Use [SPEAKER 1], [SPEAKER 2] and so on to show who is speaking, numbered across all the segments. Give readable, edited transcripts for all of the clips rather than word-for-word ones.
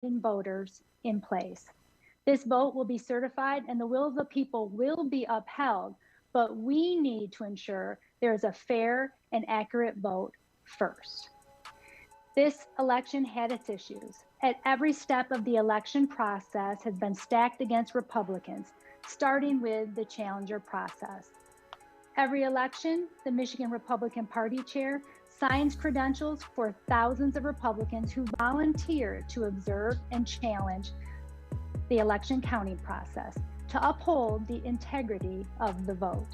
[SPEAKER 1] voters in place. This vote will be certified and the will of the people will be upheld, but we need to ensure there is a fair and accurate vote first. This election had its issues. At every step of the election process has been stacked against Republicans, starting with the challenger process. Every election, the Michigan Republican Party chair signs credentials for thousands of Republicans who volunteer to observe and challenge the election counting process to uphold the integrity of the vote.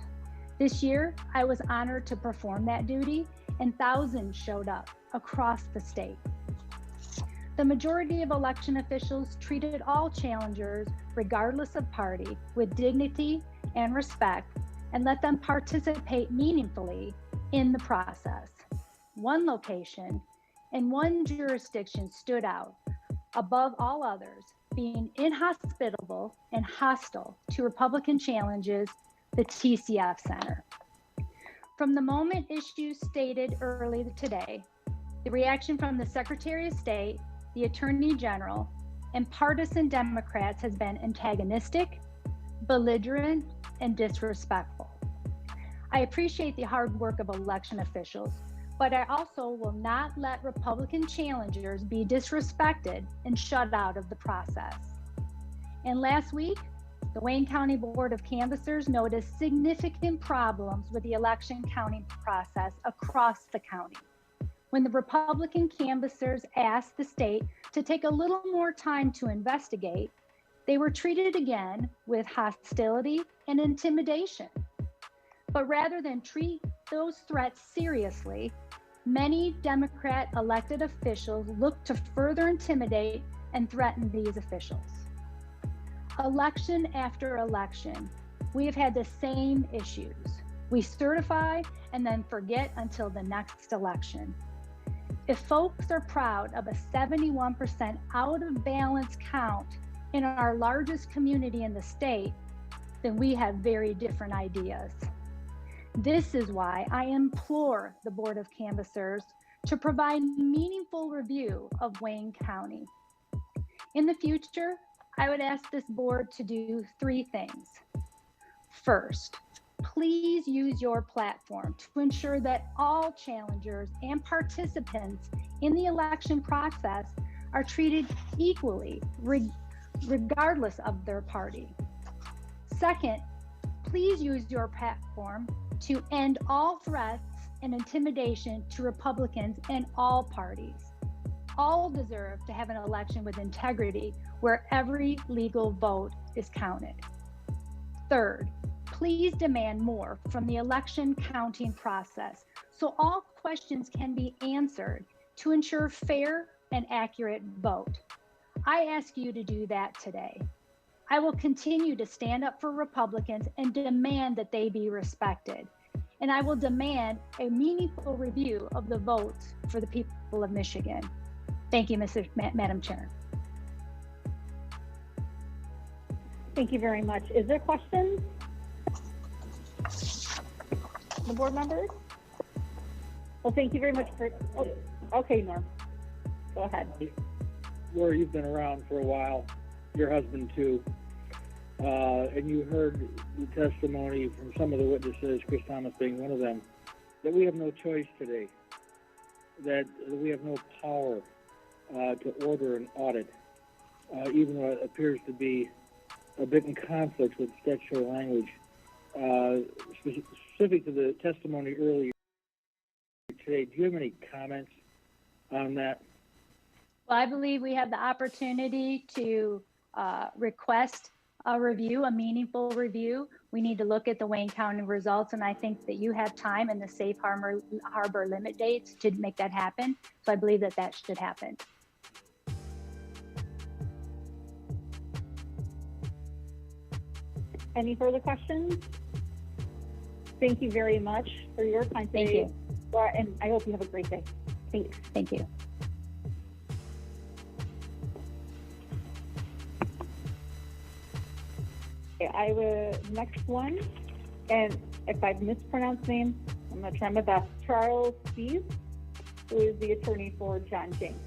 [SPEAKER 1] This year, I was honored to perform that duty, and thousands showed up across the state. The majority of election officials treated all challengers, regardless of party, with dignity and respect, and let them participate meaningfully in the process. One location and one jurisdiction stood out above all others, being inhospitable and hostile to Republican challenges, the TCF Center. From the moment issues stated early today, the reaction from the Secretary of State, the Attorney General, and partisan Democrats has been antagonistic, belligerent, and disrespectful. I appreciate the hard work of election officials, but I also will not let Republican challengers be disrespected and shut out of the process. And last week, the Wayne County Board of Canvassers noticed significant problems with the election counting process across the county. When the Republican canvassers asked the state to take a little more time to investigate, they were treated again with hostility and intimidation. But rather than treat those threats seriously, many Democrat elected officials looked to further intimidate and threaten these officials. Election after election, we have had the same issues. We certify and then forget until the next election. If folks are proud of a 71% out of balance count in our largest community in the state, then we have very different ideas. This is why I implore the Board of Canvassers to provide meaningful review of Wayne County. In the future, I would ask this board to do three things. First, please use your platform to ensure that all challengers and participants in the election process are treated equally, regardless of their party. Second, please use your platform to end all threats and intimidation to Republicans and all parties. All deserve to have an election with integrity where every legal vote is counted. Third, please demand more from the election counting process so all questions can be answered to ensure fair and accurate vote. I ask you to do that today. I will continue to stand up for Republicans and demand that they be respected. And I will demand a meaningful review of the votes for the people of Michigan. Thank you, Madam Chair.
[SPEAKER 2] Thank you very much. Is there questions? The board members? Well, thank you very much for, oh, okay, Norm, go ahead.
[SPEAKER 3] Lori, you've been around for a while, your husband too, and you heard the testimony from some of the witnesses, Chris Thomas being one of them, that we have no choice today, that we have no power to order an audit, even though it appears to be a bit in conflict with statutory language. Specific to the testimony earlier today, do you have any comments on that?
[SPEAKER 1] Well, I believe we have the opportunity to request a review, a meaningful review. We need to look at the Wayne County results, and I think that you have time in the safe harbor limit dates to make that happen. So I believe that that should happen.
[SPEAKER 2] Any further questions? Thank you very much for your time today.
[SPEAKER 1] Thank you.
[SPEAKER 2] And I hope you have a great day. Thanks.
[SPEAKER 1] Thank you.
[SPEAKER 2] Okay, I will, next one, and if I've mispronounced names, I'm gonna try my best. Charles Steve, who is the attorney for John James.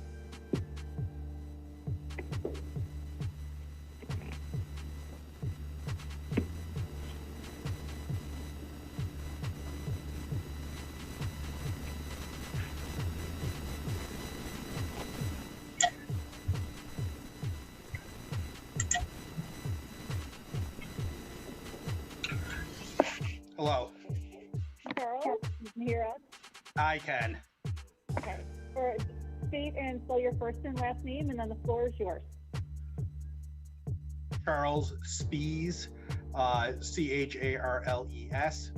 [SPEAKER 4] Hello.
[SPEAKER 2] Charles, you can hear us?
[SPEAKER 4] I can.
[SPEAKER 2] Okay. Or state and spell your first and last name, and then the floor is yours.
[SPEAKER 4] Charles Spies, Charles Spies.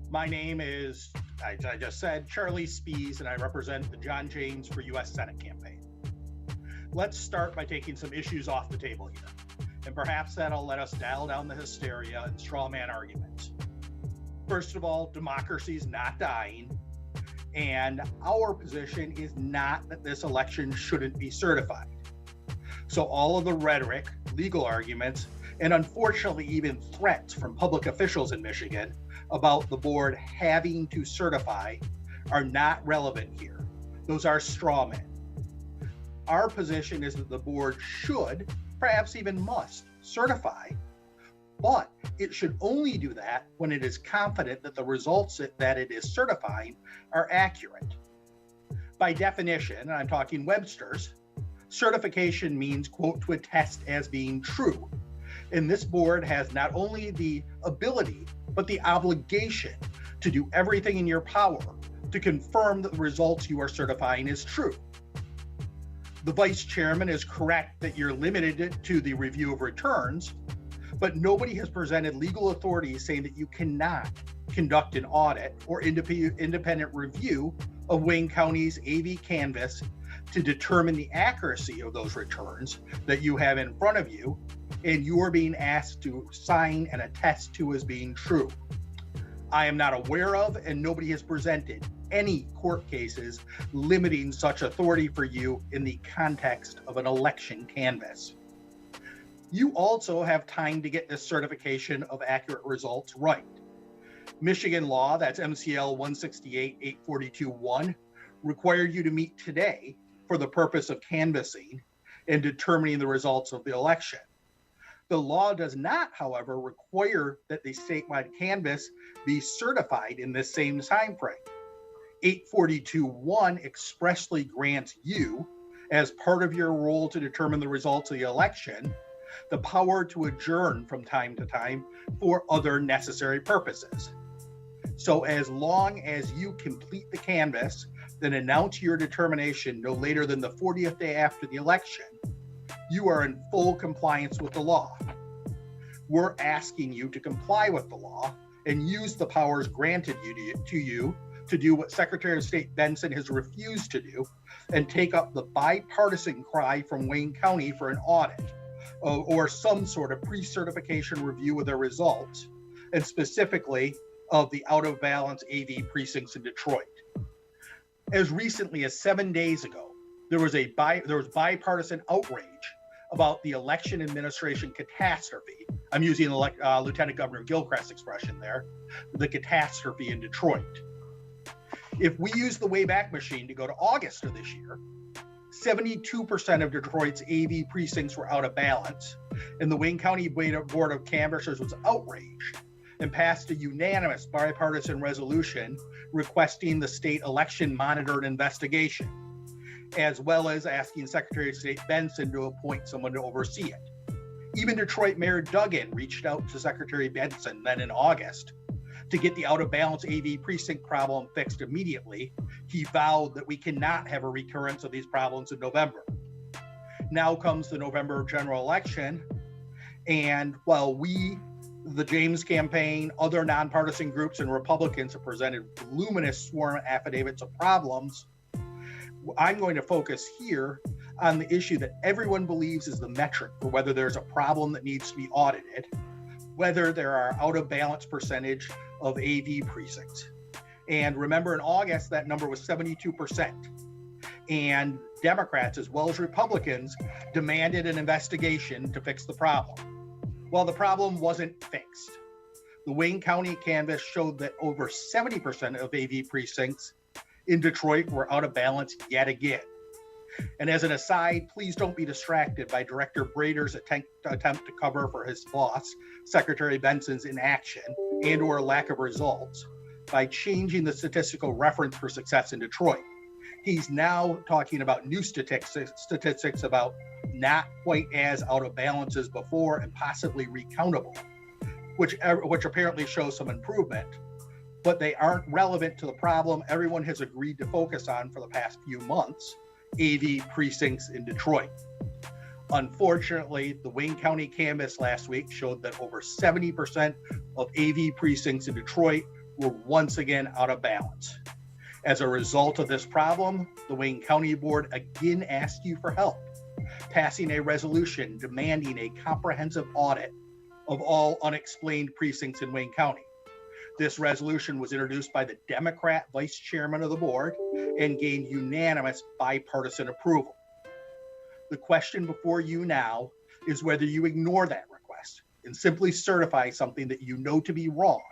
[SPEAKER 4] My name is, as I just said, Charlie Spies, and I represent the John James for U.S. Senate campaign. Let's start by taking some issues off the table here, and perhaps that'll let us dial down the hysteria and straw man arguments. First of all, democracy is not dying, and our position is not that this election shouldn't be certified. So all of the rhetoric, legal arguments, and unfortunately even threats from public officials in Michigan about the board having to certify are not relevant here. Those are straw men. Our position is that the board should, perhaps even must, certify, but it should only do that when it is confident that the results that it is certifying are accurate. By definition, and I'm talking Webster's, certification means, quote, to attest as being true. And this board has not only the ability, but the obligation to do everything in your power to confirm that the results you are certifying is true. The vice chairman is correct that you're limited to the review of returns, but nobody has presented legal authority saying that you cannot conduct an audit or independent review of Wayne County's AV canvass to determine the accuracy of those returns that you have in front of you, and you are being asked to sign and attest to as being true. I am not aware of, and nobody has presented any court cases limiting such authority for you in the context of an election canvass. You also have time to get this certification of accurate results right. Michigan law, that's MCL 168-842-1, required you to meet today for the purpose of canvassing and determining the results of the election. The law does not, however, require that the statewide canvass be certified in this same time frame. 842.1 expressly grants you, as part of your role to determine the results of the election, the power to adjourn from time to time for other necessary purposes. So as long as you complete the canvass, then announce your determination no later than the 40th day after the election, you are in full compliance with the law. We're asking you to comply with the law and use the powers granted to you to do what Secretary of State Benson has refused to do and take up the bipartisan cry from Wayne County for an audit or some sort of pre-certification review of their results, and specifically of the out-of-balance AV precincts in Detroit. As recently as 7 days ago, there was bipartisan outrage about the election administration catastrophe. I'm using Lieutenant Governor Gilchrist's expression there, the catastrophe in Detroit. If we use the Wayback Machine to go to August of this year, 72% of Detroit's AV precincts were out of balance, and the Wayne County Board of Canvassers was outraged and passed a unanimous bipartisan resolution requesting the state election monitor an investigation, as well as asking Secretary of State Benson to appoint someone to oversee it. Even Detroit Mayor Duggan reached out to Secretary Benson then in August to get the out-of-balance AV precinct problem fixed immediately. He vowed that we cannot have a recurrence of these problems in November. Now comes the November general election, and while we, the James campaign, other nonpartisan groups, and Republicans have presented voluminous sworn affidavits of problems, I'm going to focus here on the issue that everyone believes is the metric for whether there's a problem that needs to be audited, whether there are out-of-balance percentage of AV precincts. And remember, in August, that number was 72%. And Democrats, as well as Republicans, demanded an investigation to fix the problem. Well, the problem wasn't fixed. The Wayne County canvass showed that over 70% of AV precincts in Detroit were out of balance yet again. And as an aside, please don't be distracted by Director Brader's attempt to cover for his boss, Secretary Benson's inaction and or lack of results by changing the statistical reference for success in Detroit. He's now talking about new statistics about not quite as out of balance as before and possibly recountable, which apparently shows some improvement, but they aren't relevant to the problem everyone has agreed to focus on for the past few months, AV precincts in Detroit. Unfortunately, the Wayne County canvass last week showed that over 70% of AV precincts in Detroit were once again out of balance. As a result of this problem, the Wayne County Board again asked you for help, passing a resolution demanding a comprehensive audit of all unexplained precincts in Wayne County. This resolution was introduced by the Democrat vice chairman of the board and gained unanimous bipartisan approval. The question before you now is whether you ignore that request and simply certify something that you know to be wrong,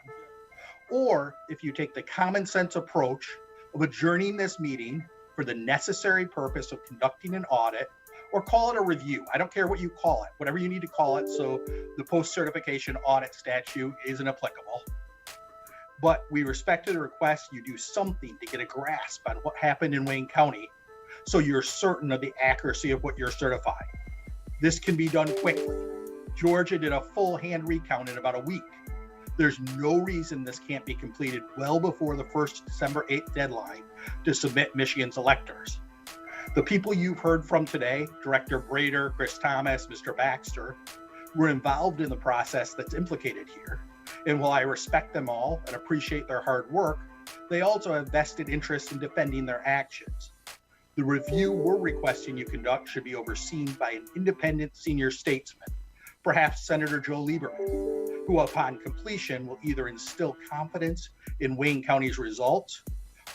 [SPEAKER 4] or if you take the common sense approach of adjourning this meeting for the necessary purpose of conducting an audit, or call it a review. I don't care what you call it, whatever you need to call it, so the post-certification audit statute isn't applicable. But we respect the request you do something to get a grasp on what happened in Wayne County so you're certain of the accuracy of what you're certifying. This can be done quickly. Georgia did a full hand recount in about a week. There's no reason this can't be completed well before the first December 8th deadline to submit Michigan's electors. The people you've heard from today, Director Brader, Chris Thomas, Mr. Baxter, were involved in the process that's implicated here. And while I respect them all and appreciate their hard work, they also have vested interest in defending their actions. The review we're requesting you conduct should be overseen by an independent senior statesman, perhaps Senator Joe Lieberman, who upon completion will either instill confidence in Wayne County's results,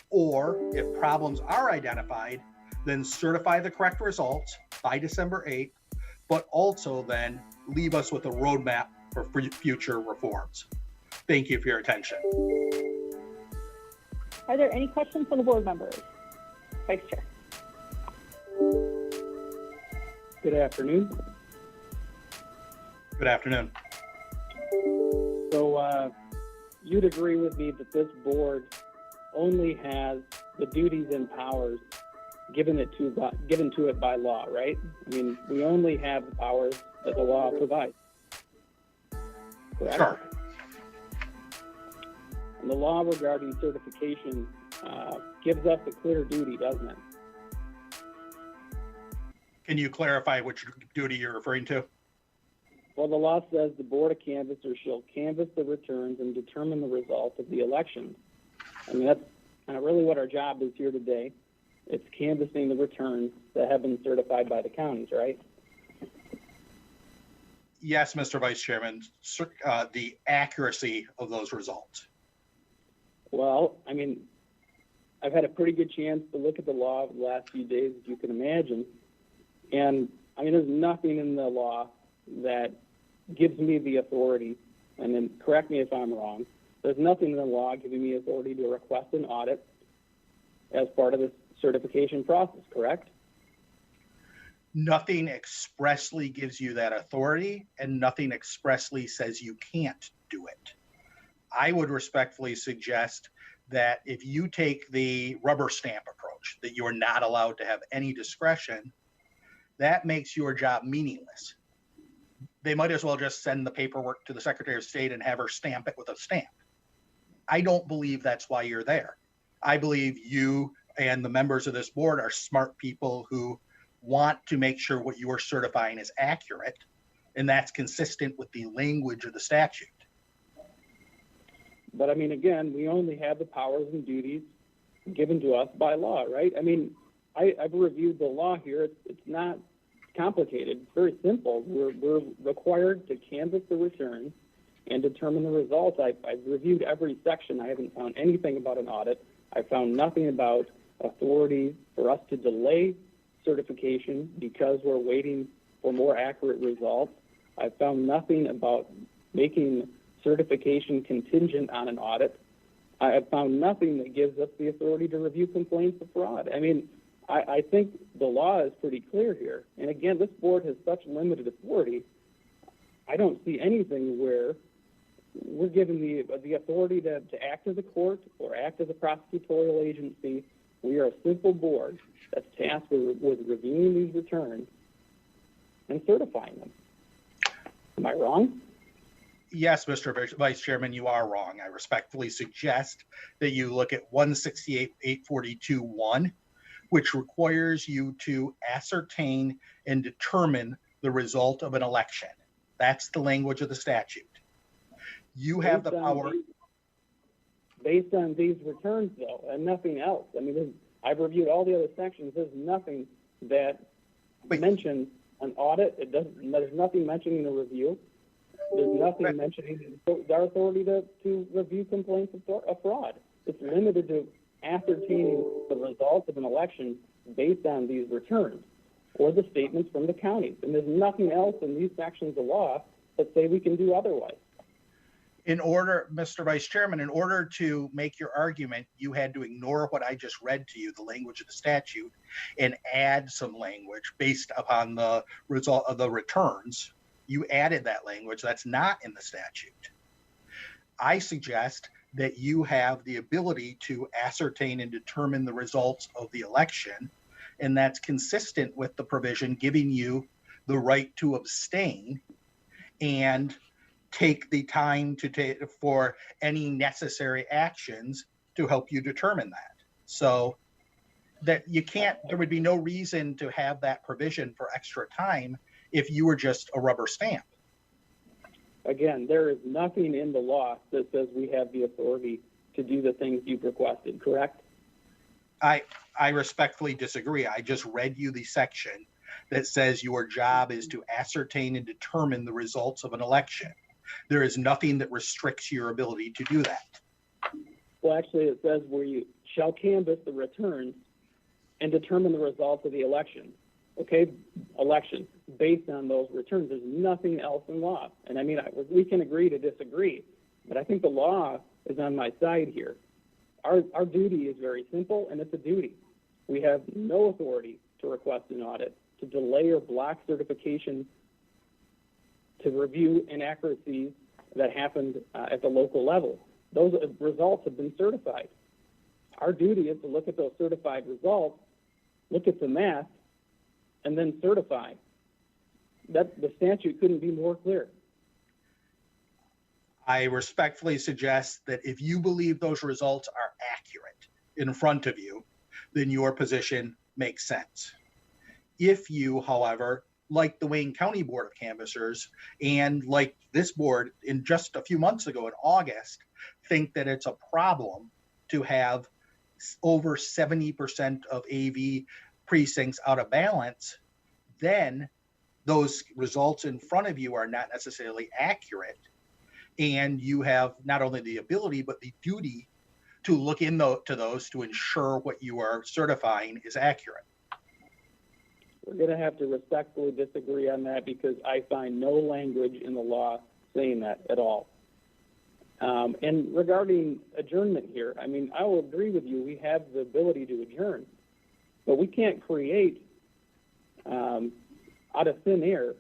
[SPEAKER 4] or if problems are identified, then certify the correct results by December 8th, but also then leave us with a roadmap for future reforms. Thank you for your attention.
[SPEAKER 2] Are there any questions from the board members? Vice Chair.
[SPEAKER 5] Good afternoon.
[SPEAKER 4] Good afternoon.
[SPEAKER 5] So you'd agree with me that this board only has the duties and powers given to it by law, right? I mean, we only have the powers that the law provides. Correct?
[SPEAKER 4] Sure.
[SPEAKER 5] And the law regarding certification gives us a clear duty, doesn't it?
[SPEAKER 4] Can you clarify which duty you're referring to?
[SPEAKER 5] Well, the law says the Board of Canvassers shall canvass the returns and determine the result of the elections. I mean, that's kind of really what our job is here today. It's canvassing the returns that have been certified by the counties, right?
[SPEAKER 4] Yes, Mr. Vice Chairman, the accuracy of those results.
[SPEAKER 5] Well, I mean, I've had a pretty good chance to look at the law over the last few days, as you can imagine. And I mean, there's nothing in the law that gives me the authority, and then correct me if I'm wrong, there's nothing in the law giving me authority to request an audit as part of this certification process, correct?
[SPEAKER 4] Nothing expressly gives you that authority, and nothing expressly says you can't do it. I would respectfully suggest that if you take the rubber stamp approach, that you are not allowed to have any discretion, that makes your job meaningless. They might as well just send the paperwork to the Secretary of State and have her stamp it with a stamp. I don't believe that's why you're there. I believe you and the members of this board are smart people who want to make sure what you are certifying is accurate, and that's consistent with the language of the statute.
[SPEAKER 5] But I mean, again, we only have the powers and duties given to us by law, right? I mean, I've reviewed the law here. It's not complicated. It's very simple. We're required to canvass the returns and determine the results. I've reviewed every section. I haven't found anything about an audit. I found nothing about authority for us to delay certification because we're waiting for more accurate results. I found nothing about making certification contingent on an audit. I have found nothing that gives us the authority to review complaints of fraud. I mean, I think the law is pretty clear here. And again, this board has such limited authority. I don't see anything where we're given the authority to act as a court or act as a prosecutorial agency. We are a simple board that's tasked with reviewing these returns and certifying them. Am I wrong?
[SPEAKER 4] Yes, Mr. Vice Chairman, you are wrong. I respectfully suggest that you look at 168-842-1, which requires you to ascertain and determine the result of an election. That's the language of the statute. You have the power.
[SPEAKER 5] Based on these returns, though, and nothing else. I mean, I've reviewed all the other sections. There's nothing that mentions an audit. There's nothing mentioning a review. There's nothing mentioning our authority to review complaints of fraud. It's limited to ascertaining the results of an election based on these returns or the statements from the counties. And there's nothing else in these sections of law that say we can do otherwise.
[SPEAKER 4] In order, Mr. Vice Chairman, in order to make your argument, you had to ignore what I just read to you, the language of the statute, and add some language based upon the result of the returns. You added that language that's not in the statute. I suggest that you have the ability to ascertain and determine the results of the election, and that's consistent with the provision giving you the right to abstain and take the time to take for any necessary actions to help you determine that. So that you can't, there would be no reason to have that provision for extra time if you were just a rubber stamp.
[SPEAKER 5] Again, there is nothing in the law that says we have the authority to do the things you've requested, correct?
[SPEAKER 4] I respectfully disagree. I just read you the section that says your job is to ascertain and determine the results of an election. There is nothing that restricts your ability to do that.
[SPEAKER 5] Well, actually, it says where you shall canvass the returns and determine the results of the election. Okay, election based on those returns. There's nothing else in law. And I mean, we can agree to disagree, but I think the law is on my side here. Our duty is very simple, and it's a duty. We have no authority to request an audit, to delay or block certification, to review inaccuracies that happened at the local level. Those results have been certified. Our duty is to look at those certified results, look at the math, and then certify. That the statute couldn't be more clear.
[SPEAKER 4] I respectfully suggest that if you believe those results are accurate in front of you, then your position makes sense. If you, however, like the Wayne County Board of Canvassers and like this board in just a few months ago in August, think that it's a problem to have over 70% of AV precincts out of balance, then those results in front of you are not necessarily accurate. And you have not only the ability, but the duty to look into those to ensure what you are certifying is accurate.
[SPEAKER 5] We're going to have to respectfully disagree on that because I find no language in the law saying that at all. And regarding adjournment here, I mean, I will agree with you. We have the ability to adjourn, but we can't create out of thin air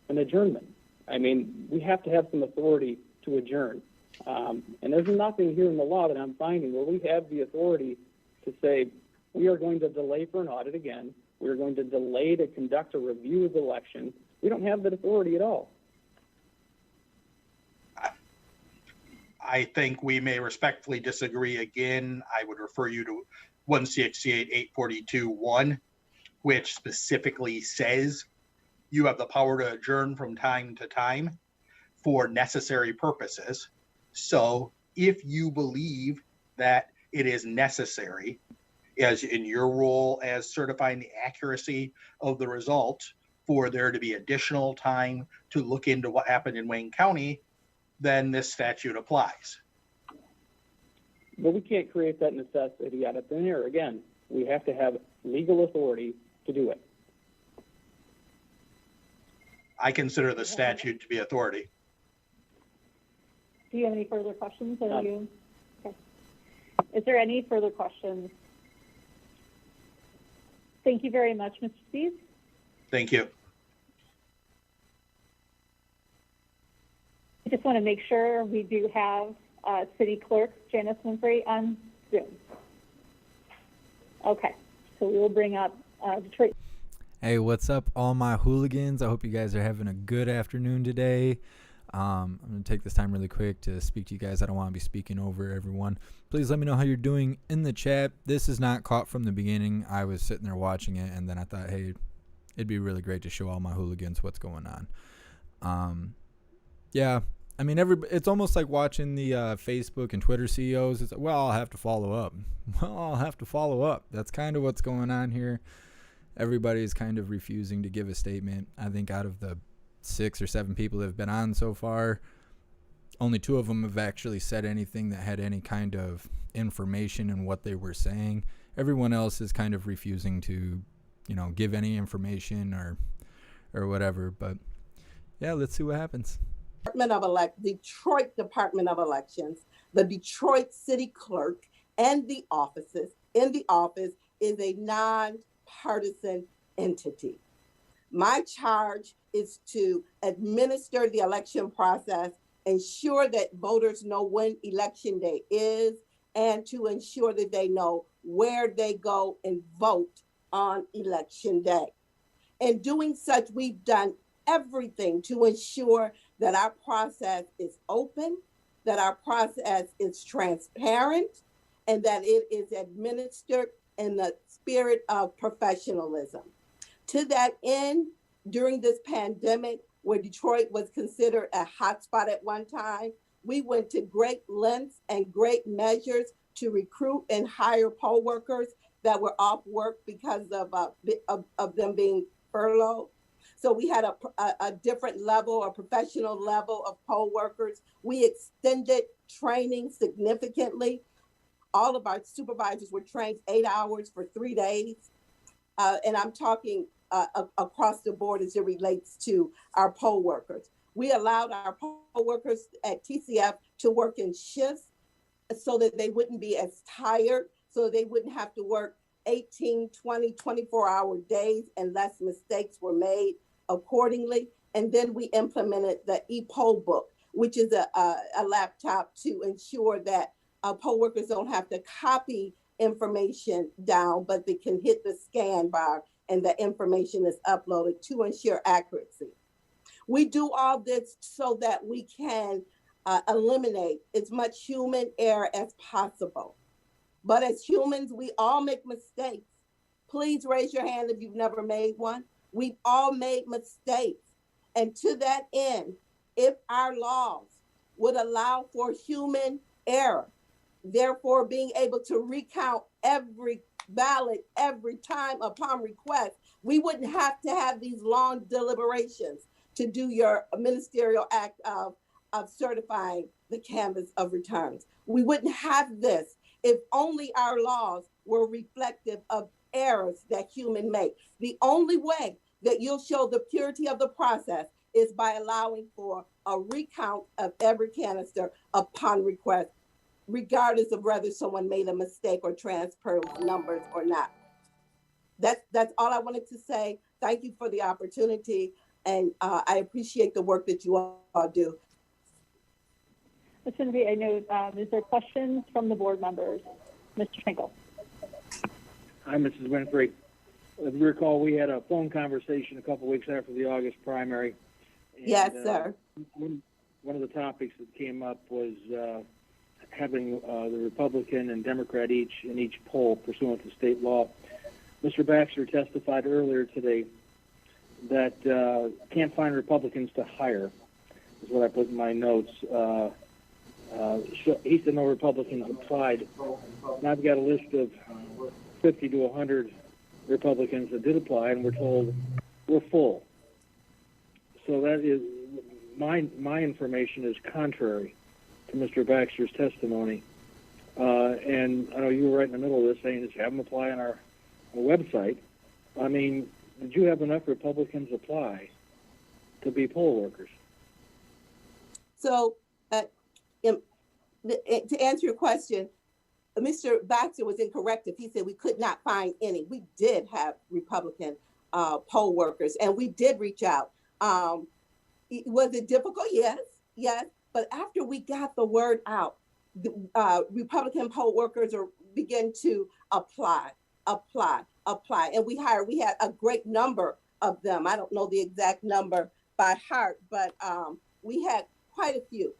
[SPEAKER 5] an adjournment. I mean, we have to have some authority to adjourn. And there's nothing here in the law that I'm finding where we have the authority to say we are going to delay for an audit again. We're going to delay to conduct a review of the election. We don't have that authority at all.
[SPEAKER 4] I think we may respectfully disagree again. I would refer you to 168-842-1, which specifically says you have the power to adjourn from time to time for necessary purposes. So if you believe that it is necessary, as in your role as certifying the accuracy of the results, for there to be additional time to look into what happened in Wayne County, then this statute applies.
[SPEAKER 5] But we can't create that necessity out of thin air. Again, we have to have legal authority to do it.
[SPEAKER 4] I consider the statute to be authority.
[SPEAKER 2] Do you have any further questions? Okay. Is there any further questions? Thank you very much, Mr. Steves.
[SPEAKER 4] Thank you.
[SPEAKER 2] I just want to make sure we do have City Clerk Janice Winfrey on Zoom. Okay, so we will bring up Detroit.
[SPEAKER 6] Hey, what's up, all my hooligans? I hope you guys are having a good afternoon today. I'm going to take this time really quick to speak to you guys. I don't want to be speaking over everyone. Please let me know how you're doing in the chat. This is not caught from the beginning. I was sitting there watching it, and then I thought, hey, it'd be really great to show all my hooligans what's going on. Yeah, I mean, it's almost like watching the Facebook and Twitter CEOs. It's like, well, I'll have to follow up. Well, I'll have to follow up. That's kind of what's going on here. Everybody's kind of refusing to give a statement. I think out of the 6 or 7 people that have been on so far, only 2 of them have actually said anything that had any kind of information in what they were saying. Everyone else is kind of refusing to, give any information or whatever. But yeah, let's see what happens.
[SPEAKER 7] Detroit Department of Elections, the Detroit City Clerk, and the offices in the office is a non-partisan entity. My charge is to administer the election process, ensure that voters know when election day is, and to ensure that they know where they go and vote on election day. In doing such, we've done everything to ensure that our process is open, that our process is transparent, and that it is administered in the spirit of professionalism. To that end, during this pandemic, where Detroit was considered a hotspot at one time, we went to great lengths and great measures to recruit and hire poll workers that were off work because of them being furloughed. So we had a different level, a professional level of poll workers. We extended training significantly. All of our supervisors were trained 8 hours for 3 days. And I'm talking across the board as it relates to our poll workers. We allowed our poll workers at TCF to work in shifts so that they wouldn't be as tired, so they wouldn't have to work 18, 20, 24-hour days, and less mistakes were made accordingly. And then we implemented the e-poll book, which is a laptop to ensure that poll workers don't have to copy information down, but they can hit the scan bar and the information is uploaded to ensure accuracy. We do all this so that we can eliminate as much human error as possible. But as humans, we all make mistakes. Please raise your hand if you've never made one. We've all made mistakes. And to that end, if our laws would allow for human error, therefore being able to recount every ballot every time upon request, we wouldn't have to have these long deliberations to do your ministerial act of certifying the canvass of returns. We wouldn't have this if only our laws were reflective of errors that humans make. The only way that you'll show the purity of the process is by allowing for a recount of every canister upon request, regardless of whether someone made a mistake or transposed numbers or not. That's all I wanted to say. Thank you for the opportunity, and I appreciate the work that you all do.
[SPEAKER 2] Ms. Winfrey, I know, is there questions from the board members? Mr. Schenkel.
[SPEAKER 3] Hi, Mrs. Winfrey. If you recall, we had a phone conversation a couple weeks after the August primary. And,
[SPEAKER 7] yes, sir.
[SPEAKER 3] One of the topics that came up was having the Republican and Democrat in each poll pursuant to state law. Mr. Baxter testified earlier today that can't find Republicans to hire, is what I put in my notes. He said no Republicans applied. And I've got a list of 50 to 100 Republicans that did apply, and we're told we're full. So that is, my information is contrary to Mr. Baxter's testimony. And I know you were right in the middle of this saying just have them apply on our website. I mean, did you have enough Republicans apply to be poll workers?
[SPEAKER 7] So to answer your question, Mr. Baxter was incorrect if he said we could not find any. We did have Republican poll workers, and we did reach out. Was it difficult? Yes. But after we got the word out, the Republican poll workers began to apply. apply. And we had a great number of them. I don't know the exact number by heart, but we had quite a few.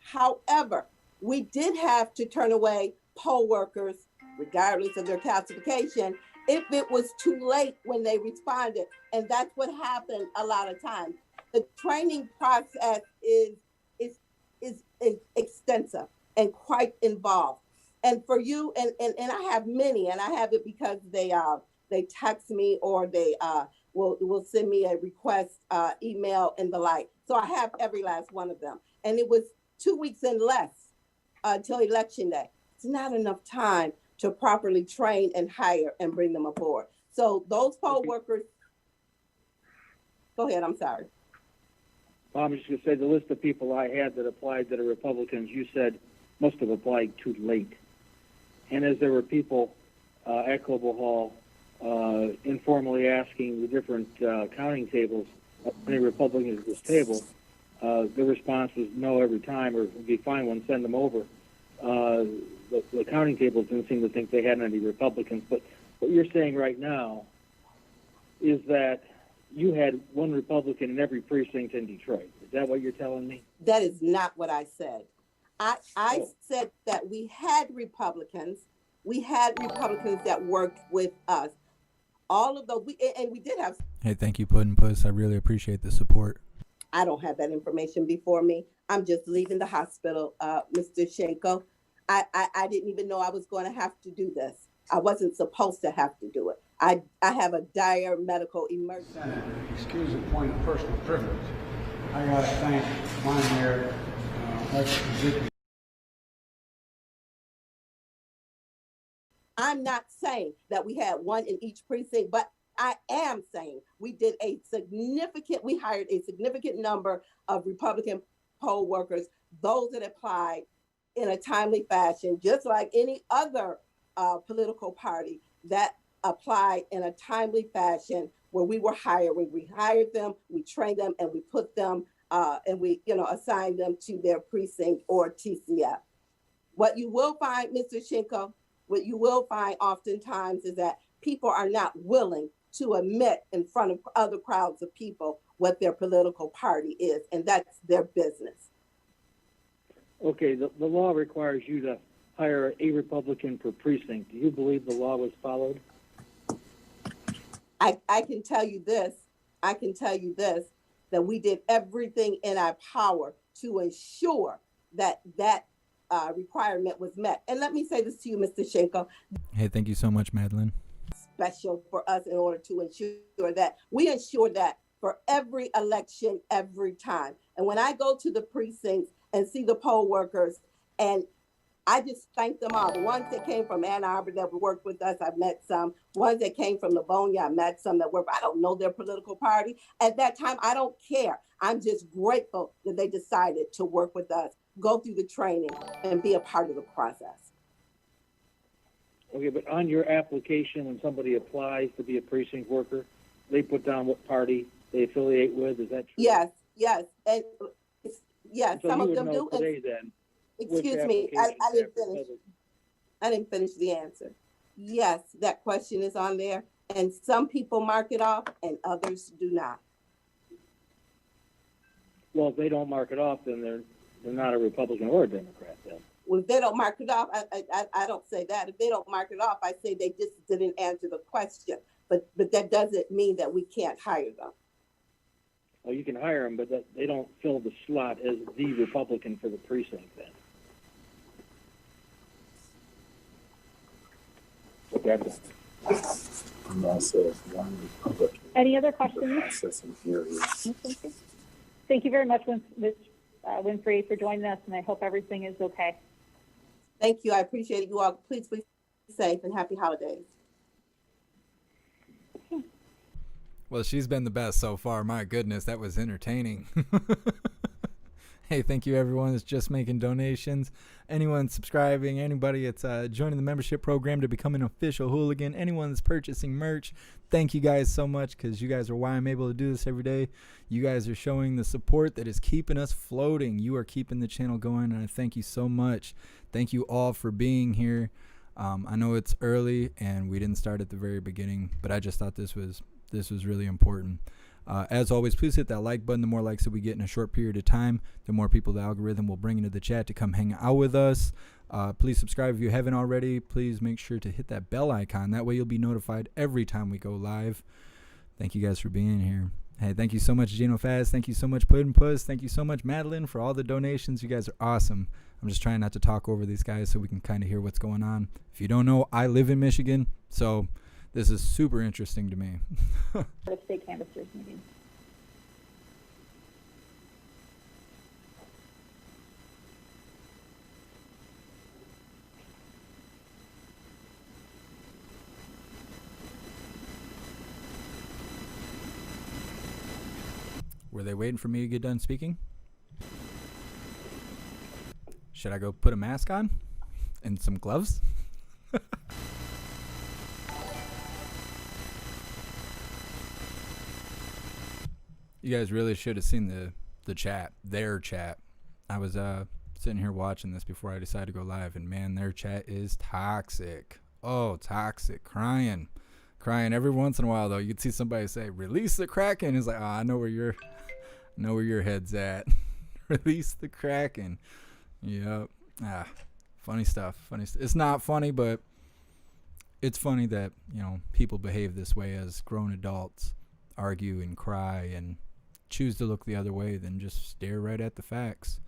[SPEAKER 7] However, we did have to turn away poll workers, regardless of their classification, if it was too late when they responded. And that's what happened a lot of times. The training process is extensive and quite involved. And for you, and I have many, and I have it because they text me or they will send me a request email and the like. So I have every last one of them. And it was 2 weeks and less until election day. It's not enough time to properly train and hire and bring them aboard. So those poll workers, go ahead, I'm sorry.
[SPEAKER 3] I'm just going to say the list of people I had that applied that are Republicans, you said must have applied too late. And as there were people at Global Hall informally asking the different counting tables, how many Republicans at this table, the response was no every time, or it'd be fine when send them over. The counting tables didn't seem to think they had any Republicans. But what you're saying right now is that you had one Republican in every precinct in Detroit. Is that what you're telling me?
[SPEAKER 7] That is not what I said. I said that we had Republicans. We had Republicans that worked with us. All of those, we did have.
[SPEAKER 6] Hey, thank you, Puddin' Puss. I really appreciate the support.
[SPEAKER 7] I don't have that information before me. I'm just leaving the hospital, Mr. Shenko. I didn't even know I was going to have to do this. I wasn't supposed to have to do it. I have a dire medical emergency.
[SPEAKER 8] Excuse the point of personal privilege. I got to thank my mayor,
[SPEAKER 7] I'm not saying that we had one in each precinct, but I am saying we hired a significant number of Republican poll workers, those that applied in a timely fashion, just like any other political party that applied in a timely fashion where we were hiring. We hired them, we trained them, and we put them and we assigned them to their precinct or TCF. What you will find, Mr. Shinko, what you will find oftentimes is that people are not willing to admit in front of other crowds of people what their political party is, and that's their business.
[SPEAKER 3] Okay, the law requires you to hire a Republican per precinct. Do you believe the law was followed?
[SPEAKER 7] I can tell you this, that we did everything in our power to ensure that requirement was met. And let me say this to you, Mr. Shenko.
[SPEAKER 6] Hey, thank you so much, Madeline.
[SPEAKER 7] Special for us in order to ensure that we ensure that for every election, every time. And when I go to the precincts and see the poll workers, and I just thank them all. The ones that came from Ann Arbor that worked with us, I've met some. Ones that came from Livonia, I met some that work. I don't know their political party. At that time, I don't care. I'm just grateful that they decided to work with us, go through the training, and be a part of the process.
[SPEAKER 3] Okay, but on your application, when somebody applies to be a precinct worker, they put down what party they affiliate with. Is that true?
[SPEAKER 7] Yes, and yes,
[SPEAKER 3] so
[SPEAKER 7] some
[SPEAKER 3] you
[SPEAKER 7] of
[SPEAKER 3] would
[SPEAKER 7] them
[SPEAKER 3] know
[SPEAKER 7] do.
[SPEAKER 3] Today, then,
[SPEAKER 7] excuse me, I didn't finish. I didn't finish the answer. Yes, that question is on there, and some people mark it off, and others do not.
[SPEAKER 3] Well, if they don't mark it off, then they're not a Republican or a Democrat. Then.
[SPEAKER 7] Well, if they don't mark it off, I don't say that. If they don't mark it off, I say they just didn't answer the question. But that doesn't mean that we can't hire them.
[SPEAKER 3] Well, you can hire them, but they don't fill the slot as the Republican for the precinct then.
[SPEAKER 2] Any other questions? Thank you very much, Ms. Winfrey, for joining us, and I hope everything is okay.
[SPEAKER 7] Thank you. I appreciate it. You all. Please be safe and happy holidays.
[SPEAKER 6] Well, she's been the best so far. My goodness, that was entertaining. Hey, thank you, everyone that's just making donations. Anyone subscribing, anybody that's joining the membership program to become an official hooligan, anyone that's purchasing merch, thank you guys so much, because you guys are why I'm able to do this every day. You guys are showing the support that is keeping us floating. You are keeping the channel going, and I thank you so much. Thank you all for being here. I know it's early and we didn't start at the very beginning, but I just thought this was really important. As always, please hit that like button. The more likes that we get in a short period of time, the more people the algorithm will bring into the chat to come hang out with us. Please subscribe if you haven't already. Please make sure to hit that bell icon. That way you'll be notified every time we go live. Thank you guys for being here. Hey, thank you so much, Gino Faz. Thank you so much, Puddin' Puss. Thank you so much, Madeline, for all the donations. You guys are awesome. I'm just trying not to talk over these guys so we can kind of hear what's going on. If you don't know, I live in Michigan, so this is super interesting to me.
[SPEAKER 2] For the state canvassers meeting.
[SPEAKER 6] Were they waiting for me to get done speaking? Should I go put a mask on and some gloves? You guys really should have seen the chat, their chat. I was sitting here watching this before I decided to go live, and man, their chat is toxic. Oh, toxic. Crying every once in a while though. You could see somebody say, "Release the Kraken." It's like, oh, I know where your head's at. Release the Kraken. Yep. Funny stuff. It's not funny, but it's funny that, people behave this way as grown adults, argue and cry and choose to look the other way than just stare right at the facts.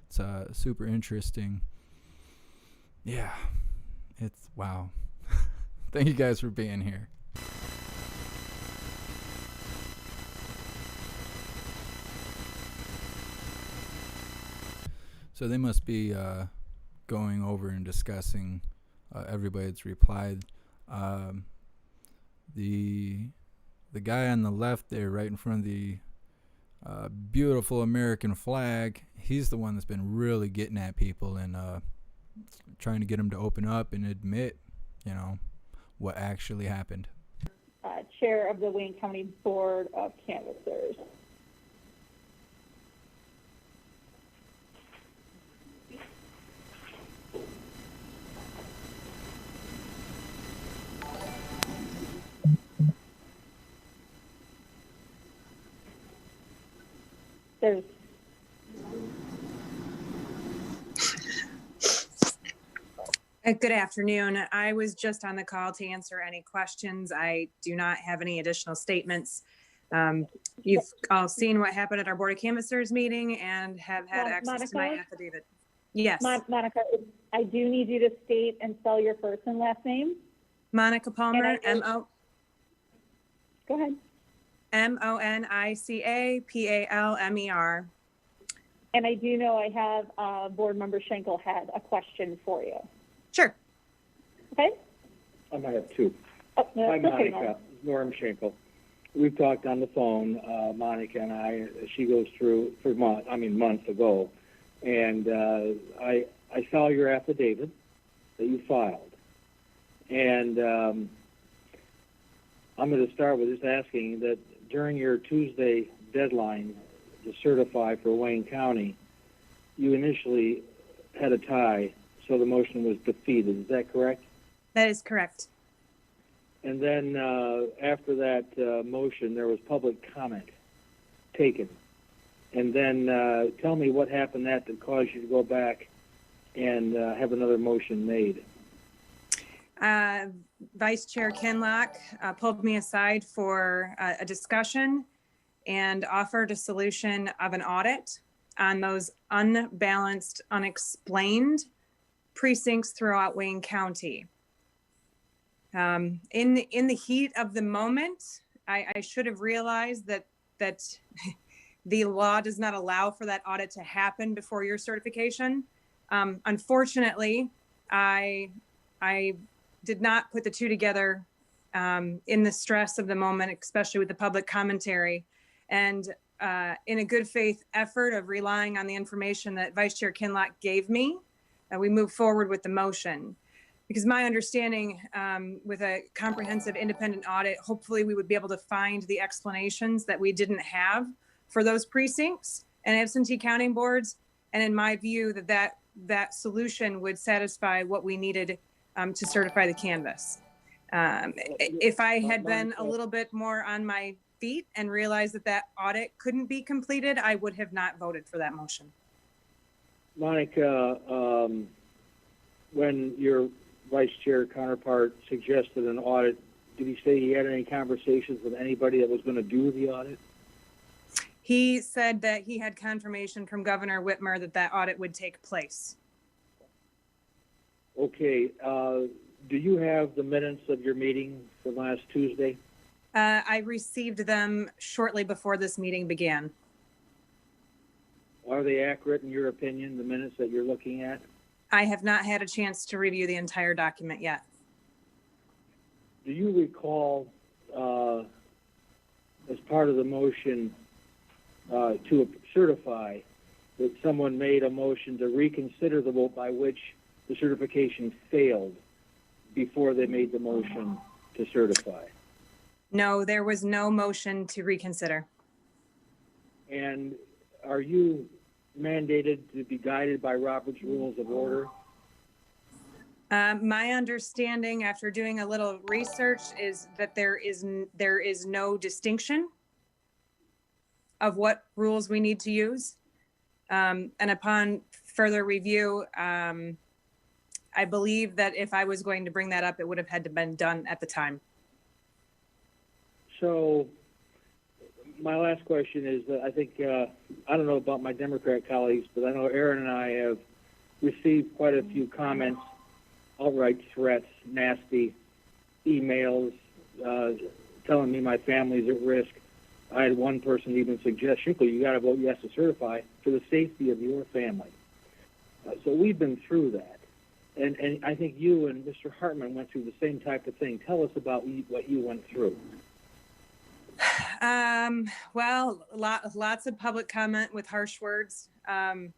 [SPEAKER 6] It's super interesting. Yeah. It's wow. Thank you guys for being here. So they must be going over and discussing everybody that's replied. The guy on the left there, right in front of the beautiful American flag, he's the one that's been really getting at people and trying to get them to open up and admit, what actually happened.
[SPEAKER 2] Chair of the Wayne County Board of Canvassers. There's
[SPEAKER 9] Good afternoon. I was just on the call to answer any questions. I do not have any additional statements. You've all seen what happened at our Board of Canvassers meeting and have had access to my affidavit. Yes.
[SPEAKER 2] Monica, I do need you to state and spell your first and last name.
[SPEAKER 9] Monica Palmer,
[SPEAKER 2] Go ahead.
[SPEAKER 9] MONICAPALMER.
[SPEAKER 2] And I do know I have Board Member Schenkel had a question for you.
[SPEAKER 9] Sure.
[SPEAKER 2] Okay.
[SPEAKER 3] I might have two.
[SPEAKER 2] Oh, no,
[SPEAKER 3] Hi,
[SPEAKER 2] okay,
[SPEAKER 3] Monica. Norm Schenkel. We've talked on the phone, Monica and I. She goes through for months ago, and I saw your affidavit that you filed, and I'm going to start with just asking that during your Tuesday deadline to certify for Wayne County, you initially had a tie, so the motion was defeated. Is that correct?
[SPEAKER 9] That is correct.
[SPEAKER 3] And then after that motion, there was public comment taken. And then tell me what happened that caused you to go back and have another motion made.
[SPEAKER 9] Vice Chair Kinlock pulled me aside for a discussion and offered a solution of an audit on those unbalanced, unexplained precincts throughout Wayne County. In the heat of the moment, I should have realized that the law does not allow for that audit to happen before your certification. Unfortunately, I did not put the two together in the stress of the moment, especially with the public commentary. And in a good faith effort of relying on the information that Vice Chair Kinlock gave me, we moved forward with the motion. Because my understanding with a comprehensive independent audit, hopefully we would be able to find the explanations that we didn't have for those precincts and absentee counting boards. And in my view, that solution would satisfy what we needed to certify the canvas. If I had been a little bit more on my feet and realized that that audit couldn't be completed, I would have not voted for that motion.
[SPEAKER 3] Monica, when your vice chair counterpart suggested an audit, did he say he had any conversations with anybody that was going to do the audit?
[SPEAKER 9] He said that he had confirmation from Governor Whitmer that that audit would take place.
[SPEAKER 3] Okay. Do you have the minutes of your meeting from last Tuesday?
[SPEAKER 9] I received them shortly before this meeting began.
[SPEAKER 3] Are they accurate in your opinion, the minutes that you're looking at?
[SPEAKER 9] I have not had a chance to review the entire document yet.
[SPEAKER 3] Do you recall, as part of the motion to certify, that someone made a motion to reconsider the vote by which the certification failed before they made the motion to certify?
[SPEAKER 9] No, there was no motion to reconsider.
[SPEAKER 3] And are you mandated to be guided by Robert's Rules of Order?
[SPEAKER 9] My understanding after doing a little research is that there is no distinction of what rules we need to use. And upon further review, I believe that if I was going to bring that up, it would have had to been done at the time.
[SPEAKER 3] So my last question is that I think, I don't know about my Democrat colleagues, but I know Aaron and I have received quite a few comments, outright threats, nasty emails, telling me my family's at risk. I had one person even suggest, Shinkle, you got to vote yes to certify for the safety of your family. So we've been through that. And I think you and Mr. Hartman went through the same type of thing. Tell us about what you went through.
[SPEAKER 9] Well, lots of public comment with harsh words. There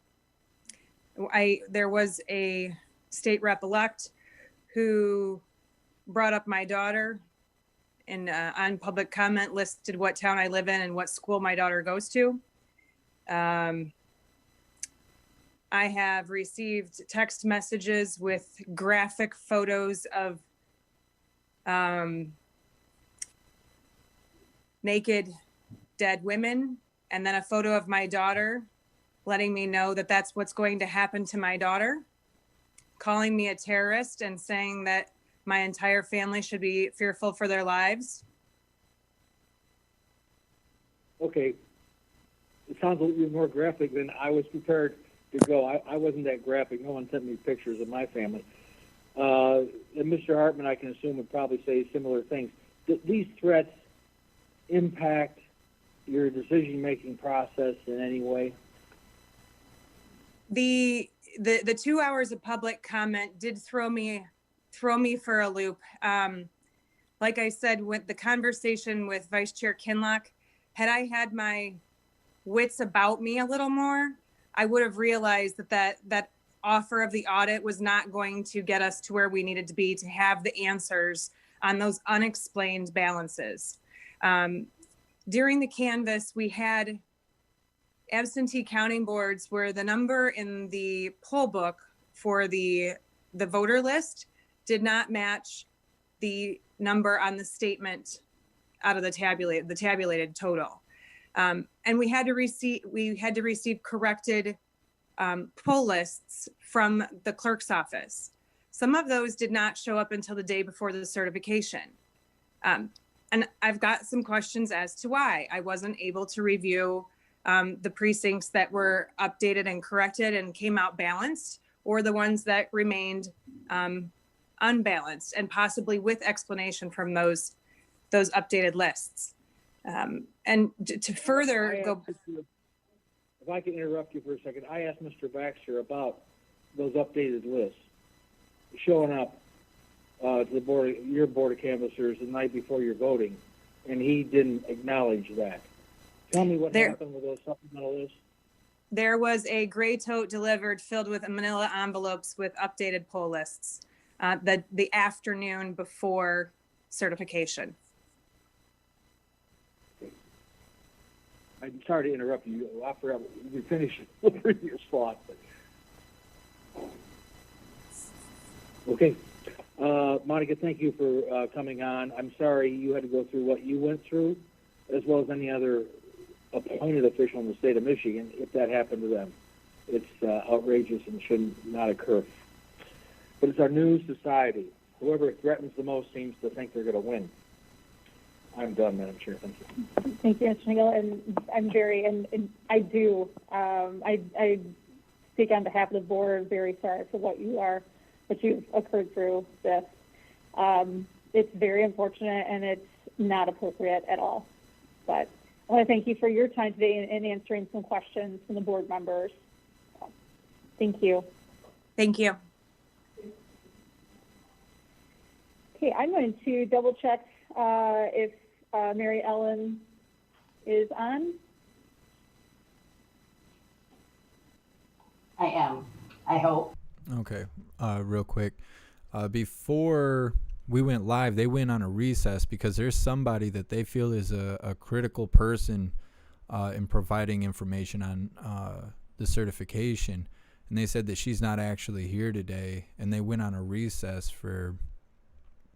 [SPEAKER 9] was a state rep-elect who brought up my daughter and on public comment listed what town I live in and what school my daughter goes to. I have received text messages with graphic photos of naked dead women, and then a photo of my daughter letting me know that that's what's going to happen to my daughter, calling me a terrorist and saying that my entire family should be fearful for their lives. Okay.
[SPEAKER 3] It sounds a little bit more graphic than I was prepared to go. I wasn't that graphic. No one sent me pictures of my family. And Mr. Hartman, I can assume, would probably say similar things. These threats impact your decision-making process in any way?
[SPEAKER 9] The 2 hours of public comment did throw me for a loop. Like I said, with the conversation with Vice Chair Kinlock, had I had my wits about me a little more, I would have realized that offer of the audit was not going to get us to where we needed to be to have the answers on those unexplained balances. During the canvass, we had absentee counting boards where the number in the poll book for the voter list did not match the number on the statement out of the tabulated total. And we had to receive corrected poll lists from the clerk's office. Some of those did not show up until the day before the certification. And I've got some questions as to why I wasn't able to review the precincts that were updated and corrected and came out balanced, or the ones that remained unbalanced, and possibly with explanation from those updated lists. And to further go.
[SPEAKER 3] If I can interrupt you for a second, I asked Mr. Baxter about those updated lists showing up to the board, your board of canvassers, the night before you're voting, and he didn't acknowledge that. Tell me what happened with those supplemental lists.
[SPEAKER 9] There was a gray tote delivered filled with manila envelopes with updated poll lists the afternoon before certification.
[SPEAKER 3] I'm sorry to interrupt you. You finish the previous thought. But... Okay. Monica, thank you for coming on. I'm sorry you had to go through what you went through, as well as any other appointed official in the state of Michigan, if that happened to them. It's outrageous and should not occur. But it's our new society. Whoever it threatens the most seems to think they're going to win. I'm done, Madam Chair. Thank you.
[SPEAKER 2] Thank you, Mr. Nagel. And I'm very, and I do, I speak on behalf of the board, very sorry for what you've occurred through this. It's very unfortunate and it's not appropriate at all. But I want to thank you for your time today and answering some questions from the board members. Thank you.
[SPEAKER 9] Thank you.
[SPEAKER 2] Okay, I'm going to double check if Mary Ellen is on.
[SPEAKER 10] I am, I hope.
[SPEAKER 6] Okay, real quick. Before we went live, they went on a recess because there's somebody that they feel is a critical person in providing information on the certification. And they said that she's not actually here today. And they went on a recess for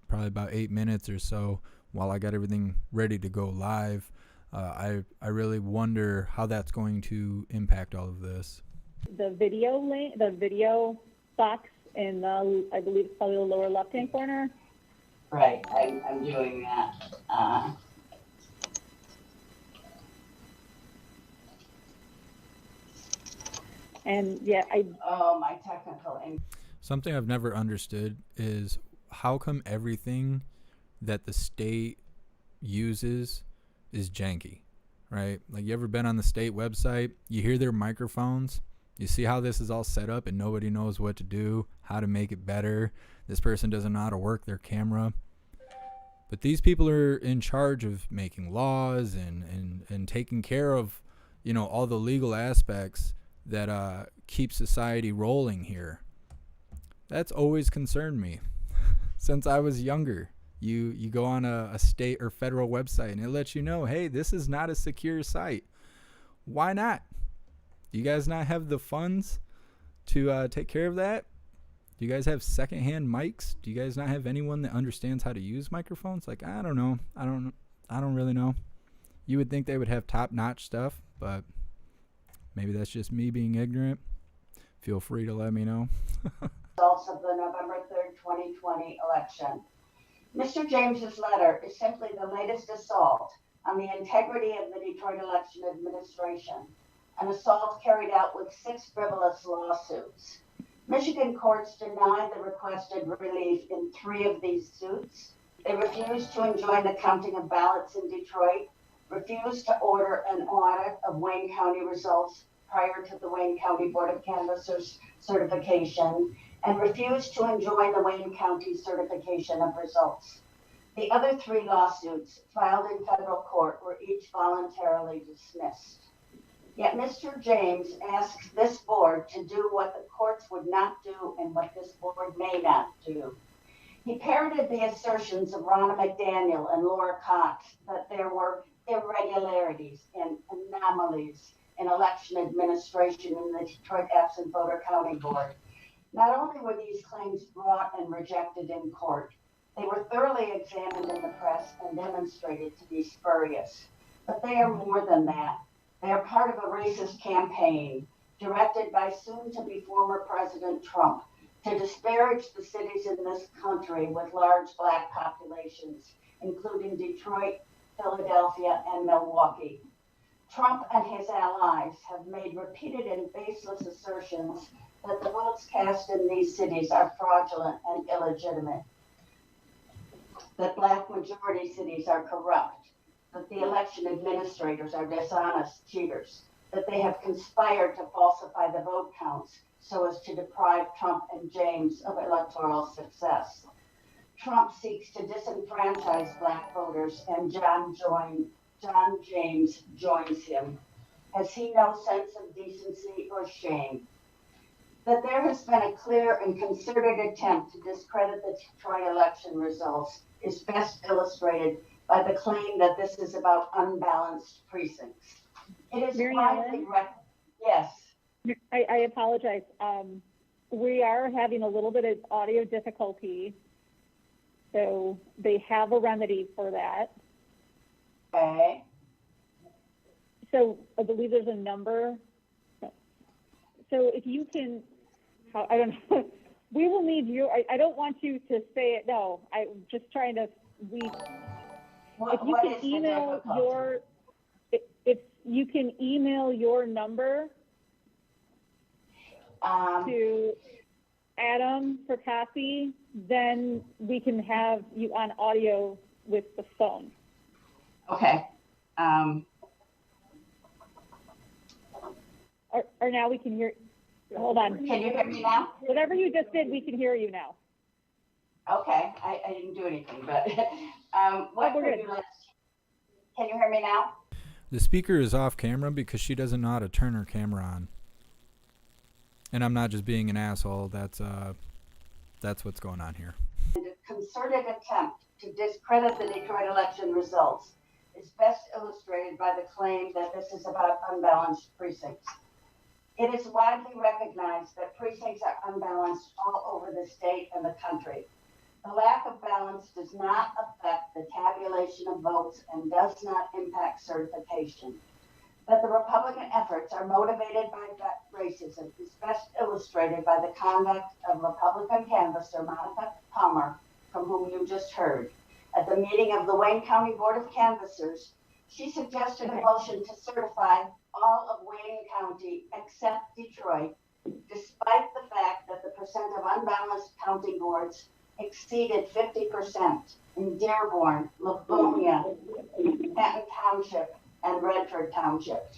[SPEAKER 6] probably about 8 minutes or so while I got everything ready to go live. I really wonder how that's going to impact all of this.
[SPEAKER 2] The video link, the video box in the, I believe it's probably the lower left-hand corner.
[SPEAKER 10] Right, I'm doing that.
[SPEAKER 2] And yeah,
[SPEAKER 10] Oh, my technical.
[SPEAKER 6] Something I've never understood is how come everything that the state uses is janky, right? Like, you ever been on the state website, you hear their microphones, you see how this is all set up and nobody knows what to do, how to make it better. This person doesn't know how to work their camera. But these people are in charge of making laws and taking care of, you know, all the legal aspects that keep society rolling here. That's always concerned me since I was younger. You go on a state or federal website and it lets you know, hey, this is not a secure site. Why not? Do you guys not have the funds to take care of that? Do you guys have secondhand mics? Do you guys not have anyone that understands how to use microphones? Like, I don't know. I don't really know. You would think they would have top-notch stuff, but maybe that's just me being ignorant. Feel free to let me know.
[SPEAKER 10] Results of the November 3rd, 2020 election. Mr. James's letter is simply the latest assault on the integrity of the Detroit election administration, an assault carried out with 6 frivolous lawsuits. Michigan courts denied the requested relief in 3 of these suits. They refused to enjoin the counting of ballots in Detroit, refused to order an audit of Wayne County results prior to the Wayne County Board of Canvassers certification, and refused to enjoin the Wayne County certification of results. The other 3 lawsuits filed in federal court were each voluntarily dismissed. Yet Mr. James asks this board to do what the courts would not do and what this board may not do. He parroted the assertions of Ronna McDaniel and Laura Cox that there were irregularities and anomalies in election administration in the Detroit Absent Voter County Board. Not only were these claims brought and rejected in court, they were thoroughly examined in the press and demonstrated to be spurious. But they are more than that. They are part of a racist campaign directed by soon-to-be former President Trump to disparage the cities in this country with large Black populations, including Detroit, Philadelphia, and Milwaukee. Trump and his allies have made repeated and baseless assertions that the votes cast in these cities are fraudulent and illegitimate, that Black majority cities are corrupt, that the election administrators are dishonest cheaters, that they have conspired to falsify the vote counts so as to deprive Trump and James of electoral success. Trump seeks to disenfranchise Black voters, and John James joins him. Has he no sense of decency or shame? That there has been a clear and concerted attempt to discredit the Detroit election results is best illustrated by the claim that this is about unbalanced precincts. It is widely yes.
[SPEAKER 2] I apologize. We are having a little bit of audio difficulty. So they have a remedy for that.
[SPEAKER 10] Okay.
[SPEAKER 2] So I believe there's a number. So if you can, I don't know, we will need you, I don't want you to say it, no, I'm just trying to, if you
[SPEAKER 10] What
[SPEAKER 2] can
[SPEAKER 10] is the
[SPEAKER 2] email
[SPEAKER 10] difficulty?
[SPEAKER 2] if you can email your number to Adam Percassi, then we can have you on audio with the phone.
[SPEAKER 10] Okay.
[SPEAKER 2] Or now we can hear, hold on.
[SPEAKER 10] Can you hear me now?
[SPEAKER 2] Whatever you just did, we can hear you now.
[SPEAKER 10] Okay, I didn't do anything, but what
[SPEAKER 2] we're
[SPEAKER 10] could
[SPEAKER 2] good.
[SPEAKER 10] you let? Can you hear me now?
[SPEAKER 6] The speaker is off camera because she doesn't know how to turn her camera on. And I'm not just being an asshole. That's what's going on here.
[SPEAKER 10] A concerted attempt to discredit the Detroit election results is best illustrated by the claim that this is about unbalanced precincts. It is widely recognized that precincts are unbalanced all over the state and the country. The lack of balance does not affect the tabulation of votes and does not impact certification. That the Republican efforts are motivated by racism is best illustrated by the conduct of Republican canvasser Monica Palmer, from whom you just heard. At the meeting of the Wayne County Board of Canvassers, she suggested a motion to certify all of Wayne County except Detroit, despite the fact that the percent of unbalanced county boards exceeded 50% in Dearborn, Livonia, Canton Township, and Redford Township.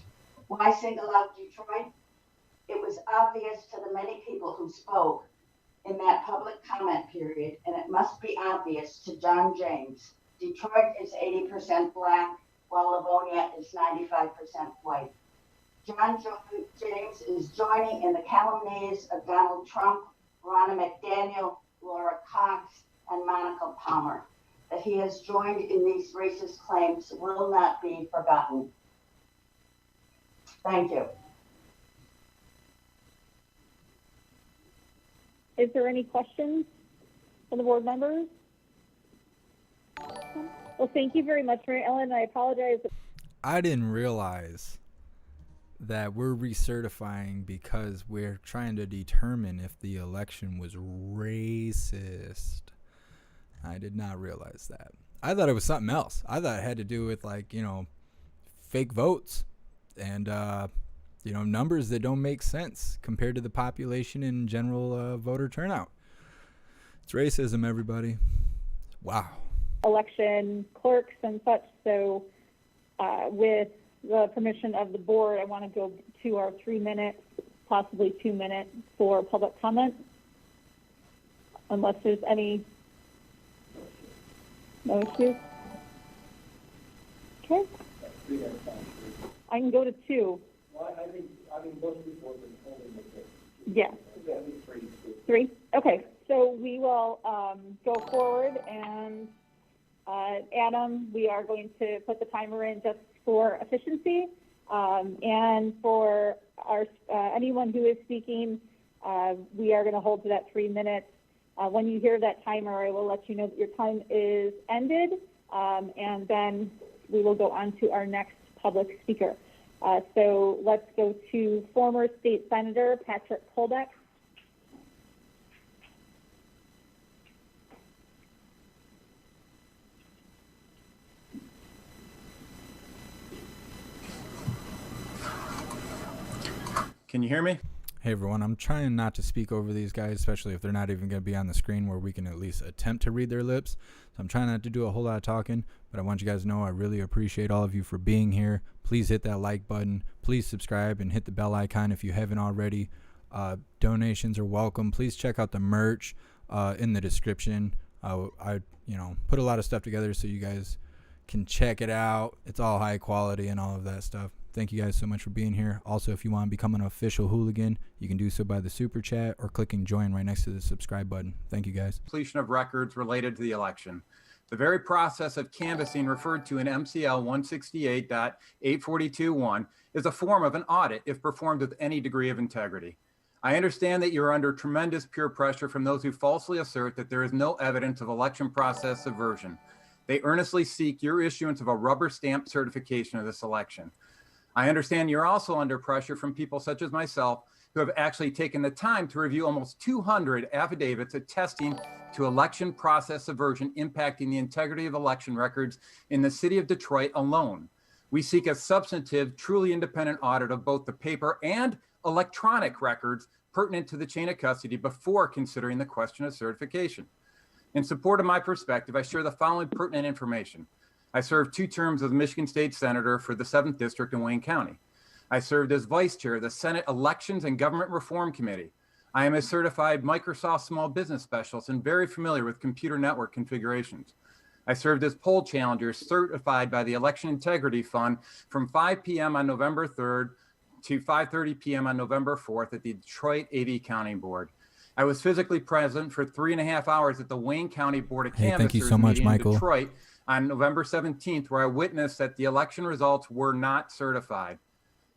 [SPEAKER 10] Why single out Detroit? It was obvious to the many people who spoke in that public comment period, and it must be obvious to John James. Detroit is 80% black, while Livonia is 95% white. John James is joining in the calumnies of Donald Trump, Ronna McDaniel, Laura Cox, and Monica Palmer. That he has joined in these racist claims will not be forgotten. Thank you.
[SPEAKER 2] Is there any questions from the board members? Well, thank you very much, Mary Ellen. I apologize.
[SPEAKER 6] I didn't realize that we're recertifying because we're trying to determine if the election was racist. I did not realize that. I thought it was something else. I thought it had to do with, like, fake votes and, numbers that don't make sense compared to the population and general voter turnout. It's racism, everybody. Wow.
[SPEAKER 2] Election clerks and such. So with the permission of the board, I want to go to our 3 minutes, possibly 2 minutes for public comment. Unless there's no issues. Okay. I can go to 2.
[SPEAKER 5] Well, I think most people have been holding the case.
[SPEAKER 2] Yeah.
[SPEAKER 5] At least 3.
[SPEAKER 2] 3? Okay. So we will go forward, and Adam, we are going to put the timer in just for efficiency, and for our anyone who is speaking, we are going to hold to that 3 minutes. When you hear that timer, I will let you know that your time is ended, and then we will go on to our next public speaker. So let's go to former state senator Patrick Kolbeck.
[SPEAKER 11] Can you hear me?
[SPEAKER 6] Hey everyone, I'm trying not to speak over these guys, especially if they're not even going to be on the screen where we can at least attempt to read their lips. So I'm trying not to do a whole lot of talking, but I want you guys to know I really appreciate all of you for being here. Please hit that like button. Please subscribe and hit the bell icon if you haven't already. Donations are welcome. Please check out the merch in the description. I put a lot of stuff together so you guys can check it out. It's all high quality and all of that stuff. Thank you guys so much for being here. Also, if you want to become an official hooligan, you can do so by the super chat or clicking join right next to the subscribe button. Thank you guys.
[SPEAKER 11] Completion of records related to the election. The very process of canvassing referred to in MCL 168.842.1 is a form of an audit if performed with any degree of integrity. I understand that you're under tremendous peer pressure from those who falsely assert that there is no evidence of election process subversion. They earnestly seek your issuance of a rubber stamp certification of this election. I understand you're also under pressure from people such as myself who have actually taken the time to review almost 200 affidavits attesting to election process subversion impacting the integrity of election records in the city of Detroit alone. We seek a substantive, truly independent audit of both the paper and electronic records pertinent to the chain of custody before considering the question of certification. In support of my perspective, I share the following pertinent information. I served 2 terms as Michigan State Senator for the 7th District in Wayne County. I served as Vice Chair of the Senate Elections and Government Reform Committee. I am a certified Microsoft Small Business Specialist and very familiar with computer network configurations. I served as poll challenger certified by the Election Integrity Fund from 5 p.m. on November 3rd to 5:30 p.m. on November 4th at the Detroit AV Counting Board. I was physically present for 3.5 hours at the Wayne County Board of Canvassers
[SPEAKER 6] thank you so much,
[SPEAKER 11] meeting
[SPEAKER 6] Michael.
[SPEAKER 11] in Detroit on November 17th, where I witnessed that the election results were not certified.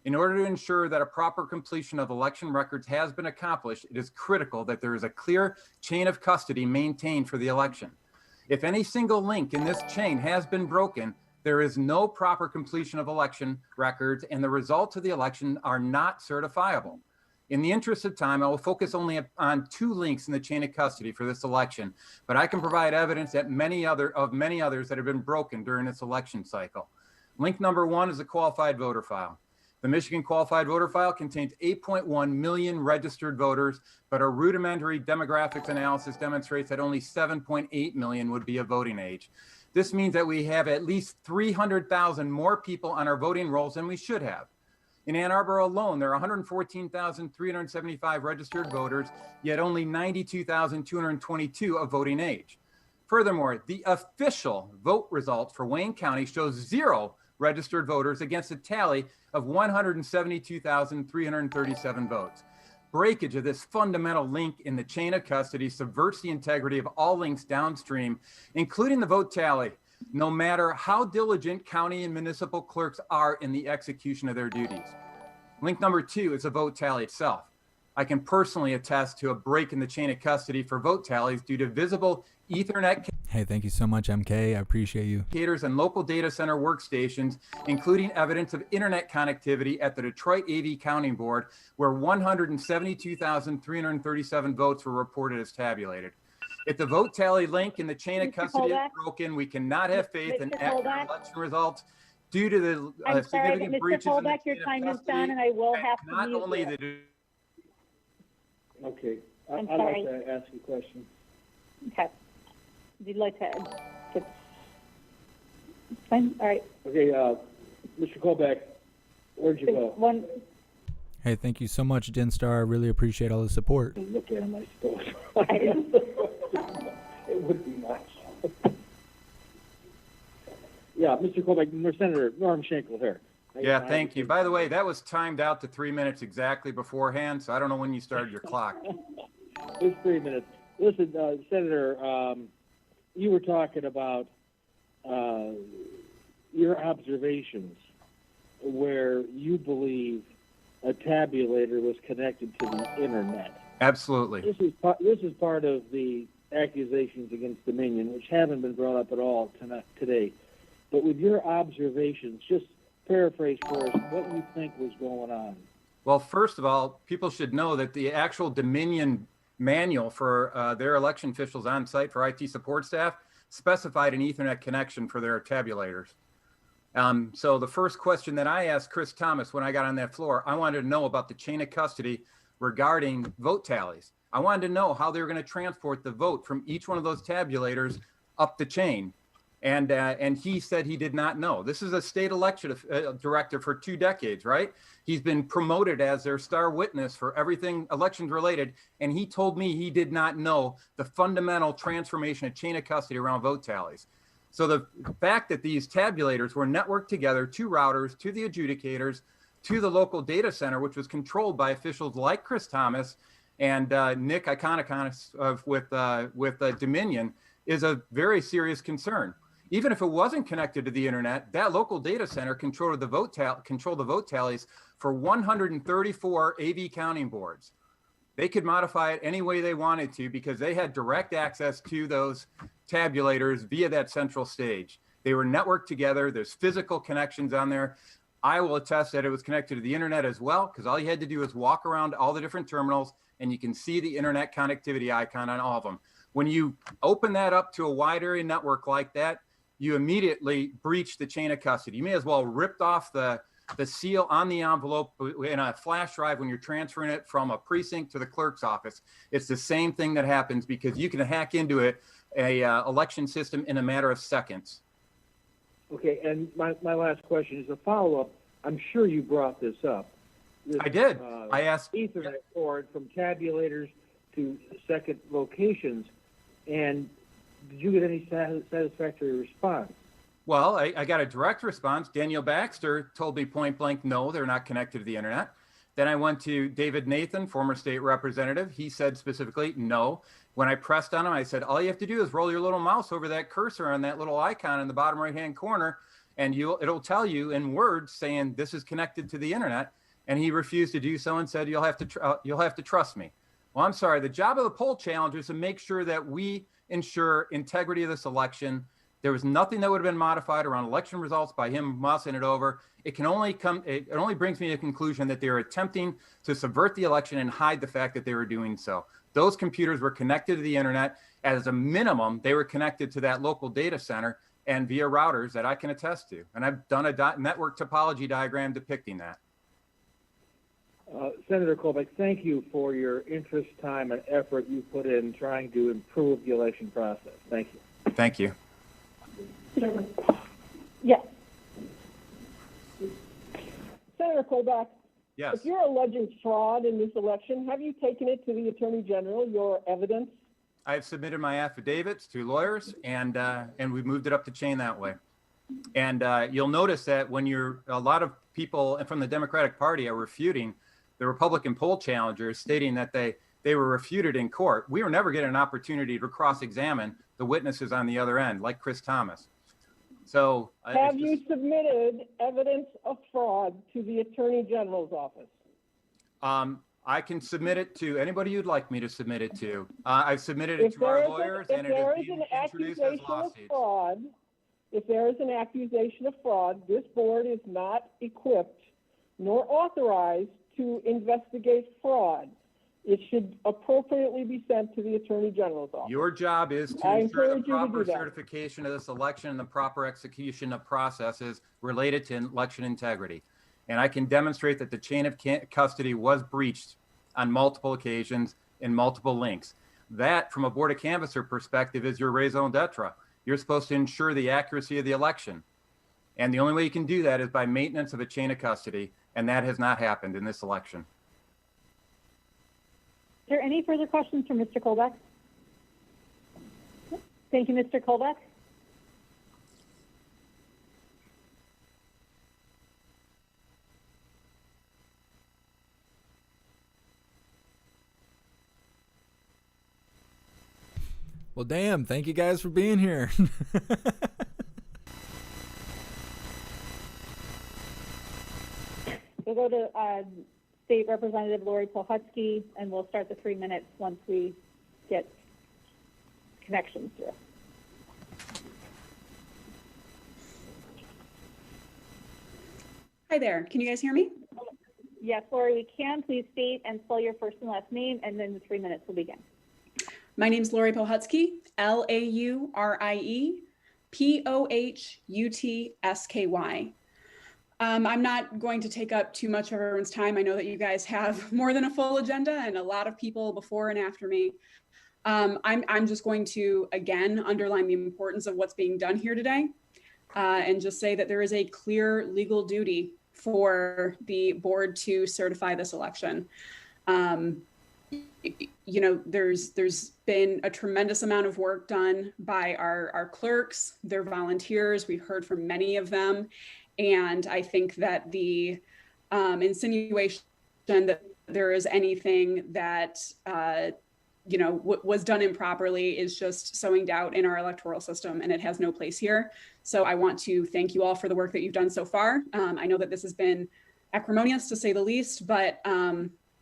[SPEAKER 11] In order to ensure that a proper completion of election records has been accomplished, it is critical that there is a clear chain of custody maintained for the election. If any single link in this chain has been broken, there is no proper completion of election records and the results of the election are not certifiable. In the interest of time, I will focus only on 2 links in the chain of custody for this election, but I can provide evidence that many others that have been broken during this election cycle. Link number 1 is the qualified voter file. The Michigan qualified voter file contains 8.1 million registered voters, but a rudimentary demographics analysis demonstrates that only 7.8 million would be of voting age. This means that we have at least 300,000 more people on our voting rolls than we should have. In Ann Arbor alone, there are 114,375 registered voters, yet only 92,222 of voting age. Furthermore, the official vote result for Wayne County shows 0 registered voters against a tally of 172,337 votes. Breakage of this fundamental link in the chain of custody subverts the integrity of all links downstream, including the vote tally, no matter how diligent county and municipal clerks are in the execution of their duties. Link number 2 is the vote tally itself. I can personally attest to a break in the chain of custody for vote tallies due to visible Ethernet.
[SPEAKER 6] Hey, thank you so much, MK. I appreciate you.
[SPEAKER 11] And local data center workstations, including evidence of internet connectivity at the Detroit AV Counting Board, where 172,337 votes were reported as tabulated. If the vote tally link in the chain of custody is broken, we cannot have faith in accurate election results due to the significant breaches in the chain
[SPEAKER 2] your
[SPEAKER 11] of
[SPEAKER 2] time is
[SPEAKER 11] custody.
[SPEAKER 2] done, and I will have to
[SPEAKER 11] Not
[SPEAKER 2] mute
[SPEAKER 11] only
[SPEAKER 2] you.
[SPEAKER 11] the
[SPEAKER 3] Okay,
[SPEAKER 2] I'm
[SPEAKER 3] I'd like
[SPEAKER 2] sorry.
[SPEAKER 3] to ask a question.
[SPEAKER 2] Okay. If you'd like to get... Fine, all right.
[SPEAKER 3] Okay, Mr. Colbeck, where'd you go?
[SPEAKER 2] One,
[SPEAKER 6] Hey, thank you so much, Dinstar. I really appreciate all the support.
[SPEAKER 3] Look at him, I suppose. It would be nice. Yeah, Mr. Colbeck, Senator Norm Schenkel here.
[SPEAKER 11] Yeah, thank you. By the way, that was timed out to 3 minutes exactly beforehand, so I don't know when you started your clock.
[SPEAKER 3] It's 3 minutes. Listen, Senator, you were talking about your observations where you believe a tabulator was connected to the internet.
[SPEAKER 11] Absolutely.
[SPEAKER 3] This is part of the accusations against Dominion, which haven't been brought up at all today. But with your observations, just paraphrase for us what you think was going on.
[SPEAKER 11] Well, first of all, people should know that the actual Dominion manual for their election officials on site for IT support staff specified an Ethernet connection for their tabulators. So the first question that I asked Chris Thomas when I got on that floor, I wanted to know about the chain of custody regarding vote tallies. I wanted to know how they were going to transport the vote from each one of those tabulators up the chain. And he said he did not know. This is a state election director for 2 decades, right? He's been promoted as their star witness for everything elections related. And he told me he did not know the fundamental transformation of chain of custody around vote tallies. So the fact that these tabulators were networked together to routers, to the adjudicators, to the local data center, which was controlled by officials like Chris Thomas and Nick Iconicon with Dominion, is a very serious concern. Even if it wasn't connected to the internet, that local data center controlled the vote tallies for 134 AV counting boards. They could modify it any way they wanted to because they had direct access to those tabulators via that central stage. They were networked together. There's physical connections on there. I will attest that it was connected to the internet as well, because all you had to do was walk around all the different terminals and you can see the internet connectivity icon on all of them. When you open that up to a wide area network like that, you immediately breach the chain of custody. You may as well ripped off the seal on the envelope in a flash drive when you're transferring it from a precinct to the clerk's office. It's the same thing that happens because you can hack into a election system in a matter of seconds.
[SPEAKER 3] Okay, and my last question is a follow-up. I'm sure you brought this up.
[SPEAKER 11] I did. I asked.
[SPEAKER 3] Ethernet cord from tabulators to second locations, and did you get any satisfactory response?
[SPEAKER 11] Well, I got a direct response. Daniel Baxter told me point blank, no, they're not connected to the internet. Then I went to David Nathan, former state representative. He said specifically, no. When I pressed on him, I said, all you have to do is roll your little mouse over that cursor on that little icon in the bottom right-hand corner, and it'll tell you in words saying this is connected to the internet. And he refused to do so and said, you'll have to trust me. Well, I'm sorry. The job of the poll challenge is to make sure that we ensure integrity of this election. There was nothing that would have been modified around election results by him mousing it over. It only brings me to the conclusion that they are attempting to subvert the election and hide the fact that they were doing so. Those computers were connected to the internet. As a minimum, they were connected to that local data center and via routers that I can attest to. And I've done a network topology diagram depicting that.
[SPEAKER 3] Senator Colbeck, thank you for your interest, time, and effort you put in trying to improve the election process. Thank you.
[SPEAKER 11] Thank you.
[SPEAKER 2] Yes. Senator Colbeck,
[SPEAKER 11] yes.
[SPEAKER 2] If you're alleging fraud in this election, have you taken it to the Attorney General, your evidence?
[SPEAKER 11] I've submitted my affidavits to lawyers, and we've moved it up the chain that way. And you'll notice that when a lot of people from the Democratic Party are refuting the Republican poll challengers, stating that they were refuted in court, we were never getting an opportunity to cross-examine the witnesses on the other end, like Chris Thomas. So
[SPEAKER 2] have you submitted evidence of fraud to the Attorney General's office?
[SPEAKER 11] I can submit it to anybody you'd like me to submit it to. I've submitted it to our lawyers, and it is being introduced as lawsuits.
[SPEAKER 2] If there is an accusation of fraud, this board is not equipped nor authorized to investigate fraud. It should appropriately be sent to the Attorney General's office.
[SPEAKER 11] Your job is to ensure the proper certification of this election and the proper execution of processes related to election integrity. And I can demonstrate that the chain of custody was breached on multiple occasions in multiple links. That, from a Board of Canvasser perspective, is your raison d'etre. You're supposed to ensure the accuracy of the election. And the only way you can do that is by maintenance of a chain of custody, and that has not happened in this election.
[SPEAKER 2] Is there any further questions for Mr. Colbeck? Thank you, Mr. Colbeck.
[SPEAKER 6] Well, damn, thank you guys for being here.
[SPEAKER 2] We'll go to State Representative Lori Polhutsky, and we'll start the 3 minutes once we get connections through.
[SPEAKER 12] Hi there. Can you guys hear me?
[SPEAKER 2] Yes, Lori, we can. Please state and spell your first and last name, and then the 3 minutes will begin.
[SPEAKER 12] My name is Lori Polhutsky, Laurie Pohutsky. I'm not going to take up too much of everyone's time. I know that you guys have more than a full agenda and a lot of people before and after me. I'm just going to, again, underline the importance of what's being done here today and just say that there is a clear legal duty for the board to certify this election. You know, there's been a tremendous amount of work done by our clerks, their volunteers. We've heard from many of them. And I think that the insinuation that there is anything that, you know, was done improperly is just sowing doubt in our electoral system, and it has no place here. So I want to thank you all for the work that you've done so far. I know that this has been acrimonious, to say the least, but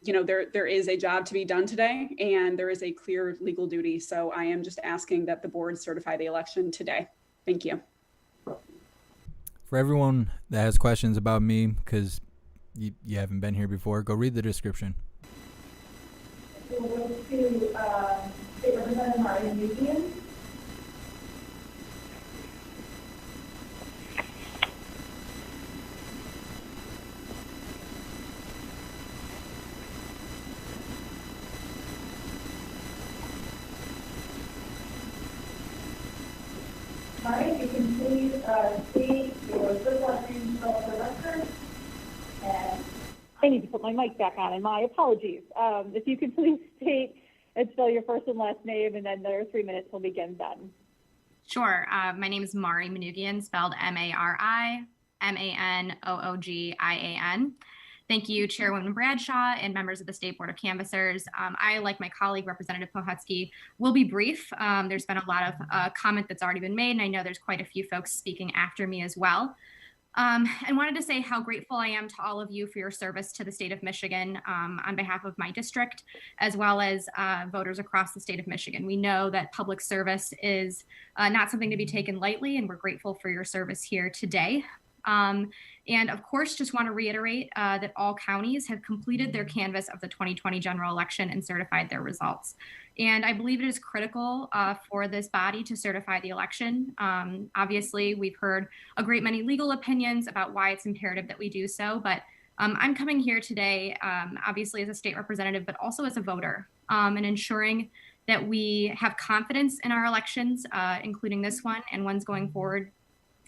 [SPEAKER 12] you know, there is a job to be done today, and there is a clear legal duty. So I am just asking that the board certify the election today. Thank you.
[SPEAKER 6] For everyone that has questions about me, because you haven't been here before, go read the description.
[SPEAKER 2] We'll go to State Representative Martin Hooligan. All right, you can please state your first last name for the record. And I need to put my mic back on, and my apologies. If you could please state and spell your first and last name, and then their 3 minutes will begin then.
[SPEAKER 13] Sure. My name is Mari Manoogian, spelled MariManoogian. Thank you, Chairwoman Bradshaw and members of the State Board of Canvassers. I, like my colleague, Representative Pohutsky, will be brief. There's been a lot of comment that's already been made, and I know there's quite a few folks speaking after me as well. And wanted to say how grateful I am to all of you for your service to the state of Michigan on behalf of my district, as well as voters across the state of Michigan. We know that public service is not something to be taken lightly, and we're grateful for your service here today. And of course, just want to reiterate that all counties have completed their canvass of the 2020 general election and certified their results. And I believe it is critical for this body to certify the election. Obviously, we've heard a great many legal opinions about why it's imperative that we do so, but I'm coming here today, obviously as a state representative, but also as a voter, and ensuring that we have confidence in our elections, including this one and ones going forward,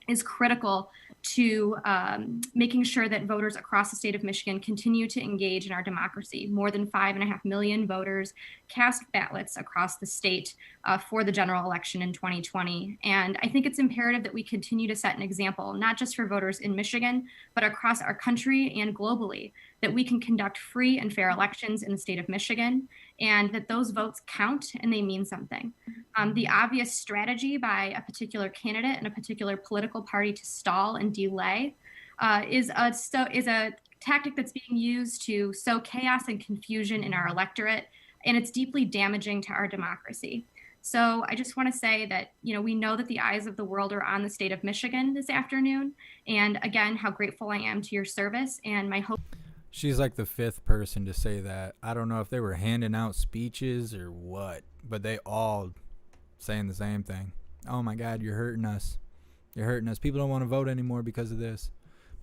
[SPEAKER 13] is critical to making sure that voters across the state of Michigan continue to engage in our democracy. More than 5.5 million voters cast ballots across the state for the general election in 2020. And I think it's imperative that we continue to set an example, not just for voters in Michigan, but across our country and globally, that we can conduct free and fair elections in the state of Michigan, and that those votes count and they mean something. The obvious strategy by a particular candidate and a particular political party to stall and delay is a tactic that's being used to sow chaos and confusion in our electorate, and it's deeply damaging to our democracy. So I just want to say that, you know, we know that the eyes of the world are on the state of Michigan this afternoon, and again, how grateful I am to your service, and my hope.
[SPEAKER 6] She's like the fifth person to say that. I don't know if they were handing out speeches or what, but they all saying the same thing. Oh my God, you're hurting us. You're hurting us. People don't want to vote anymore because of this.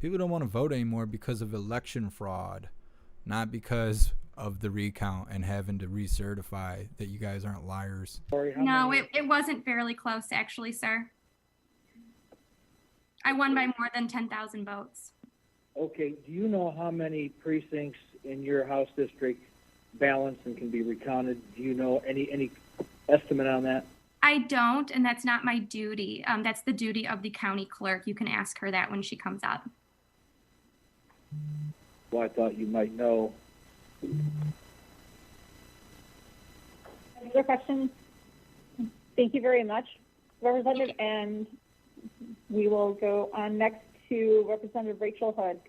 [SPEAKER 6] People don't want to vote anymore because of election fraud, not because of the recount and having to recertify that you guys aren't liars.
[SPEAKER 13] No, it wasn't fairly close, actually, sir. I won by more than 10,000 votes.
[SPEAKER 3] Okay, do you know how many precincts in your House district balance and can be recounted? Do you know any estimate on that?
[SPEAKER 13] I don't, and that's not my duty. That's the duty of the county clerk. You can ask her that when she comes up.
[SPEAKER 3] Well, I thought you might know.
[SPEAKER 2] Any other questions? Thank you very much, Representative, and we will go on next to Representative Rachel Hood.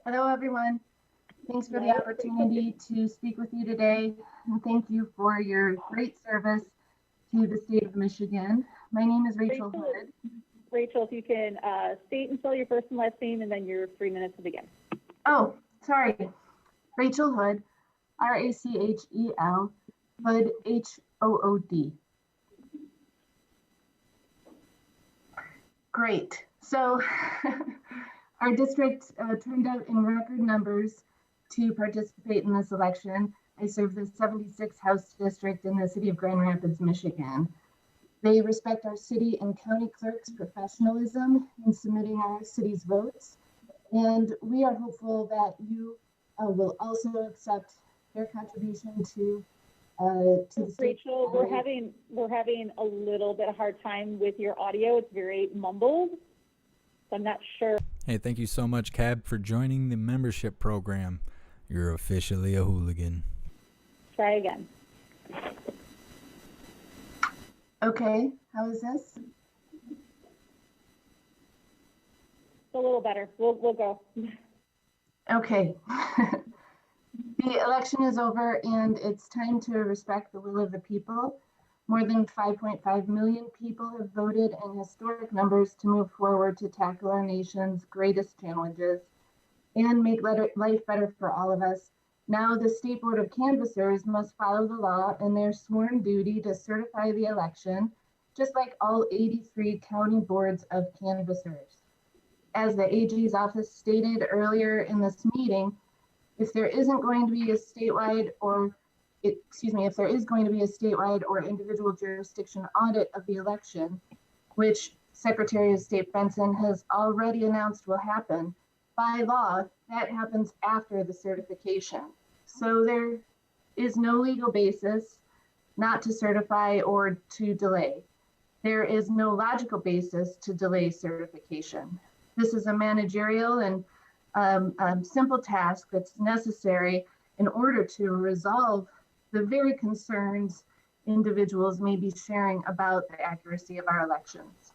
[SPEAKER 14] Hello, everyone. Thanks for the opportunity to speak with you today, and thank you for your great service to the state of Michigan. My name is Rachel Hood.
[SPEAKER 2] Rachel, if you can state and spell your first and last name, and then your 3 minutes will begin.
[SPEAKER 14] Oh, sorry. Rachel Hood, R-A-C-H-E-L, Hood, H-O-O-D. Great. So our district turned out in record numbers to participate in this election. I serve the 76th House District in the city of Grand Rapids, Michigan. They respect our city and county clerks' professionalism in submitting our city's votes. And we are hopeful that you will also accept their contribution to to the state.
[SPEAKER 2] Rachel, we're having a little bit of hard time with your audio. It's very mumbled. So I'm not sure.
[SPEAKER 6] Hey, thank you so much, Cab, for joining the membership program. You're officially a hooligan.
[SPEAKER 2] Try again.
[SPEAKER 14] Okay, how is this?
[SPEAKER 2] It's a little better. We'll go.
[SPEAKER 14] Okay. The election is over and it's time to respect the will of the people. More than 5.5 million people have voted in historic numbers to move forward to tackle our nation's greatest challenges and make life better for all of us. Now the State Board of Canvassers must follow the law and their sworn duty to certify the election, just like all 83 county boards of canvassers. As the AG's office stated earlier in this meeting, if there isn't going to be a statewide or if there is going to be a statewide or individual jurisdiction audit of the election, which Secretary of State Benson has already announced will happen, by law, that happens after the certification. So there is no legal basis not to certify or to delay. There is no logical basis to delay certification. This is a managerial and simple task that's necessary in order to resolve the very concerns individuals may be sharing about the accuracy of our elections.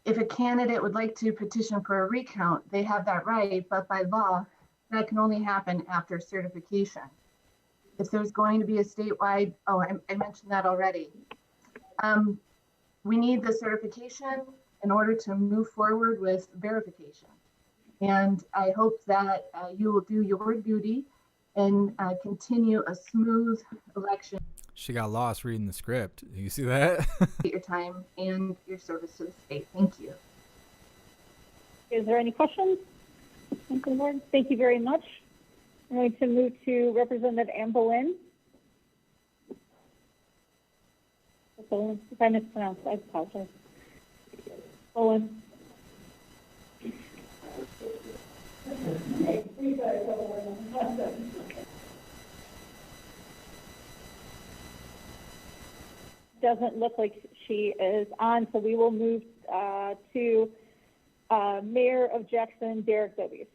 [SPEAKER 14] If a candidate would like to petition for a recount, they have that right, but by law, that can only happen after certification. If there's going to be a statewide, I mentioned that already. We need the certification in order to move forward with verification. And I hope that you will do your duty and continue a smooth election.
[SPEAKER 6] She got lost reading the script. You see that?
[SPEAKER 14] Your time and your service to the state. Thank you.
[SPEAKER 2] Is there any questions? Thank you very much. I'm going to move to Representative Ann Boleyn. If I mispronounced, I apologize. Boleyn. Doesn't look like she is on, so we will move to Mayor of Jackson, Derek Dobies.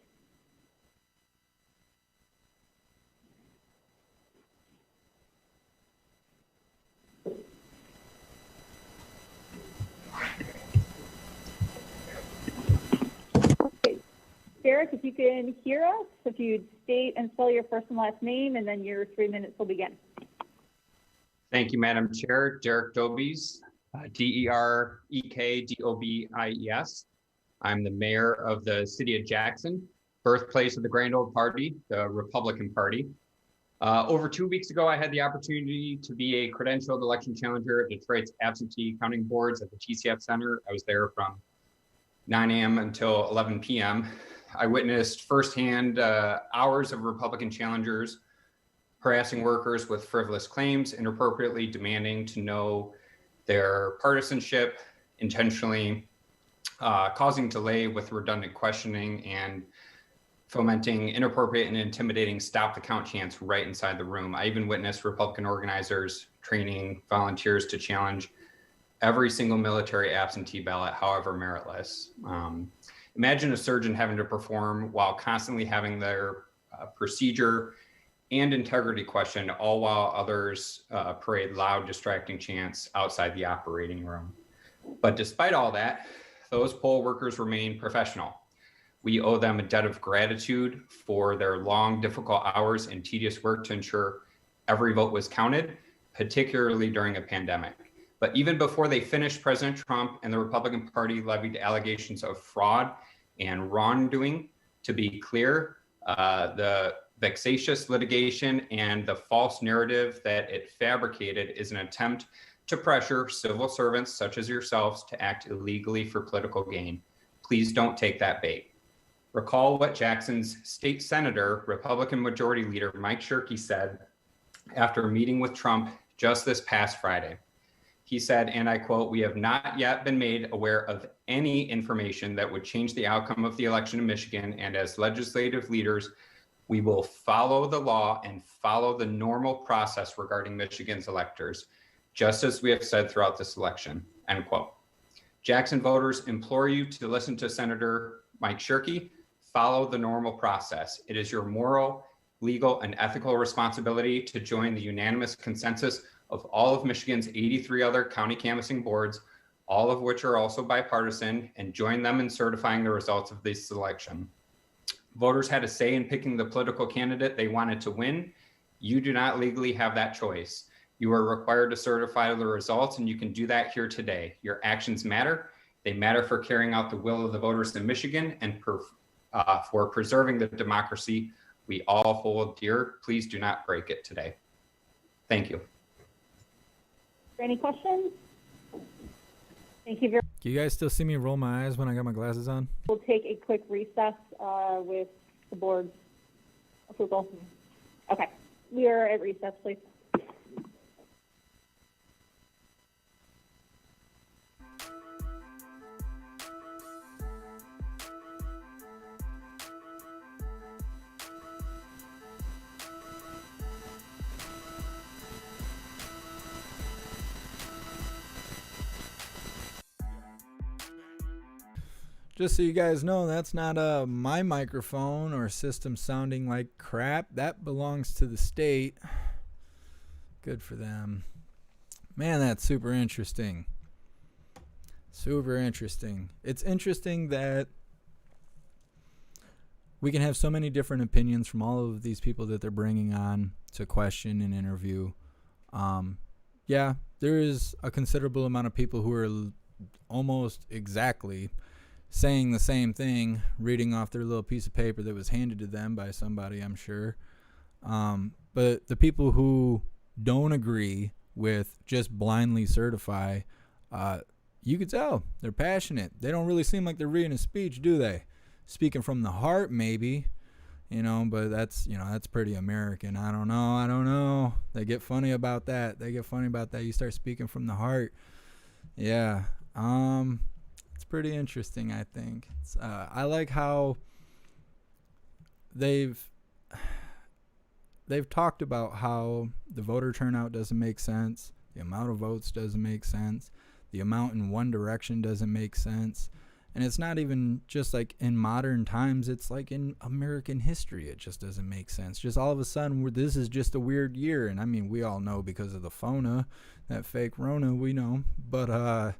[SPEAKER 2] Derek, if you can hear us, if you'd state and spell your first and last name, and then your 3 minutes will begin.
[SPEAKER 15] Thank you, Madam Chair. Derek Dobies, D-E-R-E-K-D-O-B-I-E-S. I'm the mayor of the city of Jackson, birthplace of the Grand Old Party, the Republican Party. Over 2 weeks ago, I had the opportunity to be a credentialed election challenger at Detroit's absentee counting boards at the TCF Center. I was there from 9 a.m. until 11 p.m. I witnessed firsthand hours of Republican challengers harassing workers with frivolous claims, inappropriately demanding to know their partisanship, intentionally causing delay with redundant questioning, and fomenting inappropriate and intimidating stop the count chants right inside the room. I even witnessed Republican organizers training volunteers to challenge every single military absentee ballot, however meritless. Imagine a surgeon having to perform while constantly having their procedure and integrity questioned, all while others parade loud, distracting chants outside the operating room. But despite all that, those poll workers remain professional. We owe them a debt of gratitude for their long, difficult hours and tedious work to ensure every vote was counted, particularly during a pandemic. But even before they finished, President Trump and the Republican Party levied allegations of fraud and wrongdoing. To be clear, the vexatious litigation and the false narrative that it fabricated is an attempt to pressure civil servants such as yourselves to act illegally for political gain. Please don't take that bait. Recall what Jackson's state senator, Republican Majority Leader Mike Shirkey said after a meeting with Trump just this past Friday. He said, and I quote, "We have not yet been made aware of any information that would change the outcome of the election in Michigan, and as legislative leaders, We will follow the law and follow the normal process regarding Michigan's electors, just as we have said throughout this election, end quote. Jackson voters implore you to listen to Senator Mike Shirkey. Follow the normal process. It is your moral, legal, and ethical responsibility to join the unanimous consensus of all of Michigan's 83 other county canvassing boards, all of which are also bipartisan, and join them in certifying the results of this election. Voters had a say in picking the political candidate they wanted to win. You do not legally have that choice. You are required to certify the results, and you can do that here today. Your actions matter. They matter for carrying out the will of the voters in Michigan and for preserving the democracy we all hold dear. Please do not break it today. Thank you.
[SPEAKER 2] Any questions? Thank you very much.
[SPEAKER 6] Can you guys still see me roll my eyes when I got my glasses on?
[SPEAKER 2] We'll take a quick recess with the board's approval. Okay, we are at recess, please.
[SPEAKER 6] Just so you guys know, that's not my microphone or system sounding like crap. That belongs to the state. Good for them. Man, that's super interesting. Super interesting. It's interesting that we can have so many different opinions from all of these people that they're bringing on to question and interview. Yeah, there is a considerable amount of people who are almost exactly saying the same thing, reading off their little piece of paper that was handed to them by somebody, I'm sure. But the people who don't agree with just blindly certify, you could tell they're passionate. They don't really seem like they're reading a speech, do they? Speaking from the heart, maybe, but that's pretty American. I don't know. They get funny about that. You start speaking from the heart. Yeah. It's pretty interesting, I think. I like how they've talked about how the voter turnout doesn't make sense, the amount of votes doesn't make sense, the amount in one direction doesn't make sense, and it's not even just like in modern times, it's like in American history, it just doesn't make sense. Just all of a sudden, this is just a weird year, and I mean, we all know because of the FONA, that fake Rona, we know, but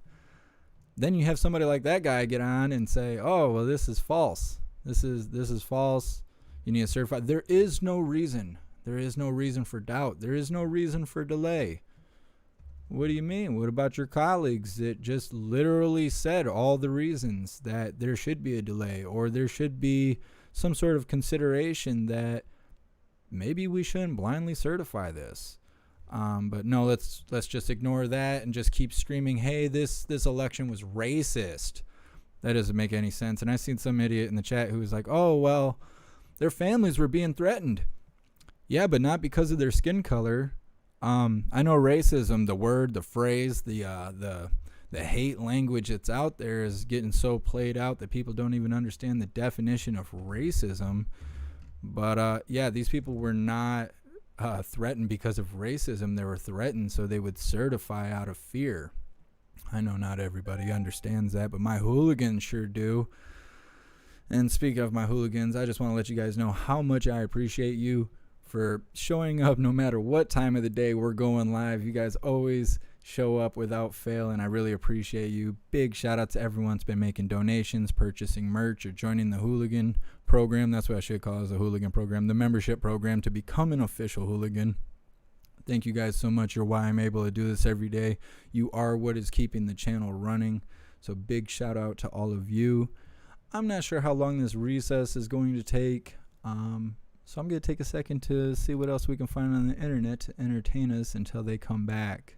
[SPEAKER 6] then you have somebody like that guy get on and say, oh, well, this is false. This is false. You need to certify. There is no reason. There is no reason for doubt. There is no reason for delay. What do you mean? What about your colleagues that just literally said all the reasons that there should be a delay or there should be some sort of consideration that maybe we shouldn't blindly certify this? But no, let's just ignore that and just keep screaming, hey, this election was racist. That doesn't make any sense. And I seen some idiot in the chat who was like, oh, well, their families were being threatened. Yeah, but not because of their skin color. I know racism, the word, the phrase, the hate language that's out there is getting so played out that people don't even understand the definition of racism. But yeah, these people were not threatened because of racism. They were threatened so they would certify out of fear. I know not everybody understands that, but my hooligans sure do. And speaking of my hooligans, I just want to let you guys know how much I appreciate you for showing up no matter what time of the day we're going live. You guys always show up without fail, and I really appreciate you. Big shout out to everyone that's been making donations, purchasing merch, or joining the Hooligan program. That's what I should call it, the Hooligan program, the membership program to become an official Hooligan. Thank you guys so much. You're why I'm able to do this every day. You are what is keeping the channel running. So big shout out to all of you. I'm not sure how long this recess is going to take. So I'm going to take a second to see what else we can find on the internet to entertain us until they come back.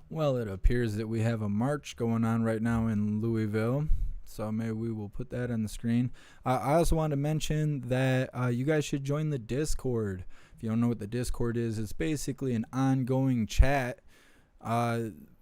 [SPEAKER 6] Well, it appears that we have a march going on right now in Louisville, so maybe we will put that on the screen. I also want to mention that you guys should join the Discord. If you don't know what the Discord is, it's basically an ongoing chat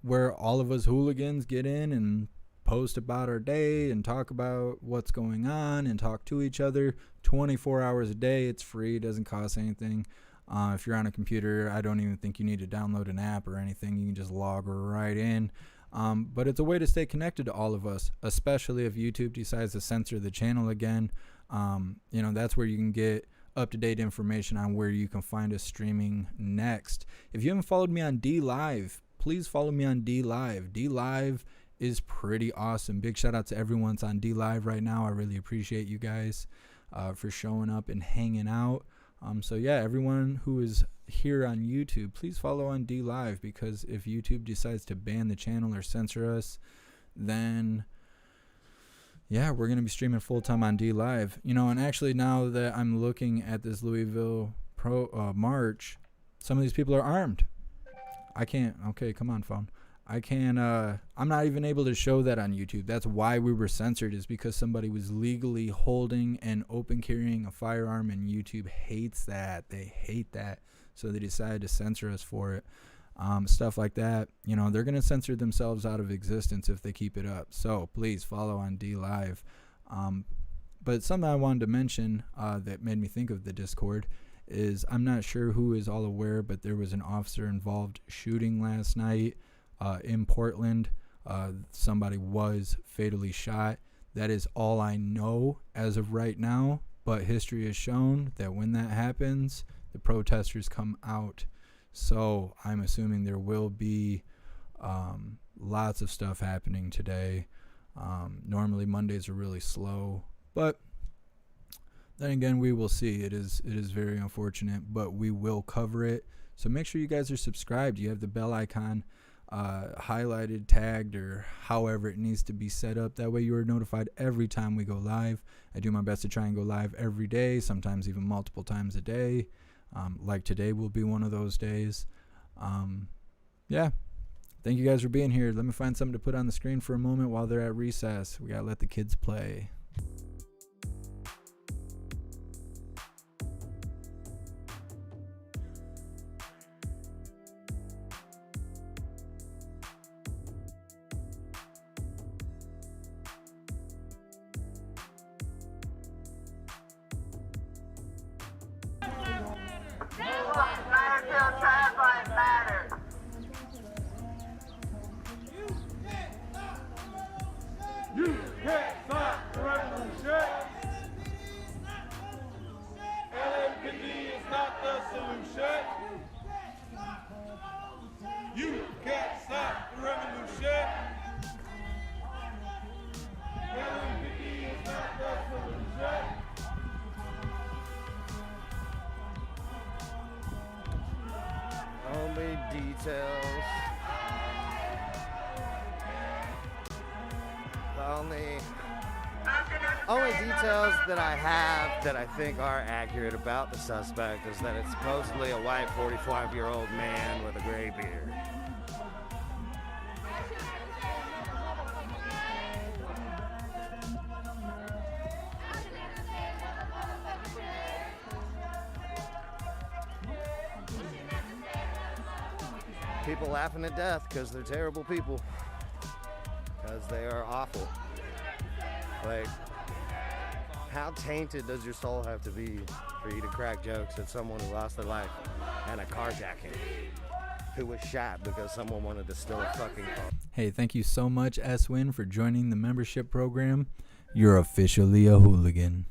[SPEAKER 6] where all of us hooligans get in and post about our day and talk about what's going on and talk to each other 24 hours a day. It's free, doesn't cost anything. If you're on a computer, I don't even think you need to download an app or anything. You can just log right in. But it's a way to stay connected to all of us, especially if YouTube decides to censor the channel again. That's where you can get up-to-date information on where you can find us streaming next. If you haven't followed me on D Live, please follow me on D Live. D Live is pretty awesome. Big shout out to everyone that's on D Live right now. I really appreciate you guys for showing up and hanging out. So yeah, everyone who is here on YouTube, please follow on D Live, because if YouTube decides to ban the channel or censor us, then yeah, we're going to be streaming full time on D Live. And actually now that I'm looking at this Louisville march, some of these people are armed. I can't. Okay, come on, phone. I can't. I'm not even able to show that on YouTube. That's why we were censored, is because somebody was legally holding and open carrying a firearm, and YouTube hates that. They hate that. So they decided to censor us for it. Stuff like that. They're going to censor themselves out of existence if they keep it up. So please follow on D Live. But something I wanted to mention that made me think of the Discord is, I'm not sure who is all aware, but there was an officer involved shooting last night in Portland. Somebody was fatally shot. That is all I know as of right now, but history has shown that when that happens, the protesters come out. So I'm assuming there will be lots of stuff happening today. Normally Mondays are really slow, but then again, we will see. It is very unfortunate, but we will cover it. So make sure you guys are subscribed. You have the bell icon highlighted, tagged, or however it needs to be set up. That way you are notified every time we go live. I do my best to try and go live every day, sometimes even multiple times a day. Like today will be one of those days. Yeah. Thank you guys for being here. Let me find something to put on the screen for a moment while they're at recess. We got to let the kids play.
[SPEAKER 16] You can't stop the revolution. LMPD is not the solution. You can't stop the revolution. LMPD is not the solution.
[SPEAKER 17] Only details. The only details that I have that I think are accurate about the suspect is that it's supposedly a white 45-year-old man with a gray beard. People laughing to death because they're terrible people. Because they are awful. Like, how tainted does your soul have to be for you to crack jokes at someone who lost their life and a carjacking, who was shot because someone wanted to steal a fucking car?
[SPEAKER 6] Hey, thank you so much, S-Win, for joining the membership program. You're officially a hooligan.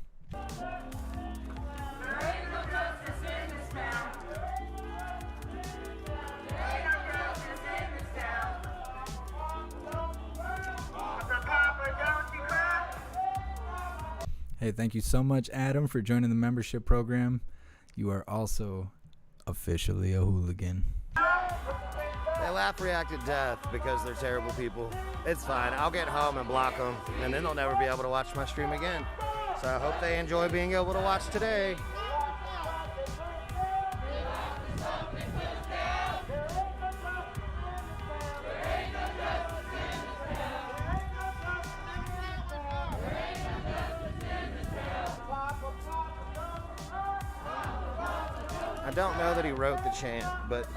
[SPEAKER 6] Hey, thank you so much, Adam, for joining the membership program. You are also officially a hooligan.
[SPEAKER 17] They laugh react to death because they're terrible people. It's fine. I'll get home and block them, and then they'll never be able to watch my stream again. So I hope they enjoy being able to watch today. I don't know that he wrote the chant, but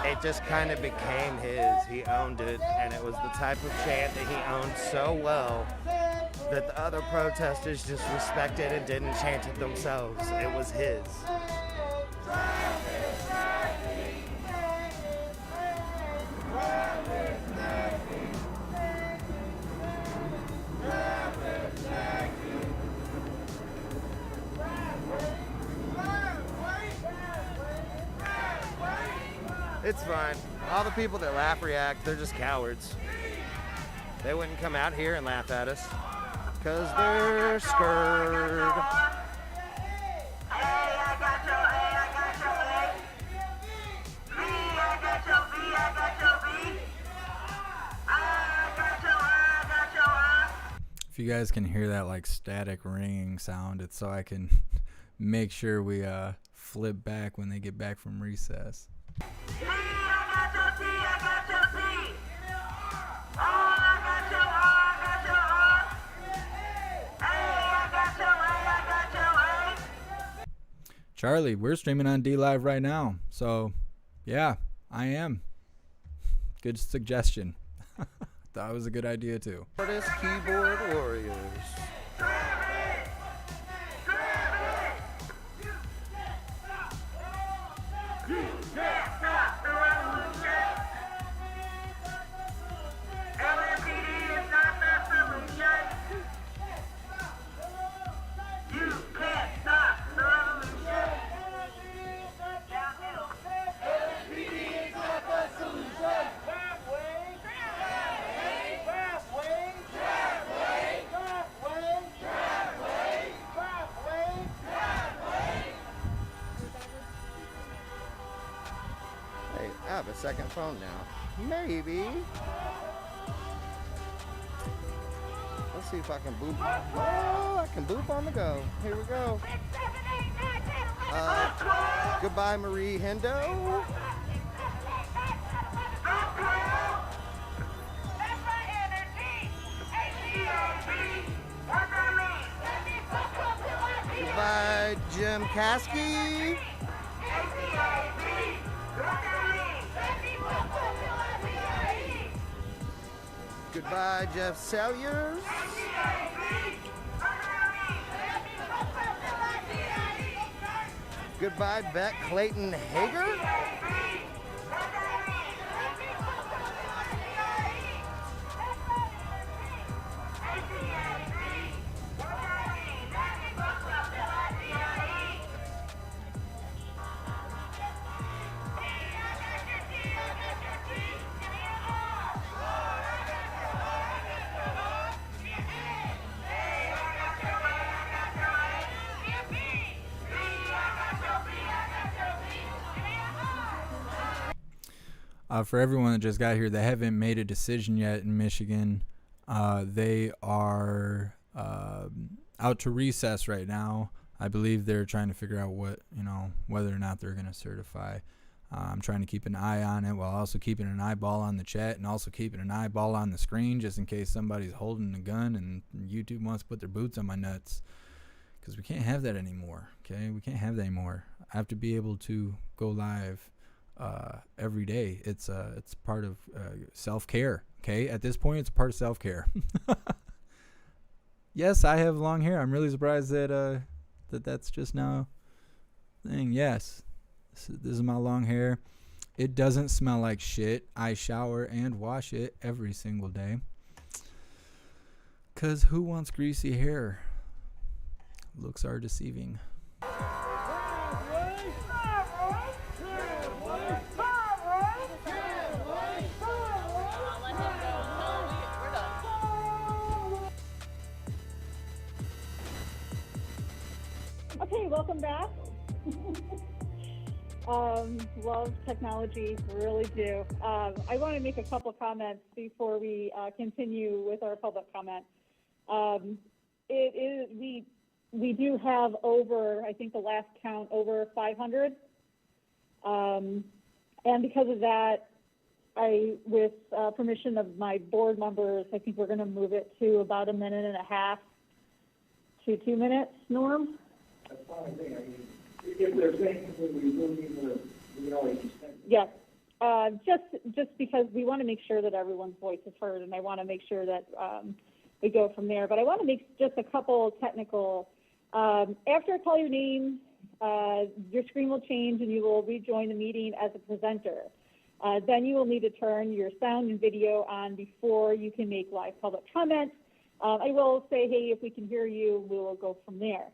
[SPEAKER 17] it just kind of became his. He owned it, and it was the type of chant that he owned so well that the other protesters just respected and didn't chant it themselves. It was his. It's fine. All the people that laugh react, they're just cowards. They wouldn't come out here and laugh at us because they're scared.
[SPEAKER 6] If you guys can hear that like static ringing sound, it's so I can make sure we flip back when they get back from recess. Charlie, we're streaming on D Live right now. So, yeah, I am. Good suggestion. Thought it was a good idea, too.
[SPEAKER 17] Artist keyboard warriors. I have a second phone now. Maybe. Let's see if I can boop. Oh, I can boop on the go. Here we go. Goodbye, Marie Hendo. Goodbye, Jim Caskey. Goodbye, Jeff Salyers. Goodbye, Beck Clayton Hager.
[SPEAKER 6] For everyone that just got here, they haven't made a decision yet in Michigan. They are out to recess right now. I believe they're trying to figure out whether or not they're going to certify. I'm trying to keep an eye on it while also keeping an eyeball on the chat and also keeping an eyeball on the screen just in case somebody's holding a gun and YouTube wants to put their boots on my nuts. Because we can't have that anymore, okay? We can't have that anymore. I have to be able to go live every day. It's part of self-care, okay? At this point, it's part of self-care. Yes, I have long hair. I'm really surprised that that's just now a thing. Yes, this is my long hair. It doesn't smell like shit. I shower and wash it every single day. Because who wants greasy hair? Looks are deceiving.
[SPEAKER 2] Okay, welcome back. Love technology, really do. I want to make a couple comments before we continue with our public comment. We do have over, I think the last count, over 500. And because of that, with permission of my board members, I think we're going to move it to about 1.5 minutes to 2 minutes, Norm?
[SPEAKER 8] That's the only thing. I mean,
[SPEAKER 3] If they're saying something, we will need to,
[SPEAKER 2] Yes, just because we want to make sure that everyone's voice is heard, and I want to make sure that we go from there. But I want to make just a couple technical. After I call your name, your screen will change and you will rejoin the meeting as a presenter. Then you will need to turn your sound and video on before you can make live public comments. I will say, hey, if we can hear you, we will go from there.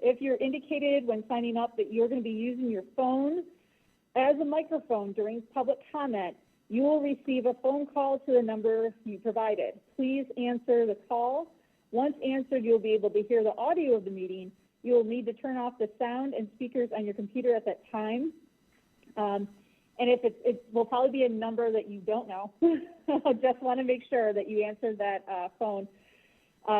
[SPEAKER 2] If you're indicated when signing up that you're going to be using your phone as a microphone during public comment, you will receive a phone call to the number you provided. Please answer the call. Once answered, you'll be able to hear the audio of the meeting. You will need to turn off the sound and speakers on your computer at that time. And if it will probably be a number that you don't know. I just want to make sure that you answer that phone.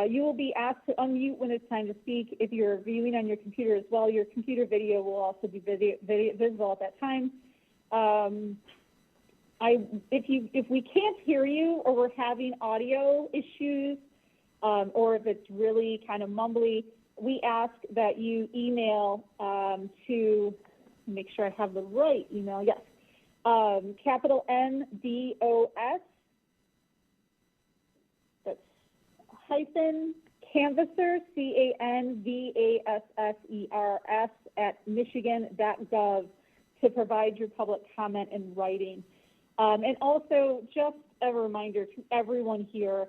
[SPEAKER 2] You will be asked to unmute when it's time to speak. If you're viewing on your computer as well, your computer video will also be visible at that time. If we can't hear you, or we're having audio issues, or if it's really kind of mumbly, we ask that you email to make sure I have the right email. Yes, capital NDOS. That's hyphen canvasser, CANVASSERS @michigan.gov to provide your public comment in writing. And also, just a reminder to everyone here,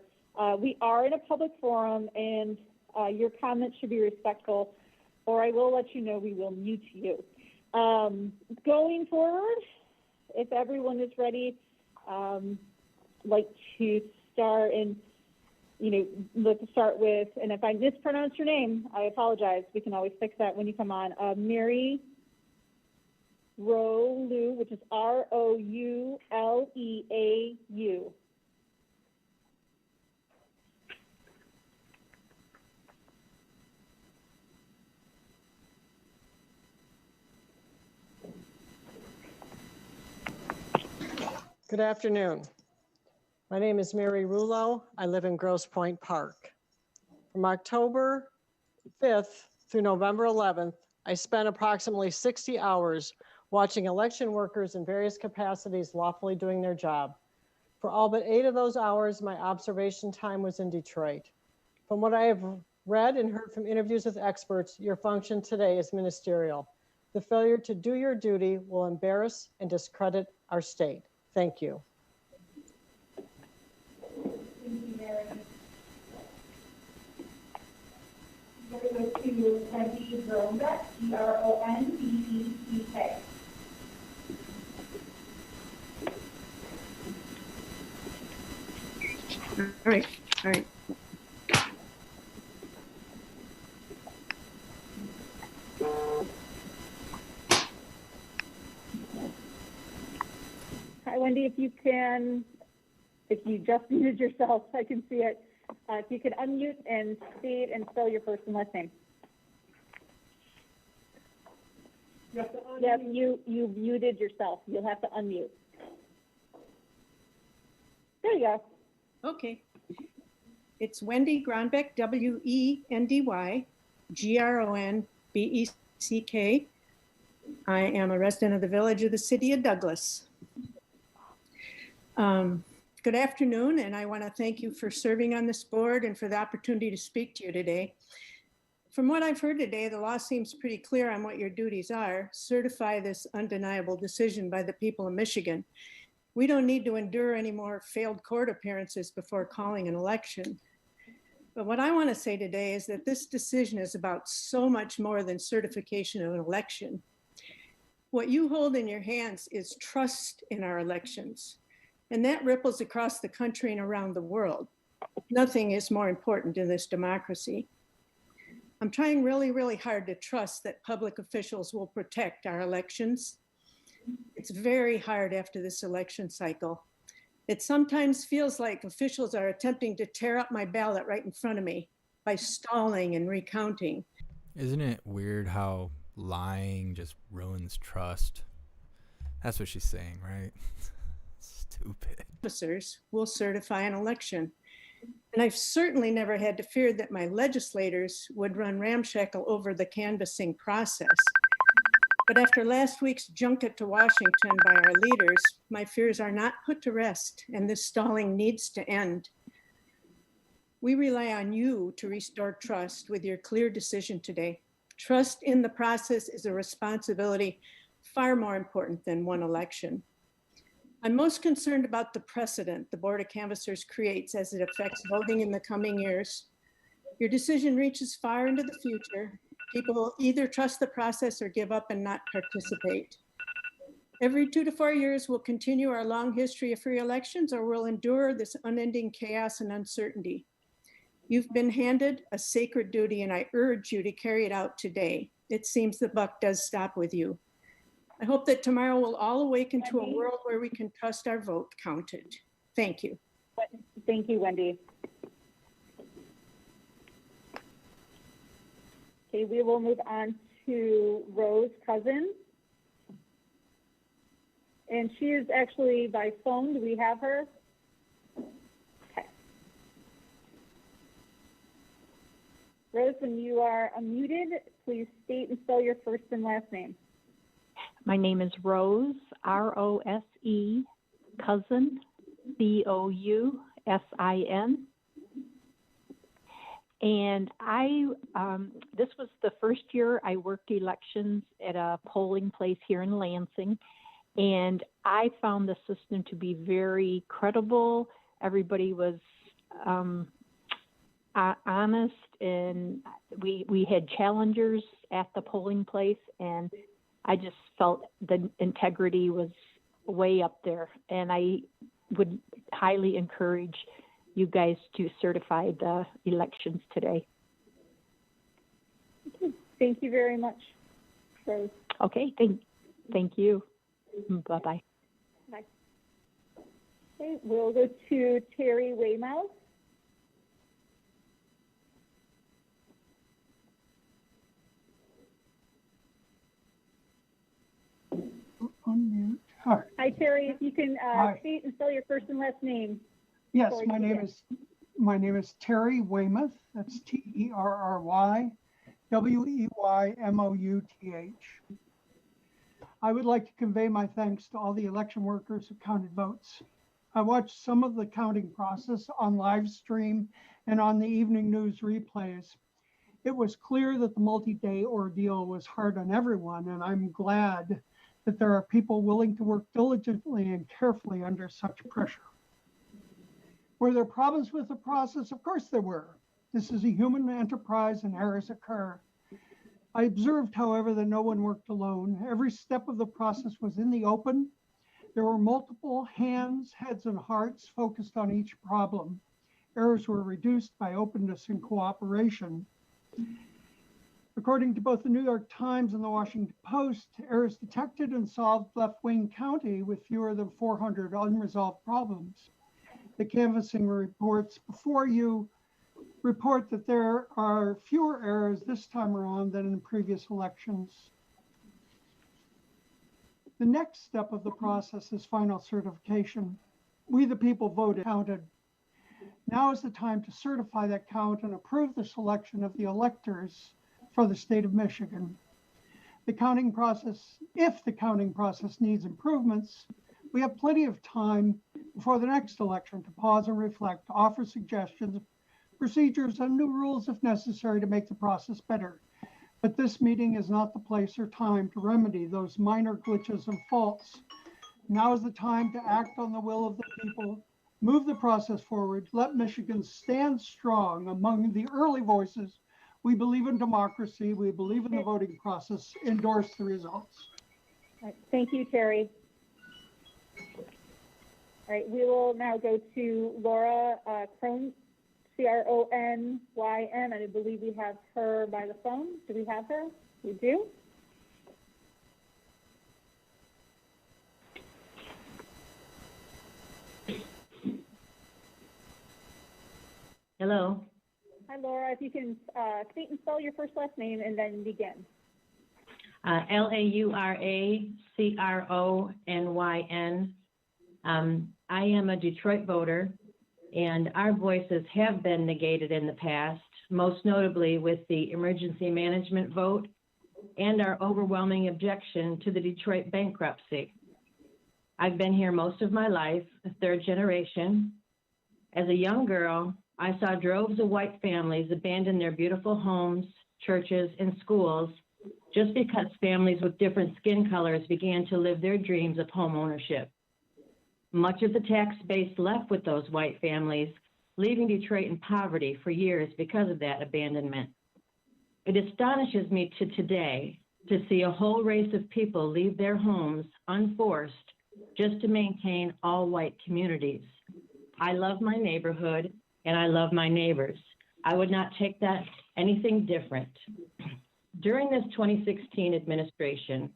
[SPEAKER 2] we are in a public forum, and your comments should be respectful, or I will let you know we will mute you. Going forward, if everyone is ready, like to start, and let's start with, and if I mispronounce your name, I apologize. We can always fix that when you come on. Mary Roulu, which is ROULEAU.
[SPEAKER 18] Good afternoon. My name is Mary Rouleau. I live in Grosse Pointe Park. From October 5th through November 11th, I spent approximately 60 hours watching election workers in various capacities lawfully doing their job. For all but 8 of those hours, my observation time was in Detroit. From what I have read and heard from interviews with experts, your function today is ministerial. The failure to do your duty will embarrass and discredit our state. Thank you.
[SPEAKER 2] Thank you, Mary. We're going to go to Wendy Gronbeck, Gronbeck.
[SPEAKER 19] All right.
[SPEAKER 2] Hi, Wendy, if you just muted yourself, I can see it. If you could unmute and state and spell your first and last name. Yes, you muted yourself. You'll have to unmute. There you go.
[SPEAKER 19] Okay. It's Wendy Gronbeck, WENDY, GRONBECK. I am a resident of the Village of the City of Douglas. Good afternoon, and I want to thank you for serving on this board and for the opportunity to speak to you today. From what I've heard today, the law seems pretty clear on what your duties are. Certify this undeniable decision by the people of Michigan. We don't need to endure any more failed court appearances before calling an election. But what I want to say today is that this decision is about so much more than certification of an election. What you hold in your hands is trust in our elections. And that ripples across the country and around the world. Nothing is more important in this democracy. I'm trying really, really hard to trust that public officials will protect our elections. It's very hard after this election cycle. It sometimes feels like officials are attempting to tear up my ballot right in front of me by stalling and recounting.
[SPEAKER 6] Isn't it weird how lying just ruins trust? That's what she's saying, right? Stupid.
[SPEAKER 19] Officers will certify an election. And I've certainly never had to fear that my legislators would run ramshackle over the canvassing process. But after last week's junket to Washington by our leaders, my fears are not put to rest, and this stalling needs to end. We rely on you to restore trust with your clear decision today. Trust in the process is a responsibility far more important than one election. I'm most concerned about the precedent the Board of Canvassers creates as it affects voting in the coming years. Your decision reaches far into the future. People will either trust the process or give up and not participate. Every 2 to 4 years, we'll continue our long history of free elections, or we'll endure this unending chaos and uncertainty. You've been handed a sacred duty, and I urge you to carry it out today. It seems the buck does stop with you. I hope that tomorrow we'll all awaken to a world where we can trust our vote counted. Thank you.
[SPEAKER 2] Thank you, Wendy. Okay, we will move on to Rose Cousins. And she is actually by phone. Do we have her? Okay. Rose, when you are unmuted, please state and spell your first and last name.
[SPEAKER 20] My name is Rose, R-O-S-E, Cousin, C-O-U-S-I-N. And this was the first year I worked elections at a polling place here in Lansing. And I found the system to be very credible. Everybody was honest, and we had challengers at the polling place, and I just felt the integrity was way up there. And I would highly encourage you guys to certify the elections today.
[SPEAKER 2] Thank you very much, Rose.
[SPEAKER 20] Okay, thank you. Bye-bye.
[SPEAKER 2] Bye. Okay, we'll go to Terry Weymouth.
[SPEAKER 8] Unmute. Hi.
[SPEAKER 2] Hi, Terry. If you can state and spell your first and last name.
[SPEAKER 8] Yes, my name is Terry Weymouth. That's Terry Weymouth. I would like to convey my thanks to all the election workers who counted votes. I watched some of the counting process on live stream and on the evening news replays. It was clear that the multi-day ordeal was hard on everyone, and I'm glad that there are people willing to work diligently and carefully under such pressure. Were there problems with the process? Of course there were. This is a human enterprise and errors occur. I observed, however, that no one worked alone. Every step of the process was in the open. There were multiple hands, heads, and hearts focused on each problem. Errors were reduced by openness and cooperation. According to both the New York Times and the Washington Post, errors detected and solved left Wayne County with fewer than 400 unresolved problems. The canvassing reports before you report that there are fewer errors this time around than in previous elections. The next step of the process is final certification. We, the people, voted, counted. Now is the time to certify that count and approve the selection of the electors for the state of Michigan. The counting process, if the counting process needs improvements, we have plenty of time before the next election to pause and reflect, offer suggestions, procedures, and new rules if necessary to make the process better. But this meeting is not the place or time to remedy those minor glitches and faults. Now is the time to act on the will of the people, move the process forward, let Michigan stand strong among the early voices. We believe in democracy, we believe in the voting process, endorse the results.
[SPEAKER 2] All right, thank you, Terry. All right, we will now go to Laura Cron, C-R-O-N-Y-N, and I believe we have her by the phone. Do we have her? We do.
[SPEAKER 21] Hello.
[SPEAKER 2] Hi, Laura. If you can state and spell your first last name and then begin.
[SPEAKER 21] Lauracrony. I am a Detroit voter. And our voices have been negated in the past, most notably with the emergency management vote and our overwhelming objection to the Detroit bankruptcy. I've been here most of my life, a third generation. As a young girl, I saw droves of white families abandon their beautiful homes, churches, and schools just because families with different skin colors began to live their dreams of home ownership. Much of the tax base left with those white families, leaving Detroit in poverty for years because of that abandonment. It astonishes me to today to see a whole race of people leave their homes unforced just to maintain all white communities. I love my neighborhood and I love my neighbors. I would not take that anything different. During this 2016 administration,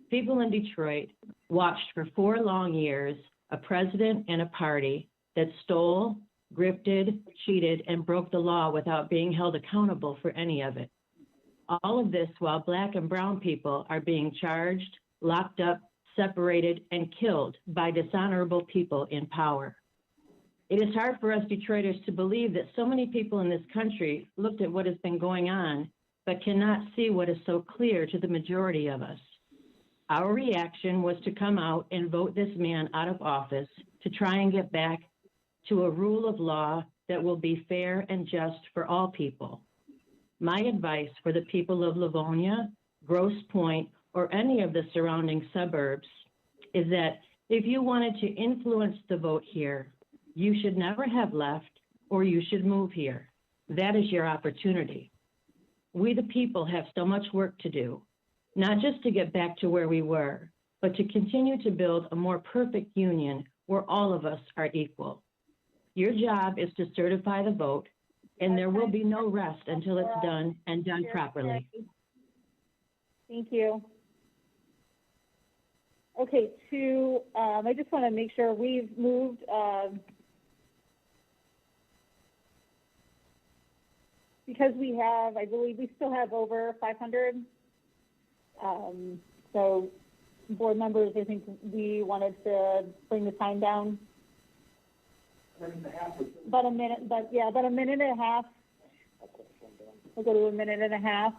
[SPEAKER 21] people in Detroit watched for 4 long years a president and a party that stole, grifted, cheated, and broke the law without being held accountable for any of it. All of this while Black and brown people are being charged, locked up, separated, and killed by dishonorable people in power. It is hard for us Detroiters to believe that so many people in this country looked at what has been going on, but cannot see what is so clear to the majority of us. Our reaction was to come out and vote this man out of office to try and get back to a rule of law that will be fair and just for all people. My advice for the people of Livonia, Grosse Pointe, or any of the surrounding suburbs is that if you wanted to influence the vote here, you should never have left or you should move here. That is your opportunity. We the people have so much work to do, not just to get back to where we were, but to continue to build a more perfect union where all of us are equal. Your job is to certify the vote, and there will be no rest until it's done and done properly.
[SPEAKER 2] Thank you. Okay, I just want to make sure we've moved, because we have, I believe we still have over 500. So board members, I think we wanted to bring the time down. About a minute, but yeah, about a minute and a half. We'll go to a minute and a half.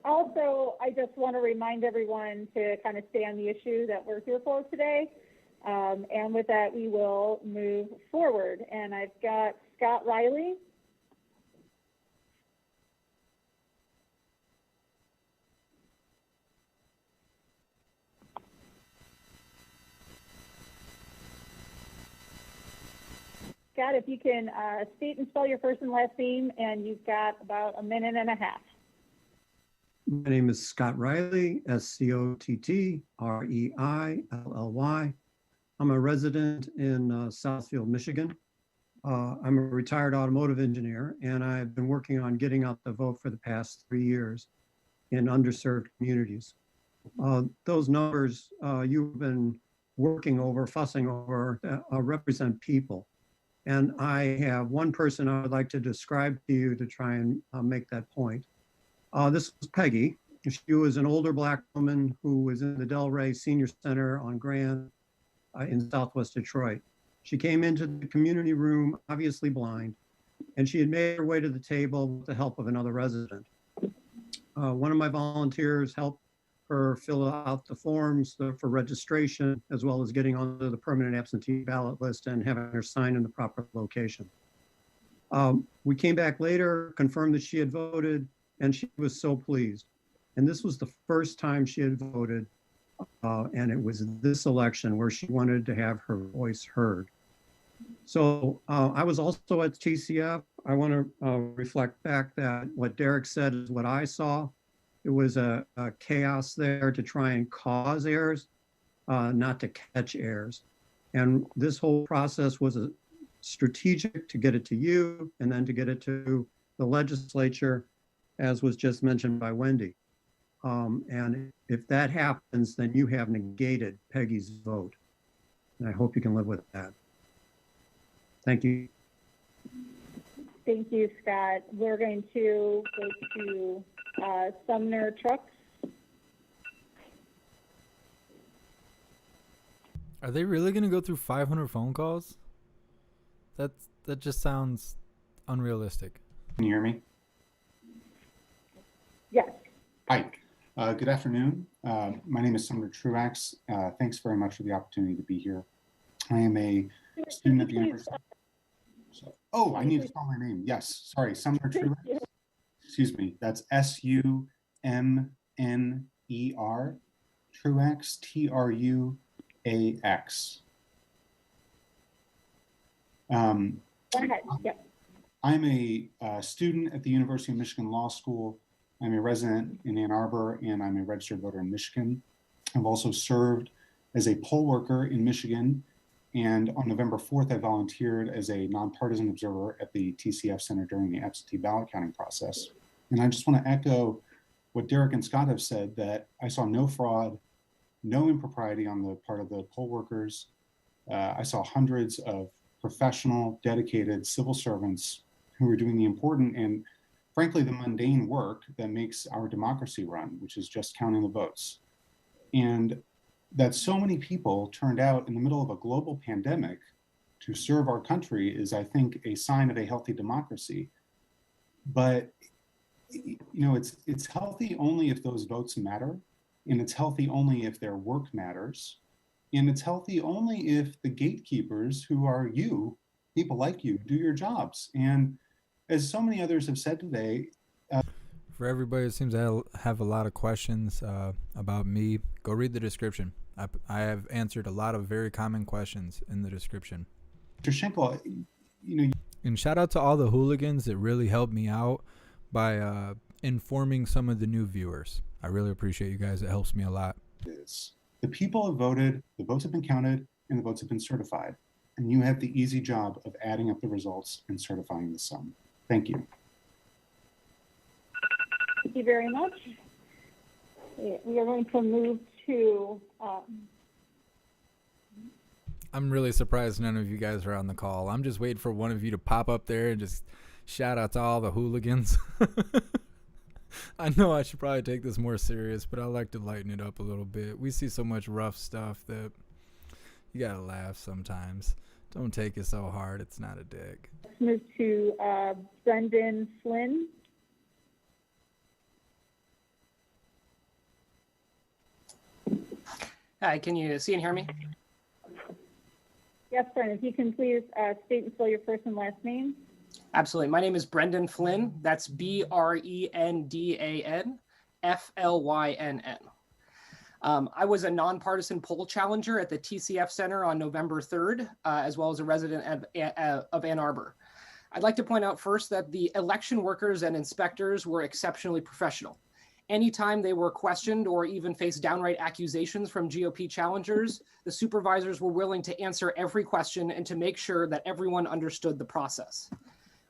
[SPEAKER 2] Also, I just want to remind everyone to kind of stay on the issue that we're here for today. And with that, we will move forward. And I've got Scott Riley. Scott, if you can state and spell your first and last name, and you've got about a minute and a half.
[SPEAKER 22] My name is Scott Riley, SCOTTREILLY. I'm a resident in Southfield, Michigan. I'm a retired automotive engineer, and I've been working on getting out the vote for the past 3 years in underserved communities. Those numbers you've been working over, fussing over, represent people. And I have one person I would like to describe to you to try and make that point. This was Peggy. She was an older Black woman who was in the Delray Senior Center on Grand in Southwest Detroit. She came into the community room, obviously blind, and she had made her way to the table with the help of another resident. One of my volunteers helped her fill out the forms for registration, as well as getting onto the permanent absentee ballot list and having her sign in the proper location. We came back later, confirmed that she had voted, and she was so pleased. And this was the first time she had voted, and it was this election where she wanted to have her voice heard. So I was also at TCF. I want to reflect back that what Derek said is what I saw. It was a chaos there to try and cause errors, not to catch errors. And this whole process was a strategic to get it to you and then to get it to the legislature, as was just mentioned by Wendy. And if that happens, then you have negated Peggy's vote. And I hope you can live with that. Thank you.
[SPEAKER 2] Thank you, Scott. We're going to go to Sumner Trucks.
[SPEAKER 6] Are they really going to go through 500 phone calls? That just sounds unrealistic.
[SPEAKER 1] Can you hear me?
[SPEAKER 2] Yes.
[SPEAKER 1] Hi. Good afternoon. My name is Sumner Truax. Thanks very much for the opportunity to be here. I am a student at the university. Oh, I need to spell my name. Yes, sorry, Sumner Truax. Excuse me. That's S-U-M-N-E-R. Truax, T-R-U-A-X.
[SPEAKER 2] Go ahead. Yep.
[SPEAKER 1] I'm a student at the University of Michigan Law School. I'm a resident in Ann Arbor, and I'm a registered voter in Michigan. I've also served as a poll worker in Michigan, and on November 4th, I volunteered as a nonpartisan observer at the TCF Center during the absentee ballot counting process. And I just want to echo what Derek and Scott have said, that I saw no fraud, no impropriety on the part of the poll workers. I saw hundreds of professional, dedicated civil servants who were doing the important and frankly, the mundane work that makes our democracy run, which is just counting the votes. And that so many people turned out in the middle of a global pandemic to serve our country is, I think, a sign of a healthy democracy. But, you know, it's healthy only if those votes matter, and it's healthy only if their work matters, and it's healthy only if the gatekeepers, who are you, people like you, do your jobs. And as so many others have said today,
[SPEAKER 6] for everybody that seems to have a lot of questions about me, go read the description. I have answered a lot of very common questions in the description.
[SPEAKER 1] Mr. Schenkel, you know,
[SPEAKER 6] and shout out to all the hooligans that really helped me out by informing some of the new viewers. I really appreciate you guys. It helps me a lot.
[SPEAKER 1] The people have voted, the votes have been counted, and the votes have been certified. And you have the easy job of adding up the results and certifying the sum. Thank you.
[SPEAKER 2] Thank you very much. We are going to move to...
[SPEAKER 6] I'm really surprised none of you guys are on the call. I'm just waiting for one of you to pop up there and just shout out to all the hooligans. I know I should probably take this more serious, but I like to lighten it up a little bit. We see so much rough stuff that you gotta laugh sometimes. Don't take it so hard. It's not a dig.
[SPEAKER 2] Let's move to Brendan Flynn.
[SPEAKER 4] Hi, can you see and hear me?
[SPEAKER 2] Yes, Brendan, if you can please state and spell your first and last name.
[SPEAKER 4] Absolutely. My name is Brendan Flynn. That's Brendan Flynn. I was a nonpartisan poll challenger at the TCF Center on November 3rd, as well as a resident of Ann Arbor. I'd like to point out first that the election workers and inspectors were exceptionally professional. Anytime they were questioned or even faced downright accusations from GOP challengers, the supervisors were willing to answer every question and to make sure that everyone understood the process.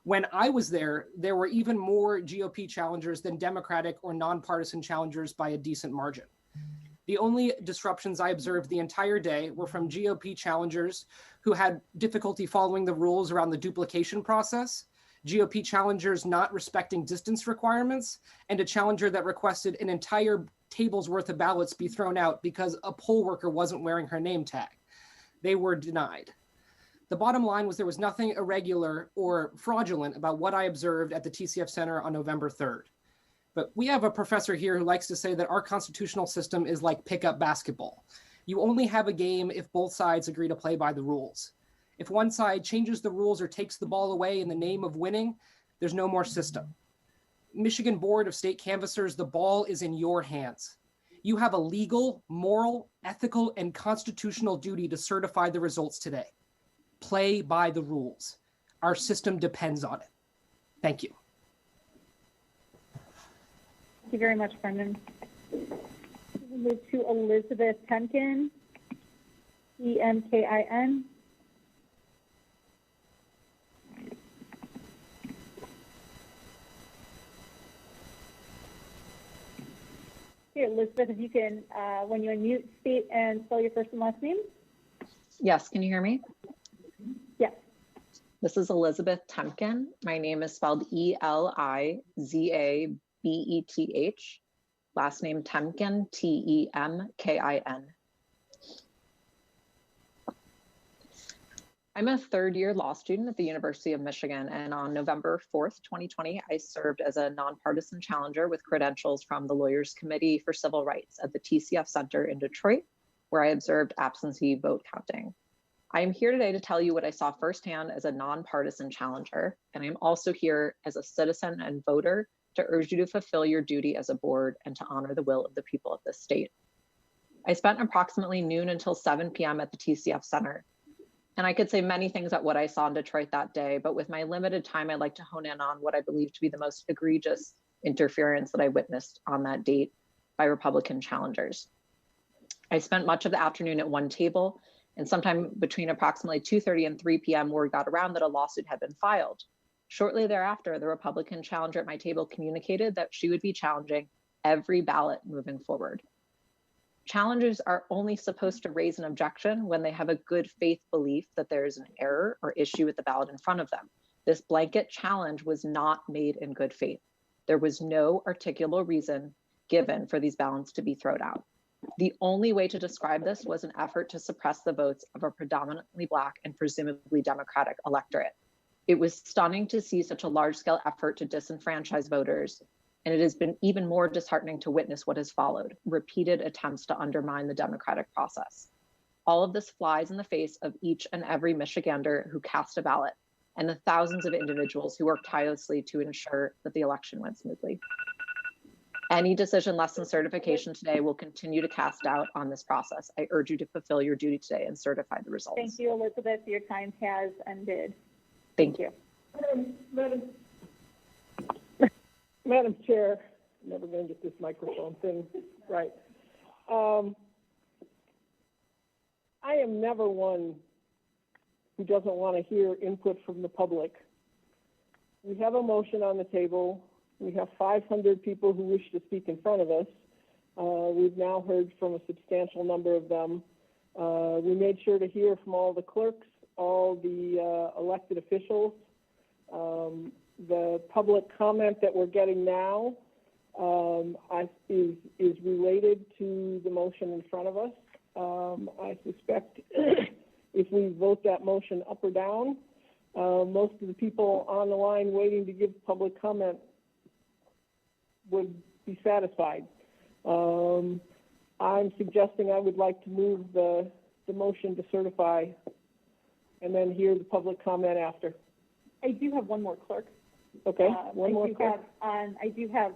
[SPEAKER 4] When I was there, there were even more GOP challengers than Democratic or nonpartisan challengers by a decent margin. The only disruptions I observed the entire day were from GOP challengers who had difficulty following the rules around the duplication process, GOP challengers not respecting distance requirements, and a challenger that requested an entire table's worth of ballots be thrown out because a poll worker wasn't wearing her name tag. They were denied. The bottom line was there was nothing irregular or fraudulent about what I observed at the TCF Center on November 3rd. But we have a professor here who likes to say that our constitutional system is like pickup basketball. You only have a game if both sides agree to play by the rules. If one side changes the rules or takes the ball away in the name of winning, there's no more system. Michigan Board of State Canvassers, the ball is in your hands. You have a legal, moral, ethical, and constitutional duty to certify the results today. Play by the rules. Our system depends on it. Thank you.
[SPEAKER 2] Thank you very much, Brendan. We'll move to Elizabeth Temkin, E-M-K-I-N. Okay, Elizabeth, if you can, when you unmute, state and spell your first and last name.
[SPEAKER 23] Yes, can you hear me?
[SPEAKER 2] Yes.
[SPEAKER 23] This is Elizabeth Temkin. My name is spelled E-L-I-Z-A-B-E-T-H. Last name Temkin, T-E-M-K-I-N. I'm a third-year law student at the University of Michigan, and on November 4th, 2020, I served as a nonpartisan challenger with credentials from the Lawyers Committee for Civil Rights at the TCF Center in Detroit, where I observed absentee vote counting. I am here today to tell you what I saw firsthand as a nonpartisan challenger, and I'm also here as a citizen and voter to urge you to fulfill your duty as a board and to honor the will of the people of this state. I spent approximately noon until 7 p.m. at the TCF Center. And I could say many things about what I saw in Detroit that day, but with my limited time, I'd like to hone in on what I believe to be the most egregious interference that I witnessed on that date by Republican challengers. I spent much of the afternoon at one table, and sometime between approximately 2:30 and 3 p.m. word got around that a lawsuit had been filed. Shortly thereafter, the Republican challenger at my table communicated that she would be challenging every ballot moving forward. Challengers are only supposed to raise an objection when they have a good faith belief that there is an error or issue with the ballot in front of them. This blanket challenge was not made in good faith. There was no articulable reason given for these ballots to be thrown out. The only way to describe this was an effort to suppress the votes of a predominantly Black and presumably Democratic electorate. It was stunning to see such a large-scale effort to disenfranchise voters, and it has been even more disheartening to witness what has followed, repeated attempts to undermine the democratic process. All of this flies in the face of each and every Michigander who cast a ballot and the thousands of individuals who worked tirelessly to ensure that the election went smoothly. Any decision less than certification today will continue to cast doubt on this process. I urge you to fulfill your duty today and certify the results.
[SPEAKER 2] Thank you, Elizabeth. Your time has ended.
[SPEAKER 23] Thank you.
[SPEAKER 7] Madam Chair, I'm never going to get this microphone thing right. I am never one who doesn't want to hear input from the public. We have a motion on the table. We have 500 people who wish to speak in front of us. We've now heard from a substantial number of them. We made sure to hear from all the clerks, all the elected officials. The public comment that we're getting now is related to the motion in front of us. I suspect if we vote that motion up or down, most of the people on the line waiting to give public comment would be satisfied. I'm suggesting I would like to move the motion to certify and then hear the public comment after.
[SPEAKER 2] I do have one more clerk.
[SPEAKER 7] Okay, one more clerk.
[SPEAKER 2] I do have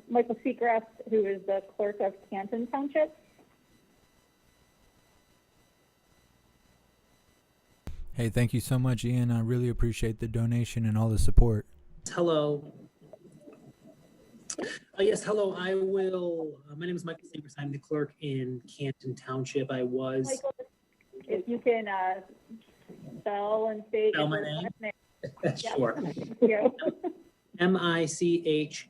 [SPEAKER 2] Michael Seacrest, who is the clerk of Canton Township.
[SPEAKER 6] Hey, thank you so much, Ian. I really appreciate the donation and all the support.
[SPEAKER 9] Hello. Yes, hello. I will. My name is Michael Seacrest. I'm the clerk in Canton Township. I was. Michael,
[SPEAKER 2] if you can spell and state
[SPEAKER 9] spell my name. Sure.
[SPEAKER 2] Yeah.
[SPEAKER 9] Michael Siegrist.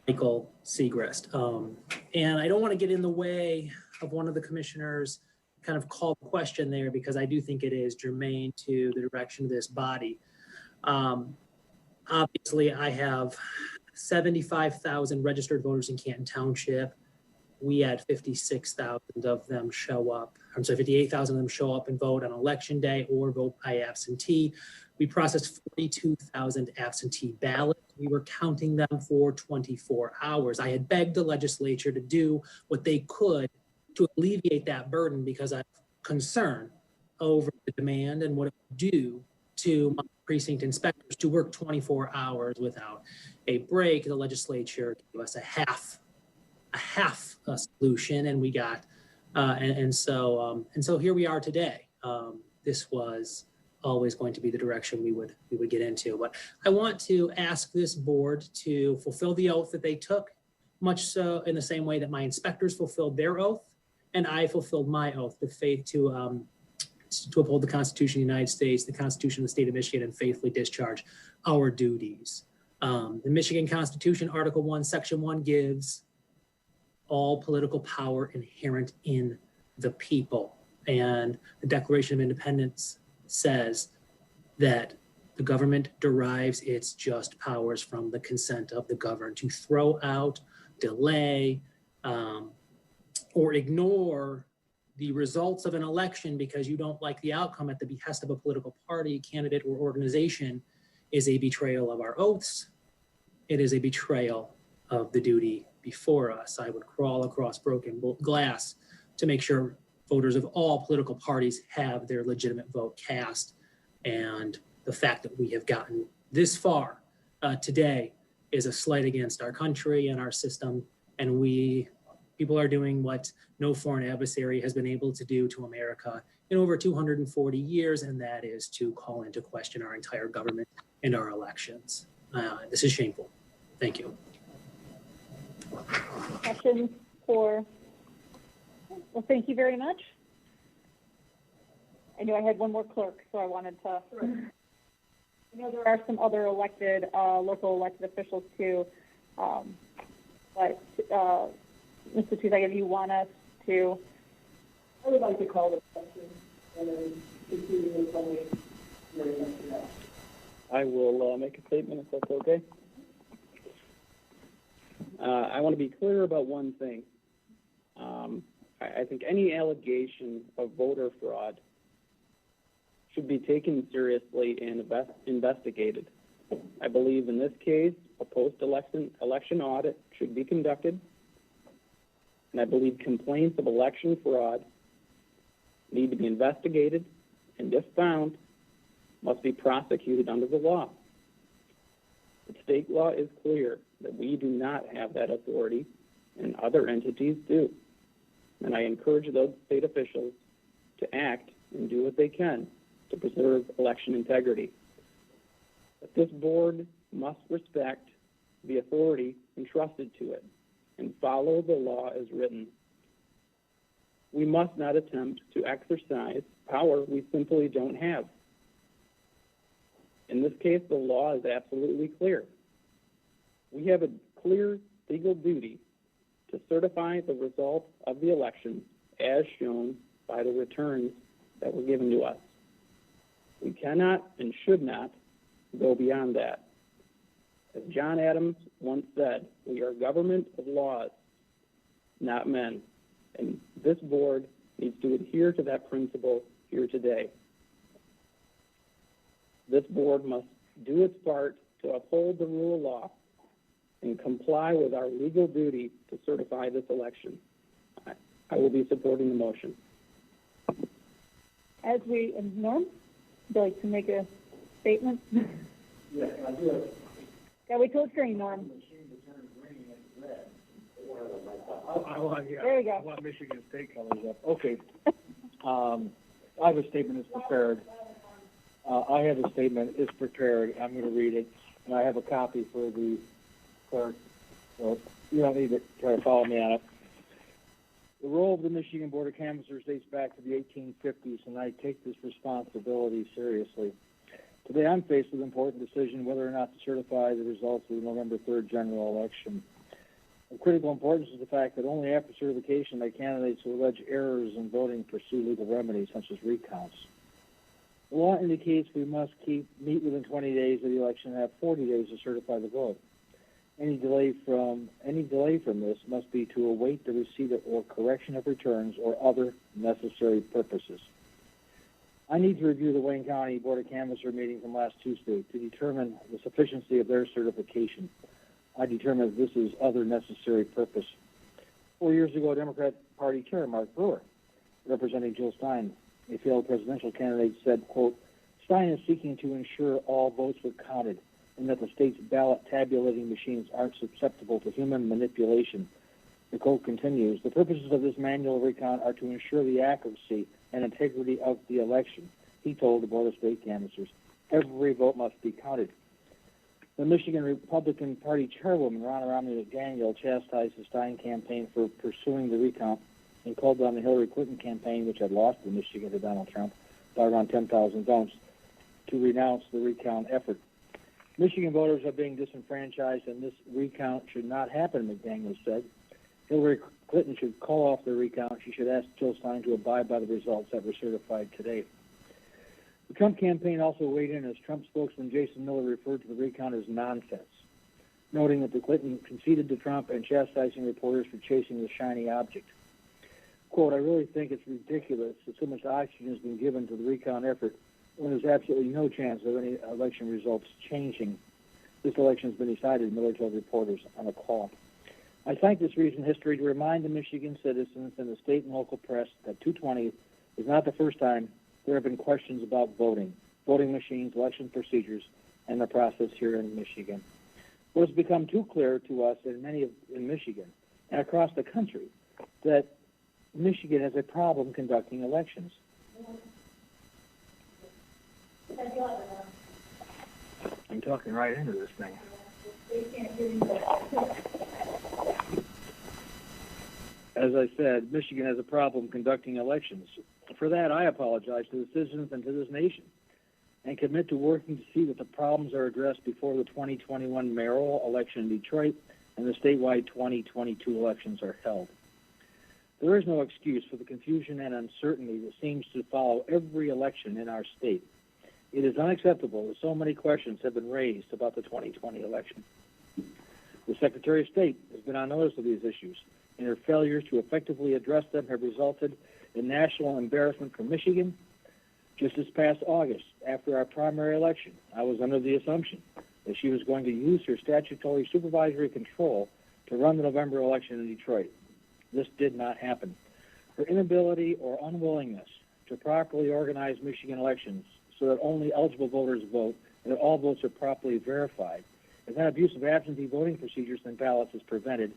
[SPEAKER 9] Michael Seacrest. And I don't want to get in the way of one of the commissioners kind of called question there, because I do think it is germane to the direction of this body. Obviously, I have 75,000 registered voters in Canton Township. We had 56,000 of them show up. 58,000 of them show up and vote on election day or vote by absentee. We processed 42,000 absentee ballots. We were counting them for 24 hours. I had begged the legislature to do what they could to alleviate that burden, because I'm concerned over the demand and what it would do to my precinct inspectors to work 24 hours without a break. The legislature gave us a half solution, and we got and so here we are today. This was always going to be the direction we would get into, but I want to ask this board to fulfill the oath that they took, much so in the same way that my inspectors fulfilled their oath and I fulfilled my oath to faith to uphold the Constitution of the United States, the Constitution of the State of Michigan, and faithfully discharge our duties. The Michigan Constitution, Article 1, Section 1 gives all political power inherent in the people. And the Declaration of Independence says that the government derives its just powers from the consent of the governed. To throw out, delay, or ignore the results of an election because you don't like the outcome at the behest of a political party, candidate, or organization is a betrayal of our oaths. It is a betrayal of the duty before us. I would crawl across broken glass to make sure voters of all political parties have their legitimate vote cast. And the fact that we have gotten this far today is a slight against our country and our system. And people are doing what no foreign adversary has been able to do to America in over 240 years, and that is to call into question our entire government and our elections. This is shameful. Thank you.
[SPEAKER 2] Questions for, well, thank you very much. I knew I had one more clerk, so I wanted to, I know there are some other elected, local elected officials too, but Mr. Tuzak, if you want us to.
[SPEAKER 3] I would like to call the question and then continue with somebody. I will make a statement if that's okay. I want to be clear about one thing. I think any allegation of voter fraud should be taken seriously and investigated. I believe in this case, a post-election audit should be conducted. And I believe complaints of election fraud need to be investigated, and if found, must be prosecuted under the law. The state law is clear that we do not have that authority, and other entities do. And I encourage those state officials to act and do what they can to preserve election integrity. But this board must respect the authority entrusted to it and follow the law as written. We must not attempt to exercise power we simply don't have. In this case, the law is absolutely clear. We have a clear legal duty to certify the results of the election as shown by the returns that were given to us. We cannot and should not go beyond that. As John Adams once said, we are government of laws, not men. And this board needs to adhere to that principle here today. This board must do its part to uphold the rule of law and comply with our legal duty to certify this election. I will be supporting the motion.
[SPEAKER 2] As we, Norm, would you like to make a statement?
[SPEAKER 3] Yes, I do.
[SPEAKER 2] Yeah, wait till it's green, Norm. There we go.
[SPEAKER 3] I want Michigan State colors up. Okay. I have a statement that's prepared. I have a statement. It's prepared. I'm going to read it. And I have a copy for the clerk. So you don't need to try to follow me on it. The role of the Michigan Board of Canvassers dates back to the 1850s, and I take this responsibility seriously. Today, I'm faced with an important decision whether or not to certify the results of the November 3rd general election. Of critical importance is the fact that only after certification may candidates who allege errors in voting pursue legal remedies, such as recounts. The law indicates we must meet within 20 days of the election and have 40 days to certify the vote. Any delay from this must be to await the receipt or correction of returns or other necessary purposes. I need to review the Wayne County Board of Canvasser meeting from last Tuesday to determine the sufficiency of their certification. I determined this is other necessary purpose. 4 years ago, Democrat Party Chair Mark Brewer, representing Jill Stein, a failed presidential candidate, said, quote, Stein is seeking to ensure all votes were counted and that the state's ballot tabulating machines aren't susceptible to human manipulation. The quote continues, the purposes of this manual recount are to ensure the accuracy and integrity of the election, he told the Board of State Canvassers. Every vote must be counted. The Michigan Republican Party chairwoman, Ronna Romney McDaniel, chastised the Stein campaign for pursuing the recount and called on the Hillary Clinton campaign, which had lost in Michigan to Donald Trump by around 10,000 votes, to renounce the recount effort. Michigan voters are being disenfranchised, and this recount should not happen, McDaniel said. Hillary Clinton should call off the recount. She should ask Jill Stein to abide by the results that were certified today. The Trump campaign also weighed in as Trump spokesman Jason Miller referred to the recount as nonsense, noting that the Clinton conceded to Trump and chastising reporters for chasing the shiny object. quote, I really think it's ridiculous that so much oxygen has been given to the recount effort when there's absolutely no chance of any election results changing. This election has been decided, Miller told reporters on a call. I cite this recent history to remind the Michigan citizens and the state and local press that 220 is not the first time there have been questions about voting machines, election procedures, and the process here in Michigan. What has become too clear to us in Michigan and across the country that Michigan has a problem conducting elections. I'm talking right into this thing. As I said, Michigan has a problem conducting elections. For that, I apologize to the citizens and to this nation and commit to working to see that the problems are addressed before the 2021 mayoral election in Detroit and the statewide 2022 elections are held. There is no excuse for the confusion and uncertainty that seems to follow every election in our state. It is unacceptable that so many questions have been raised about the 2020 election. The Secretary of State has been on notice of these issues, and her failures to effectively address them have resulted in national embarrassment for Michigan. Just this past August, after our primary election, I was under the assumption that she was going to use her statutory supervisory control to run the November election in Detroit. This did not happen. Her inability or unwillingness to properly organize Michigan elections so that only eligible voters vote and that all votes are properly verified, and that abuse of absentee voting procedures and ballots is prevented,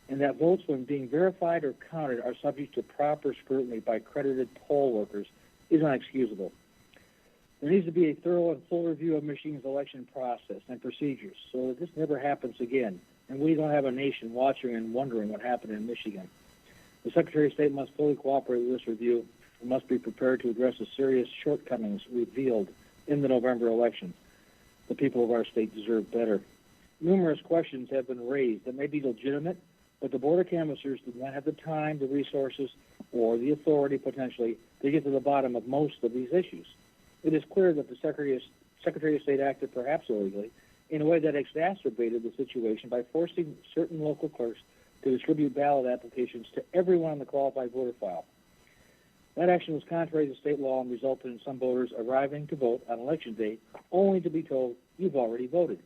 [SPEAKER 3] and that votes, when being verified or counted, are subject to proper scrutiny by accredited poll workers is unexcusable. There needs to be a thorough and full review of Michigan's election process and procedures so that this never happens again, and we don't have a nation watching and wondering what happened in Michigan. The Secretary of State must fully cooperate with this review and must be prepared to address the serious shortcomings revealed in the November election. The people of our state deserve better. Numerous questions have been raised that may be legitimate, but the Board of Canvassers did not have the time, the resources, or the authority, potentially, to get to the bottom of most of these issues. It is clear that the Secretary of State acted perhaps illegally in a way that exacerbated the situation by forcing certain local clerks to distribute ballot applications to everyone on the qualified voter file. That action was contrary to state law and resulted in some voters arriving to vote on election day only to be told, you've already voted.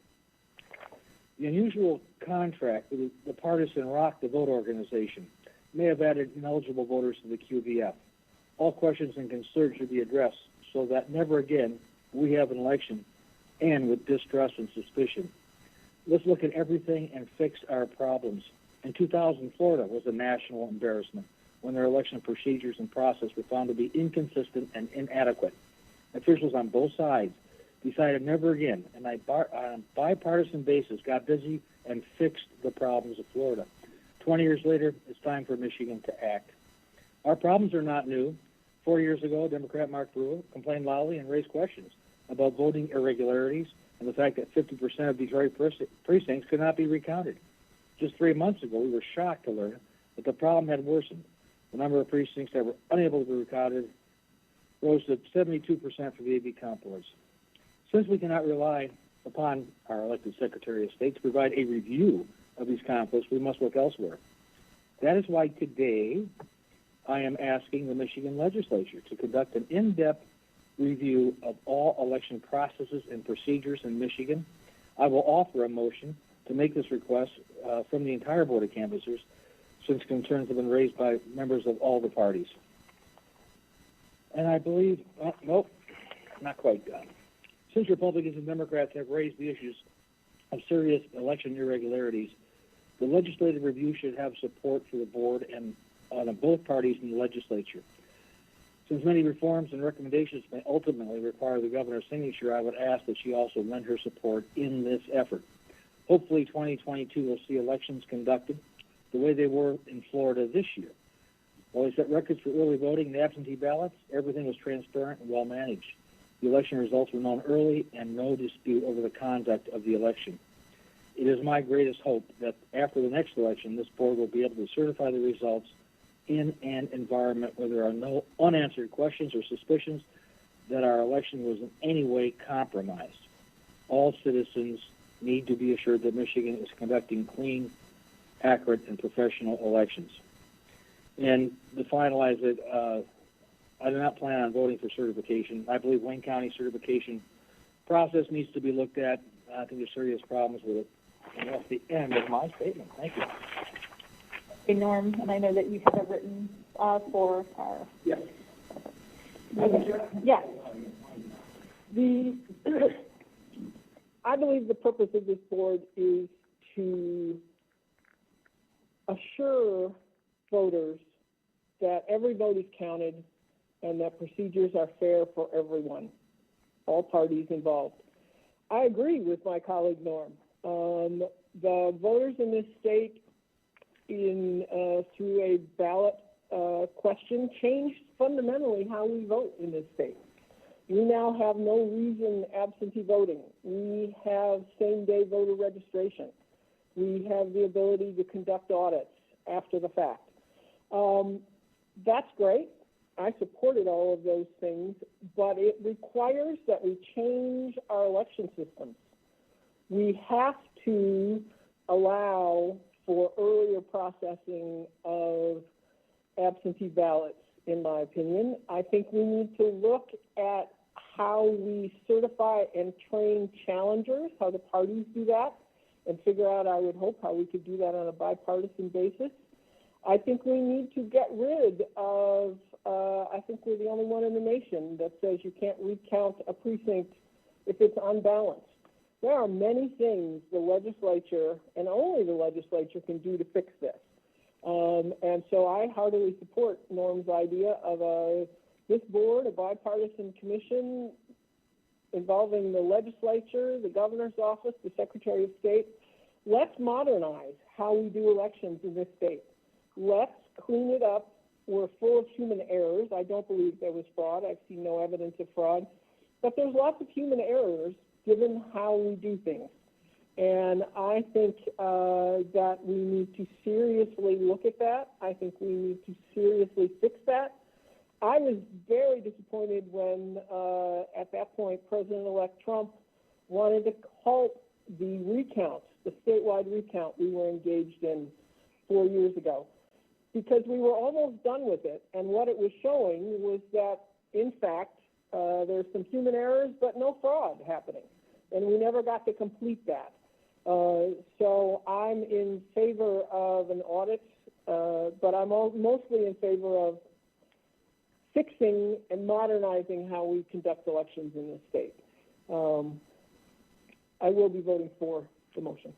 [SPEAKER 3] The unusual contract with the partisan Rock the Vote organization may have added ineligible voters to the QVF. All questions and concerns should be addressed so that never again we have an election and with distrust and suspicion. Let's look at everything and fix our problems. In 2000, Florida was a national embarrassment when their election procedures and process were found to be inconsistent and inadequate. Officials on both sides decided never again, and on a bipartisan basis, got busy and fixed the problems of Florida. 20 years later, it's time for Michigan to act. Our problems are not new. 4 years ago, Democrat Mark Brewer complained loudly and raised questions about voting irregularities and the fact that 50% of Detroit precincts could not be recounted. Just 3 months ago, we were shocked to learn that the problem had worsened. The number of precincts that were unable to be recounted rose to 72% for the AB count boards. Since we cannot rely upon our elected Secretary of State to provide a review of these conflicts, we must look elsewhere. That is why today I am asking the Michigan legislature to conduct an in-depth review of all election processes and procedures in Michigan. I will offer a motion to make this request from the entire Board of Canvassers, since concerns have been raised by members of all the parties. And I believe, nope, not quite done. Since Republicans and Democrats have raised the issues of serious election irregularities, the legislative review should have support for the board and on both parties in the legislature. Since many reforms and recommendations may ultimately require the governor's signature, I would ask that she also lend her support in this effort. Hopefully 2022 will see elections conducted the way they were in Florida this year. While we set records for early voting and absentee ballots, everything was transparent and well managed. The election results were known early and no dispute over the conduct of the election. It is my greatest hope that after the next election, this board will be able to certify the results in an environment where there are no unanswered questions or suspicions that our election was in any way compromised. All citizens need to be assured that Michigan is conducting clean, accurate, and professional elections. And to finalize it, I do not plan on voting for certification. I believe Wayne County certification process needs to be looked at. I think there's serious problems with it. And that's the end of my statement. Thank you.
[SPEAKER 2] Okay, Norm, and I know that you have it written for our.
[SPEAKER 3] Yes.
[SPEAKER 2] Okay. Yeah.
[SPEAKER 7] I believe the purpose of this board is to assure voters that every vote is counted and that procedures are fair for everyone, all parties involved. I agree with my colleague Norm. The voters in this state, through a ballot question, changed fundamentally how we vote in this state. We now have no reason absentee voting. We have same-day voter registration. We have the ability to conduct audits after the fact. That's great. I supported all of those things, but it requires that we change our election systems. We have to allow for earlier processing of absentee ballots, in my opinion. I think we need to look at how we certify and train challengers, how the parties do that, and figure out, I would hope, how we could do that on a bipartisan basis. I think we need to get rid of, I think we're the only one in the nation that says you can't recount a precinct if it's unbalanced. There are many things the legislature, and only the legislature, can do to fix this. And so I heartily support Norm's idea of this board, a bipartisan commission involving the legislature, the governor's office, the secretary of state. Let's modernize how we do elections in this state. Let's clean it up. We're full of human errors. I don't believe there was fraud. I've seen no evidence of fraud. But there's lots of human errors given how we do things. And I think that we need to seriously look at that. I think we need to seriously fix that. I was very disappointed when, at that point, President-elect Trump wanted to halt the recount, the statewide recount we were engaged in 4 years ago, because we were almost done with it. And what it was showing was that, in fact, there's some human errors, but no fraud happening. And we never got to complete that. So I'm in favor of an audit, but I'm mostly in favor of fixing and modernizing how we conduct elections in this state. I will be voting for the motion.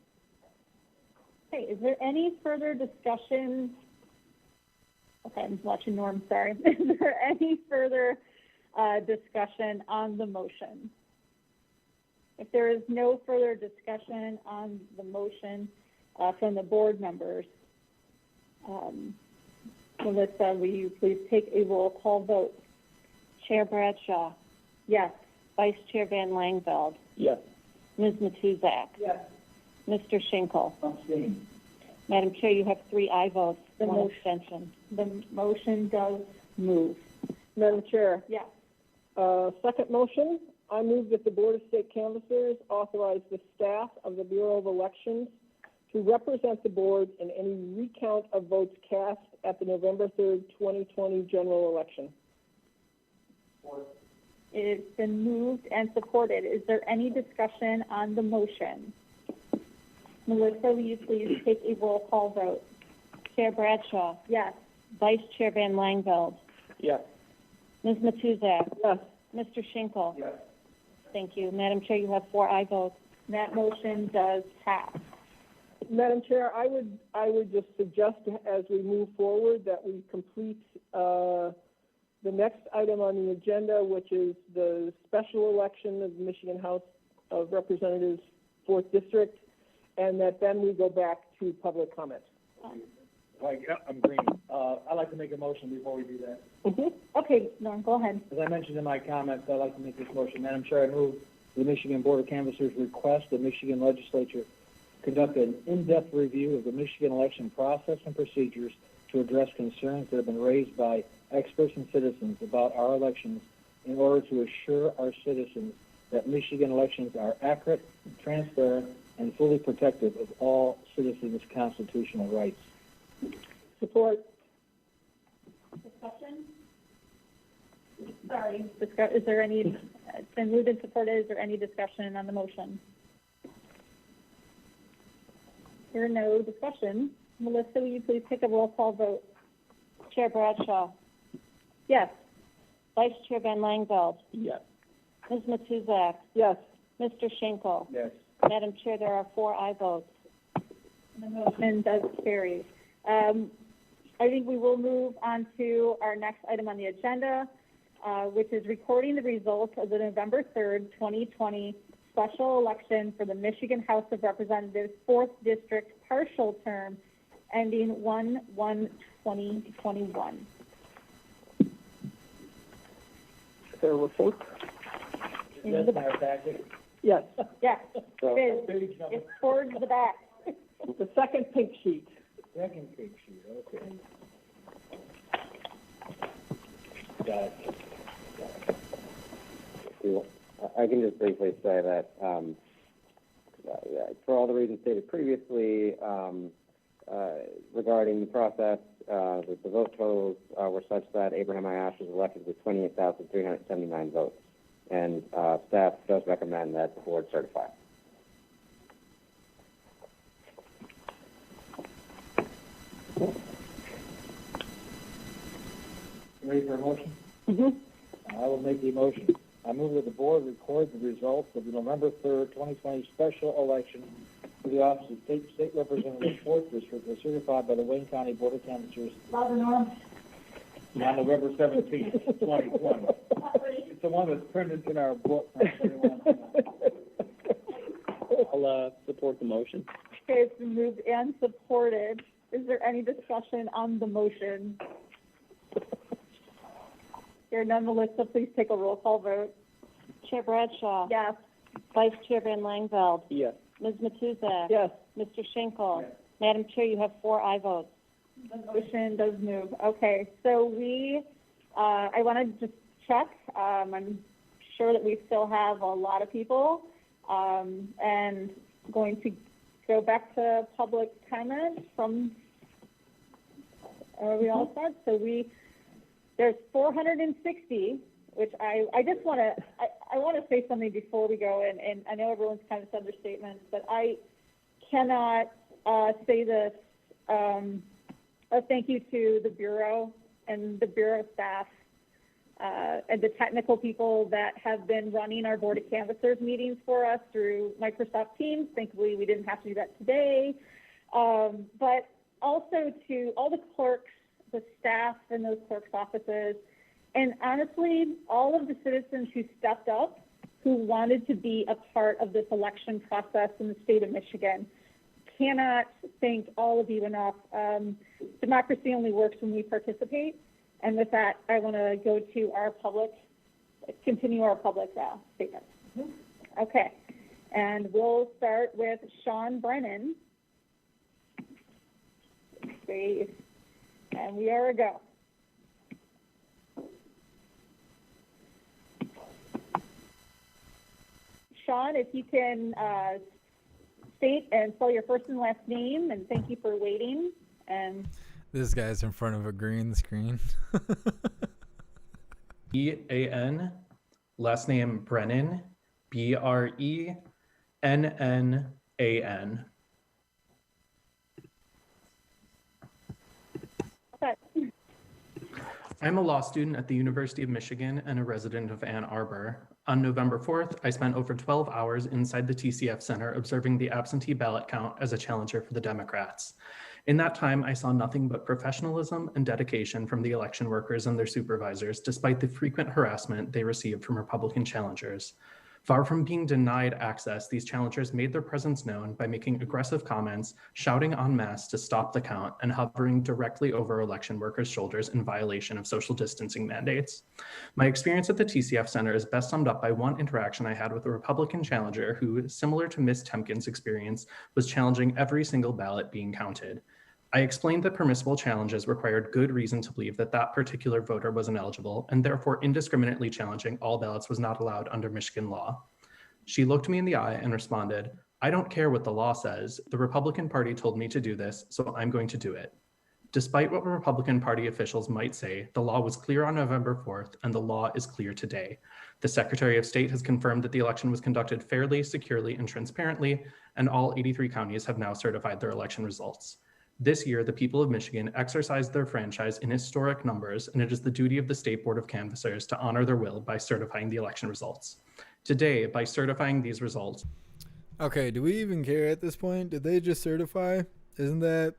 [SPEAKER 2] Okay, is there any further discussion? Okay, I'm watching Norm, sorry. Is there any further discussion on the motion? If there is no further discussion on the motion from the board members, Melissa, will you please take a roll call vote?
[SPEAKER 5] Chair Bradshaw.
[SPEAKER 2] Yes.
[SPEAKER 5] Vice Chair Van Langveld.
[SPEAKER 3] Yes.
[SPEAKER 5] Ms. Matuzak.
[SPEAKER 3] Yes.
[SPEAKER 5] Mr. Schinkel.
[SPEAKER 3] Abstain.
[SPEAKER 5] Madam Chair, you have 3 aye votes,
[SPEAKER 2] The
[SPEAKER 5] 1
[SPEAKER 2] motion-
[SPEAKER 5] abstention.
[SPEAKER 2] The motion does move.
[SPEAKER 7] Madam Chair,
[SPEAKER 2] Yes.
[SPEAKER 7] second motion, I move that the Board of State Canvassers authorize the staff of the Bureau of Elections to represent the board in any recount of votes cast at the November 3rd, 2020 general election.
[SPEAKER 2] It's been moved and supported. Is there any discussion on the motion? Melissa, will you please take a roll call vote?
[SPEAKER 5] Chair Bradshaw.
[SPEAKER 2] Yes.
[SPEAKER 5] Vice Chair Van Langveld.
[SPEAKER 3] Yes.
[SPEAKER 5] Ms. Matuzak.
[SPEAKER 7] Yes.
[SPEAKER 5] Mr. Schinkel.
[SPEAKER 3] Yes.
[SPEAKER 5] Thank you. Madam Chair, you have 4 aye votes.
[SPEAKER 2] That motion does pass.
[SPEAKER 7] Madam Chair, I would just suggest as we move forward that we complete the next item on the agenda, which is the special election of the Michigan House of Representatives, 4th District, and that then we go back to public comment.
[SPEAKER 3] I'm green. I'd like to make a motion before we do that.
[SPEAKER 2] Okay, Norm, go ahead.
[SPEAKER 3] As I mentioned in my comments, I'd like to make this motion. Madam Chair, I move the Michigan Board of Canvassers request the Michigan Legislature conduct an in-depth review of the Michigan election process and procedures to address concerns that have been raised by experts and citizens about our elections in order to assure our citizens that Michigan elections are accurate, transparent, and fully protective of all citizens' constitutional rights.
[SPEAKER 7] Support.
[SPEAKER 2] Discussion? Sorry, is there any, it's been moved and supported, is there any discussion on the motion? Here, no discussion. Melissa, will you please take a roll call vote?
[SPEAKER 5] Chair Bradshaw,
[SPEAKER 2] Yes.
[SPEAKER 5] Vice Chair Van Langveld,
[SPEAKER 3] Yes.
[SPEAKER 5] Ms. Matuzak,
[SPEAKER 7] Yes.
[SPEAKER 5] Mr. Schenkel.
[SPEAKER 3] Yes.
[SPEAKER 5] Madam Chair, there are 4 aye votes.
[SPEAKER 2] The motion does carry. I think we will move on to our next item on the agenda, which is recording the results of the November 3rd, 2020 special election for the Michigan House of Representatives 4th District partial term ending 1/1/2021.
[SPEAKER 7] There were 4.
[SPEAKER 3] That's my packet.
[SPEAKER 7] Yes.
[SPEAKER 2] Yes,
[SPEAKER 3] So,
[SPEAKER 2] it is.
[SPEAKER 3] page number,
[SPEAKER 2] It's towards the back.
[SPEAKER 7] The second pink sheet.
[SPEAKER 3] second page sheet, okay. Got it.
[SPEAKER 10] I can just briefly say that for all the reasons stated previously regarding the process, the vote totals were such that Abraham Ayash was elected with 28,379 votes, and staff does recommend that the board certify.
[SPEAKER 3] Ready for a motion?
[SPEAKER 7] Mm-hmm.
[SPEAKER 3] I will make the motion. I move that the board record the results of the November 3rd, 2020 special election for the office of State Representative 4th District as certified by the Wayne County Board of Canvassers on November 17th, 2020. It's the one that's printed in our book.
[SPEAKER 11] I'll support the motion.
[SPEAKER 2] Okay, it's been moved and supported. Is there any discussion on the motion? Here, none, Melissa, please take a roll call vote.
[SPEAKER 5] Chair Bradshaw.
[SPEAKER 2] Yes.
[SPEAKER 5] Vice Chair Van Langveld,
[SPEAKER 11] Yes.
[SPEAKER 5] Ms. Matuzak.
[SPEAKER 7] Yes.
[SPEAKER 5] Mr. Schenkel. Madam Chair, you have 4 aye votes.
[SPEAKER 2] The motion does move. Okay, so we, I want to just check. I'm sure that we still have a lot of people, and going to go back to public comment from, are we all set? So there's 460, which I just want to, I want to say something before we go, and I know everyone's kind of said their statements, but I cannot say this. A thank you to the Bureau and the Bureau staff and the technical people that have been running our Board of Canvassers meetings for us through Microsoft Teams. Thankfully, we didn't have to do that today. But also to all the clerks, the staff in those clerks' offices, and honestly, all of the citizens who stepped up, who wanted to be a part of this election process in the state of Michigan. Cannot thank all of you enough. Democracy only works when we participate. And with that, I want to go to our continue our public statement. Okay, and we'll start with Sean Brennan. And we are a go. Sean, if you can state and spell your first and last name, and thank you for waiting. And
[SPEAKER 6] this guy's in front of a green screen.
[SPEAKER 12] E-A-N, last name Brennan, B-R-E-N-N-A-N. I'm a law student at the University of Michigan and a resident of Ann Arbor. On November 4th, I spent over 12 hours inside the TCF Center observing the absentee ballot count as a challenger for the Democrats. In that time, I saw nothing but professionalism and dedication from the election workers and their supervisors, despite the frequent harassment they received from Republican challengers. Far from being denied access, these challengers made their presence known by making aggressive comments, shouting en masse to stop the count, and hovering directly over election workers' shoulders in violation of social distancing mandates. My experience at the TCF Center is best summed up by one interaction I had with a Republican challenger who, similar to Ms. Temkin's experience, was challenging every single ballot being counted. I explained that permissible challenges required good reason to believe that that particular voter was ineligible, and therefore indiscriminately challenging all ballots was not allowed under Michigan law. She looked me in the eye and responded, "I don't care what the law says. The Republican Party told me to do this, so I'm going to do it." Despite what Republican Party officials might say, the law was clear on November 4th, and the law is clear today. The Secretary of State has confirmed that the election was conducted fairly, securely, and transparently, and all 83 counties have now certified their election results. This year, the people of Michigan exercised their franchise in historic numbers, and it is the duty of the State Board of Canvassers to honor their will by certifying the election results. Today, by certifying these results.
[SPEAKER 6] Okay, do we even care at this point? Did they just certify? Isn't that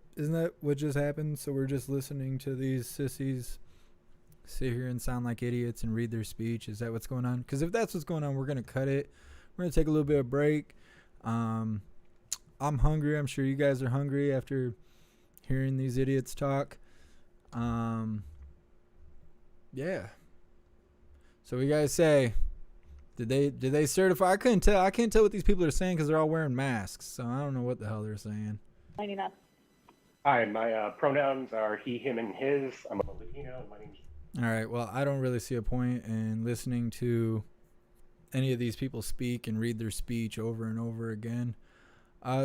[SPEAKER 6] what just happened? So we're just listening to these sissies sit here and sound like idiots and read their speech? Is that what's going on? Because if that's what's going on, we're going to cut it. We're going to take a little bit of break. I'm hungry. I'm sure you guys are hungry after hearing these idiots talk. Yeah. So what you guys say? Did they certify? I can't tell what these people are saying because they're all wearing masks. So I don't know what the hell they're saying.
[SPEAKER 13] Hi, my pronouns are he, him, and his. I'm a Latino, and my name's...
[SPEAKER 6] All right, well, I don't really see a point in listening to any of these people speak and read their speech over and over again.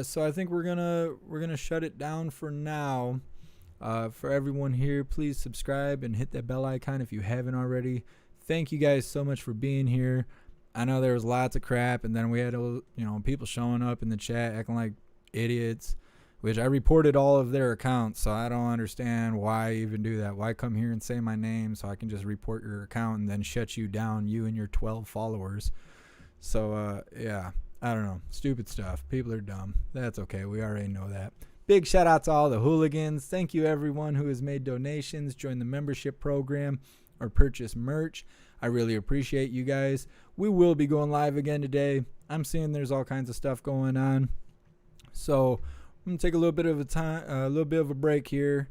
[SPEAKER 6] So I think we're gonna shut it down for now. For everyone here, please subscribe and hit that bell icon if you haven't already. Thank you guys so much for being here. I know there was lots of crap, and then we had people showing up in the chat acting like idiots, which I reported all of their accounts, so I don't understand why even do that. Why come here and say my name so I can just report your account and then shut you down, you and your 12 followers. So, yeah, I don't know. Stupid stuff. People are dumb. That's okay. We already know that. Big shout out to all the hooligans. Thank you, everyone who has made donations, joined the membership program, or purchased merch. I really appreciate you guys. We will be going live again today. I'm seeing there's all kinds of stuff going on. So I'm gonna take a little bit of a break here,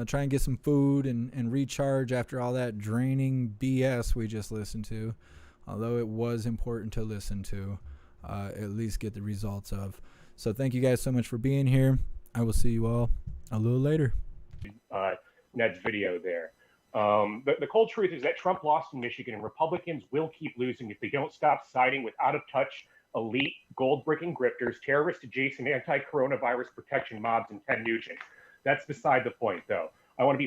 [SPEAKER 6] try and get some food and recharge after all that draining BS we just listened to. Although it was important to listen to, at least get the results of. So thank you guys so much for being here. I will see you all a little later.
[SPEAKER 13] Ned's video there. The cold truth is that Trump lost in Michigan, and Republicans will keep losing if they don't stop siding with out-of-touch, elite, gold-bricking grifters, terrorist-adjacent anti-coronavirus protection mobs, and Ted Nugent. That's beside the point, though. I want to be